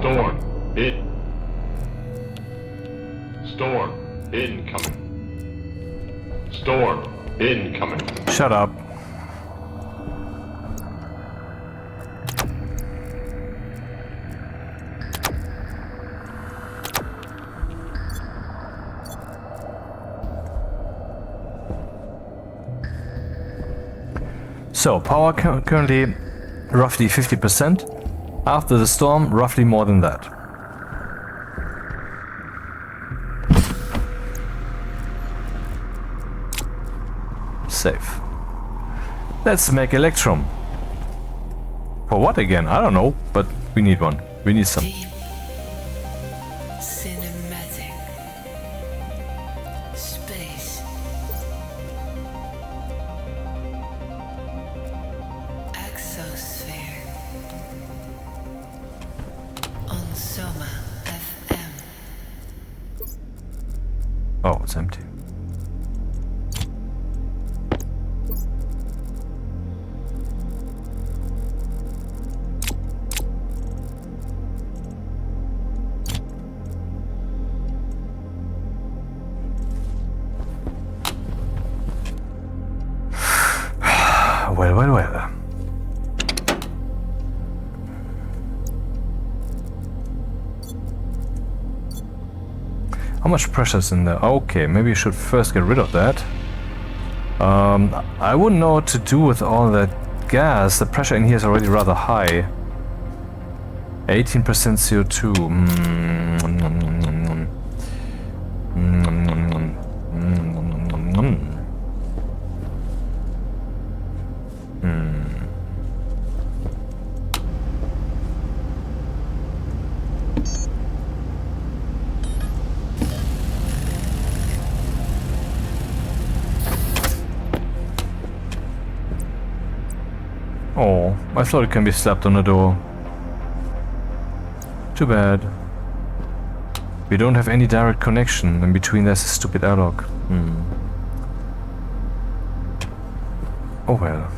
Storm. Storm. Incoming. Storm. Incoming. Shut up. So, power currently roughly 50%. After the storm, roughly more than that. Safe. Let's make Electrum. For what again? I don't know, but we need one. We need some. Deep. Cinematic. Space. Exosphere. On Soma FM. Oh, it's empty. Well, well, well. How much pressure's in there? Okay, maybe you should first get rid of that. I wouldn't know what to do with all that gas. The pressure in here is already rather high. 18% CO2. Oh, I thought it can be slapped on the door. Too bad. We don't have any direct connection. In between there's a stupid airlock. Oh well.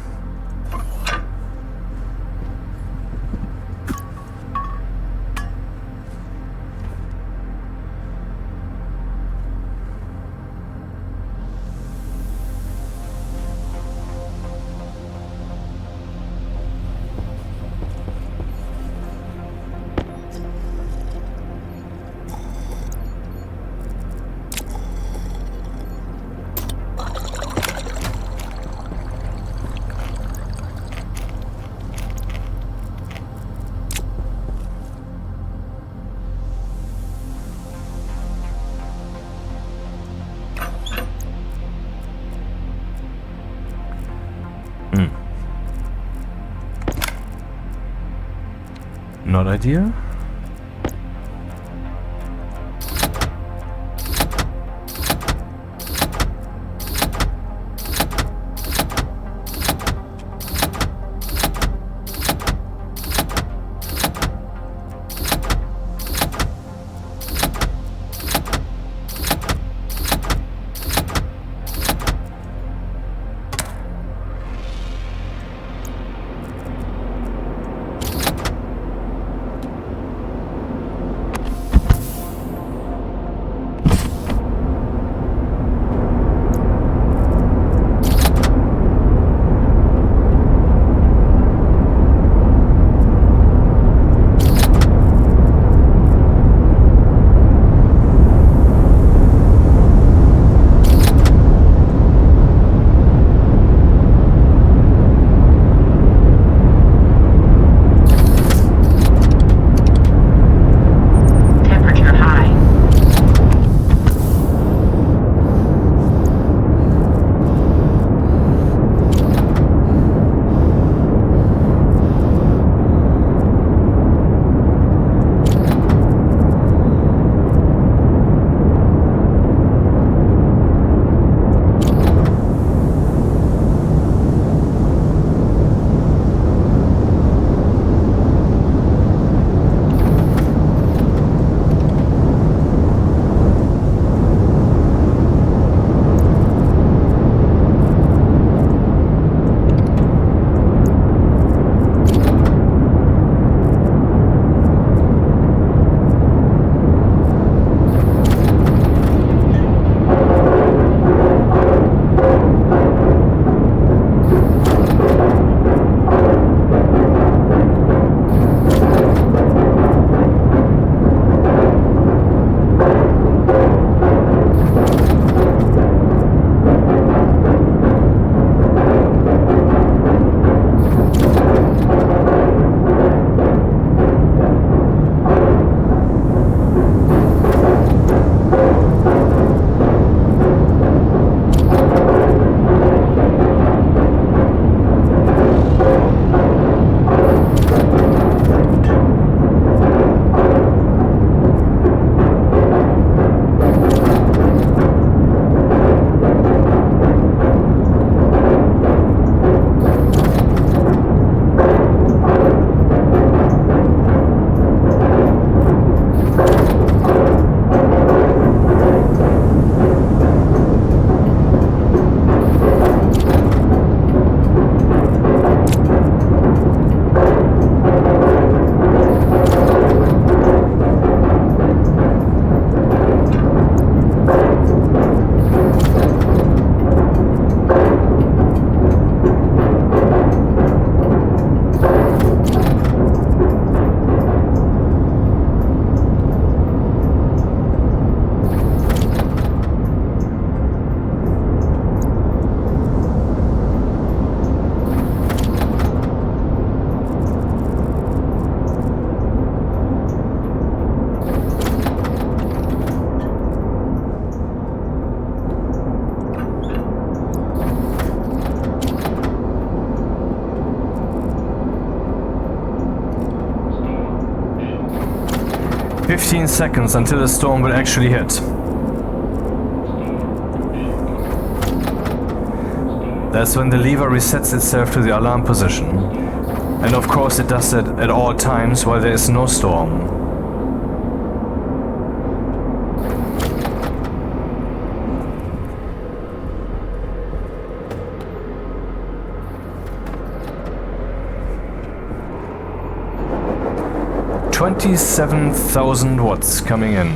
Not ideal. 15 seconds until the storm will actually hit. That's when the lever resets itself to the alarm position. And of course it does that at all times while there is no storm. $27,000 watts coming in.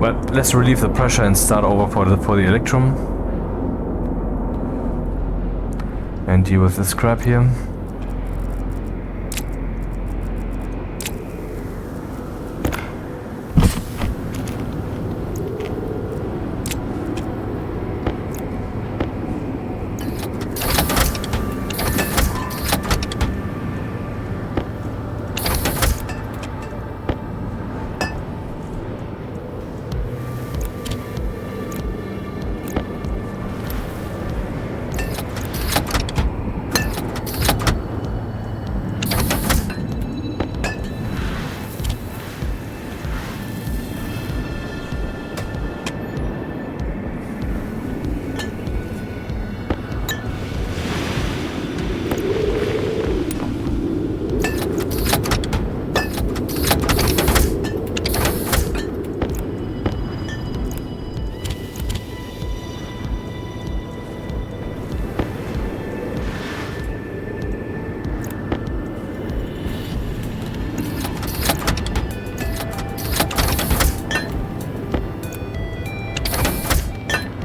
Well, let's relieve the pressure and start over for the electrum. And deal with this crap here.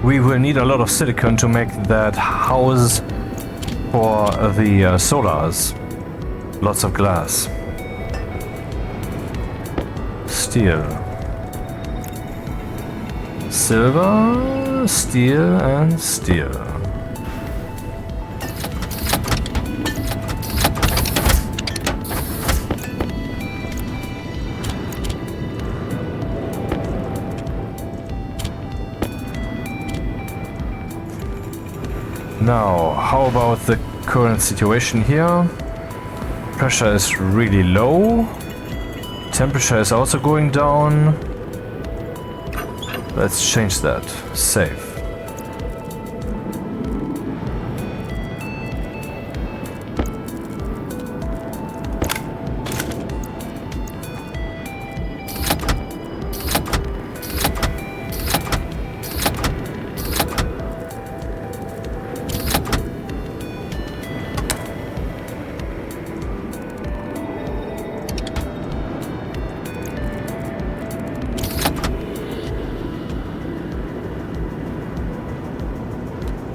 We will need a lot of silicon to make that house for the solars. Lots of glass. Steel. Silver, steel, and steel. Now, how about the current situation here? Pressure is really low. Temperature is also going down. Let's change that. Save.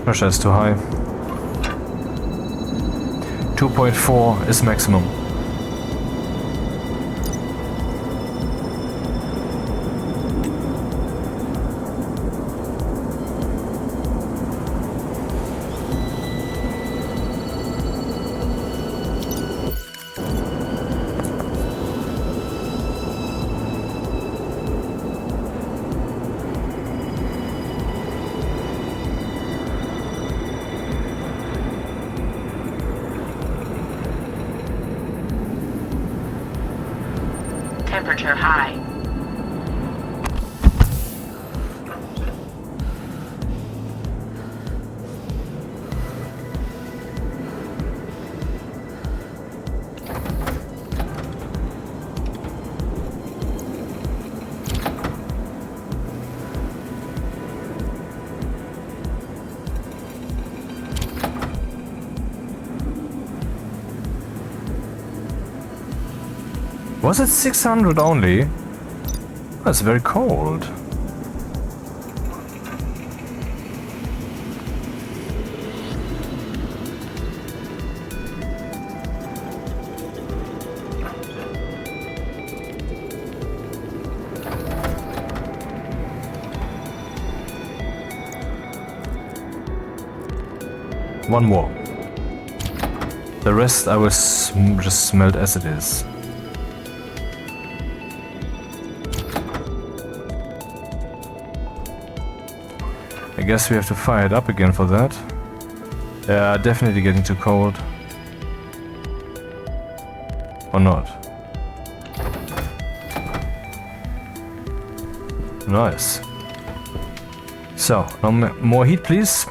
Pressure is too high. 2.4 is maximum. Temperature high. Was it 600 only? That's very cold. One more. The rest I will just smelt as it is. I guess we have to fire it up again for that. Yeah, definitely getting too cold. Or not. Nice. So, no more heat, please.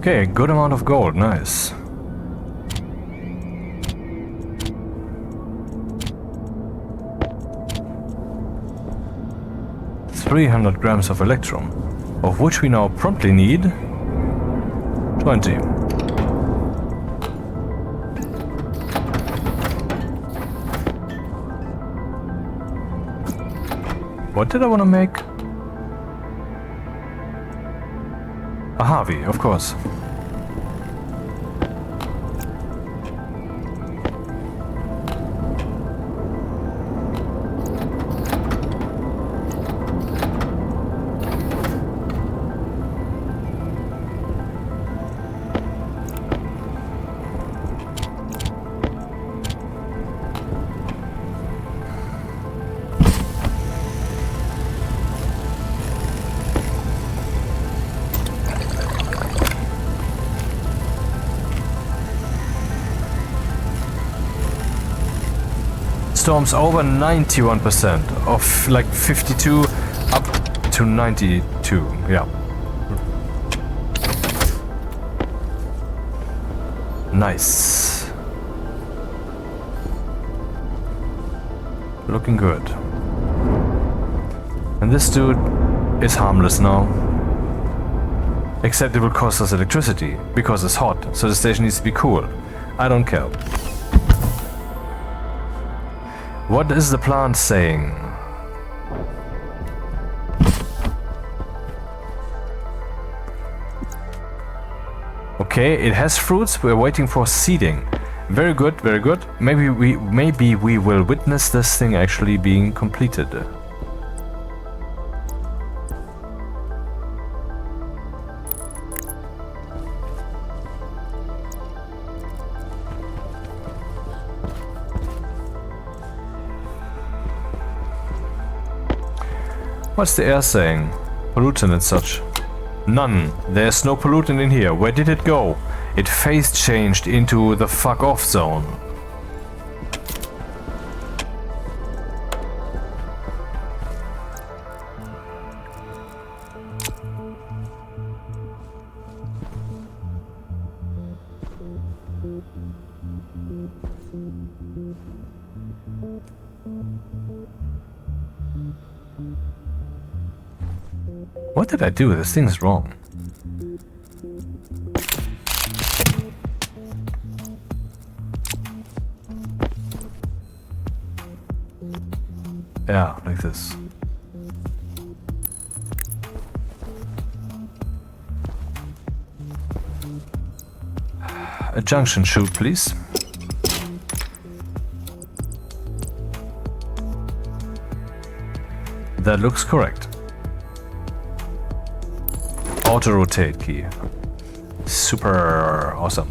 Okay, good amount of gold, nice. $300 grams of electrum, of which we now promptly need 20. What did I want to make? A Harvie, of course. Storms over 91%, of like 52 up to 92, yeah. Nice. Looking good. And this dude is harmless now. Except it will cost us electricity, because it's hot, so the station needs to be cool. I don't care. What is the plant saying? Okay, it has fruits. We're waiting for seeding. Very good, very good. Maybe we will witness this thing actually being completed. What's the air saying? Pollutant and such. None. There's no pollutant in here. Where did it go? It phase changed into the fuck off zone. What did I do? This thing's wrong. Yeah, like this. a junction chute, please. That looks correct. Auto rotate key. Super awesome.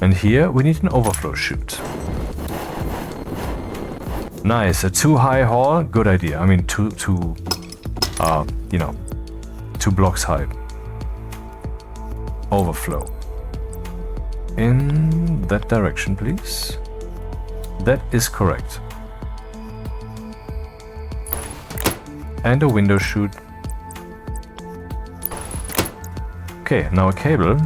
And here we need an overflow chute. Nice, a too high hall, good idea. I mean, two blocks high. Overflow. In that direction, please. That is correct. And a window chute. Okay, now a cable.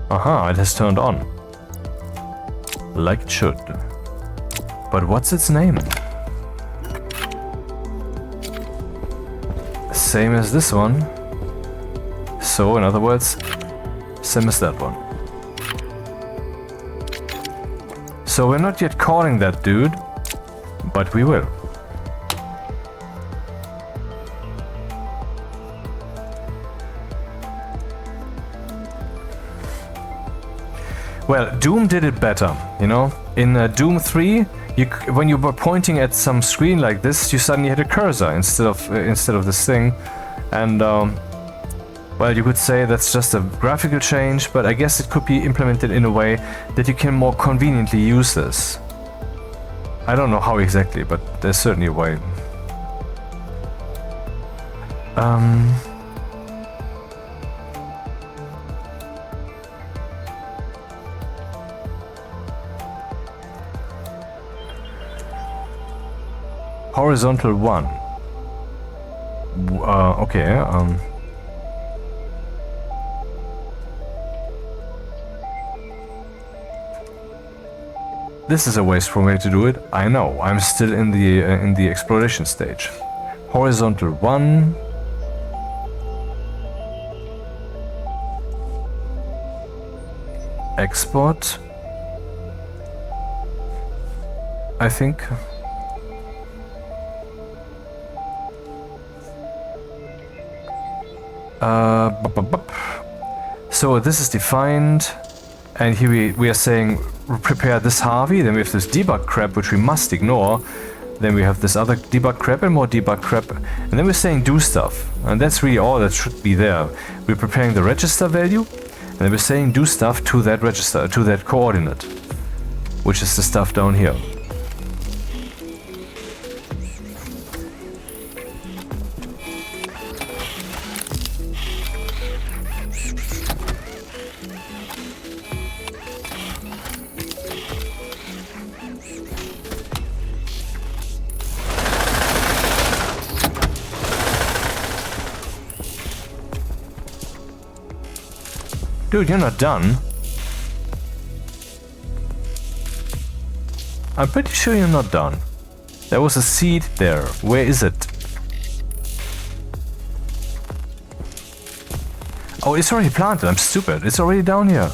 Aha, it has turned on. Like it should. But what's its name? Same as this one. So, in other words, same as that one. So we're not yet calling that dude, but we will. Well, Doom did it better, you know? In Doom 3, when you were pointing at some screen like this, you suddenly had a cursor instead of this thing. And, well, you could say that's just a graphical change, but I guess it could be implemented in a way that you can more conveniently use this. I don't know how exactly, but there's certainly a way. Horizontal 1. Okay, this is a wasteful way to do it. I know. I'm still in the exploration stage. Horizontal 1. Export. I think. So this is defined, and here we are saying prepare this Harvie, then we have this debug crap which we must ignore, then we have this other debug crap and more debug crap, and then we're saying do stuff, and that's really all that should be there. We're preparing the register value, and then we're saying do stuff to that register, to that coordinate, which is the stuff down here. Dude, you're not done. I'm pretty sure you're not done. There was a seed there. Where is it? Oh, it's already planted. I'm stupid. It's already down here.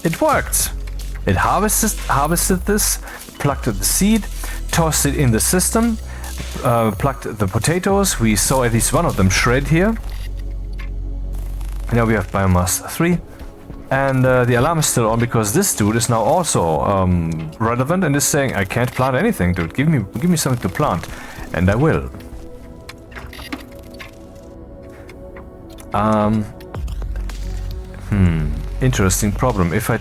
It worked. It harvested this, plucked the seed, tossed it in the system, plucked the potatoes. We saw at least one of them shred here. Now we have biomass 3, and the alarm is still on because this dude is now also relevant and is saying I can't plant anything, dude. Give me something to plant, and I will. Interesting problem. If I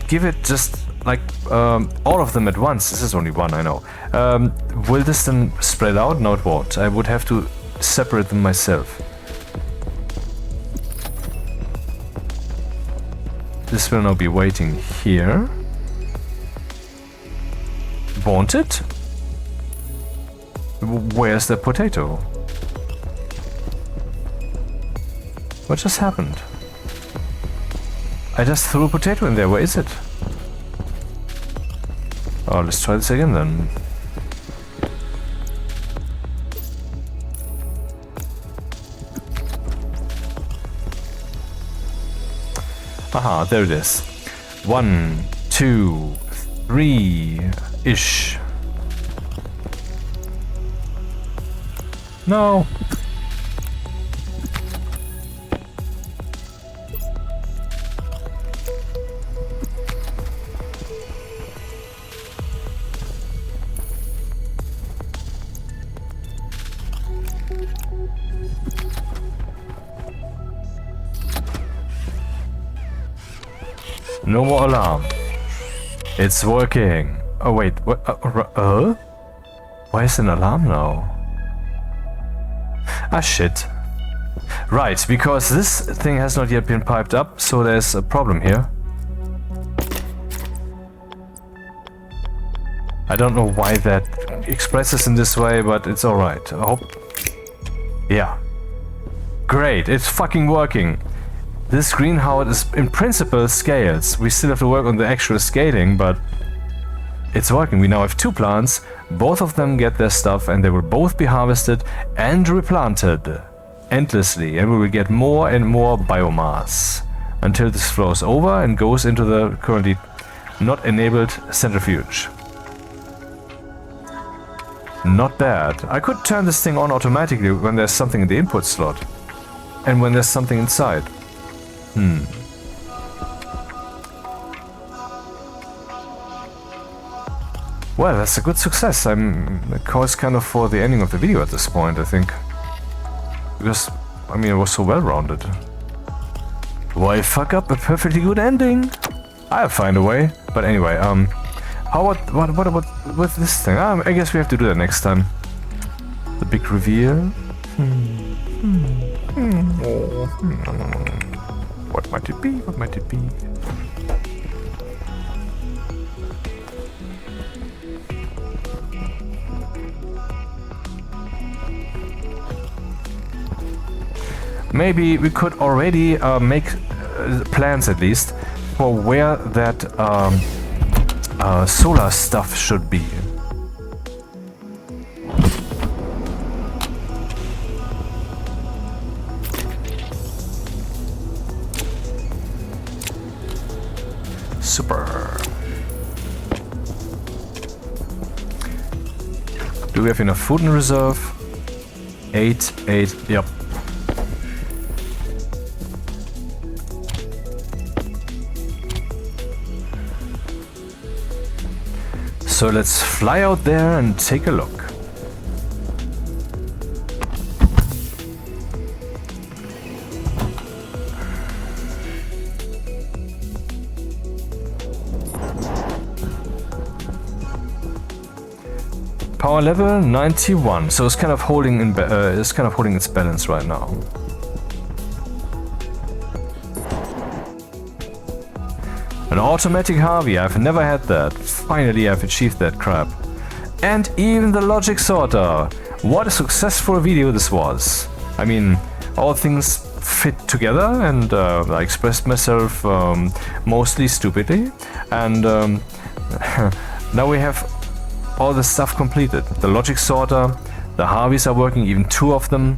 give it just like all of them at once, this is only one, I know. Will this then spread out? No, it won't. I would have to separate them myself. This will now be waiting here. Won't it? Where's the potato? What just happened? I just threw a potato in there. Where is it? Oh, let's try this again then. Aha, there it is. 1, 2, 3-ish. No. No more alarm. It's working. Oh wait, what? Why is an alarm now? Ah shit. Right, because this thing has not yet been piped up, so there's a problem here. I don't know why that expresses in this way, but it's alright. I hope. Yeah. Great, it's fucking working. This greenhouse is in principle scales. We still have to work on the actual scaling, but it's working. We now have 2 plants. Both of them get their stuff and they will both be harvested and replanted endlessly, and we will get more and more biomass until this flows over and goes into the currently not enabled centrifuge. Not bad. I could turn this thing on automatically when there's something in the input slot and when there's something inside. Well, that's a good success. I'm close kind of for the ending of the video at this point, I think. Because, I mean, it was so well-rounded. Why fuck up a perfectly good ending? I'll find a way. But anyway, how about with this thing? I guess we have to do that next time. The big reveal. What might it be? What might it be? Maybe we could already make plans at least for where that solar stuff should be. Super. Do we have enough food in reserve? 8, yep. So let's fly out there and take a look. Power level 91, so it's kind of holding its balance right now. An automatic Harvie, I've never had that. Finally I've achieved that crap. And even the logic sorter. What a successful video this was. I mean, all things fit together, and I expressed myself mostly stupidly. And now we have all the stuff completed. The logic sorter, the Harvies are working, even 2 of them.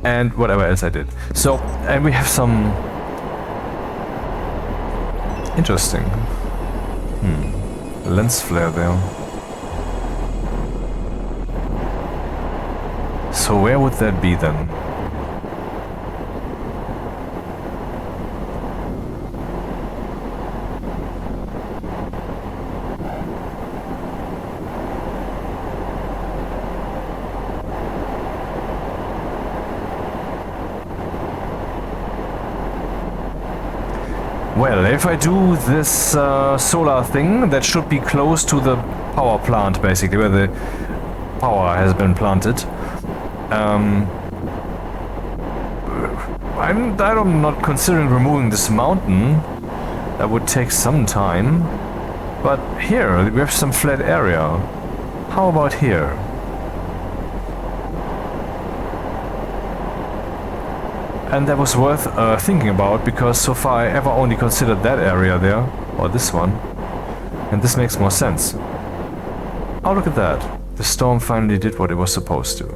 And whatever else I did. So, and we have some... Interesting. Lens flare there. So where would that be then? Well, if I do this solar thing, that should be close to the power plant, basically, where the power has been planted. I'm not considering removing this mountain. That would take some time. But here, we have some flat area. How about here? And that was worth thinking about, because so far I ever only considered that area there, or this one. And this makes more sense. Oh, look at that. The storm finally did what it was supposed to.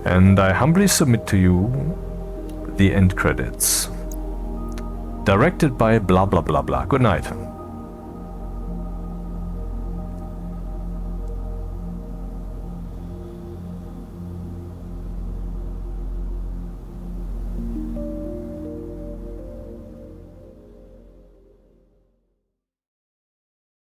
And I humbly submit to you the end credits. Directed by blah blah blah blah. Good night.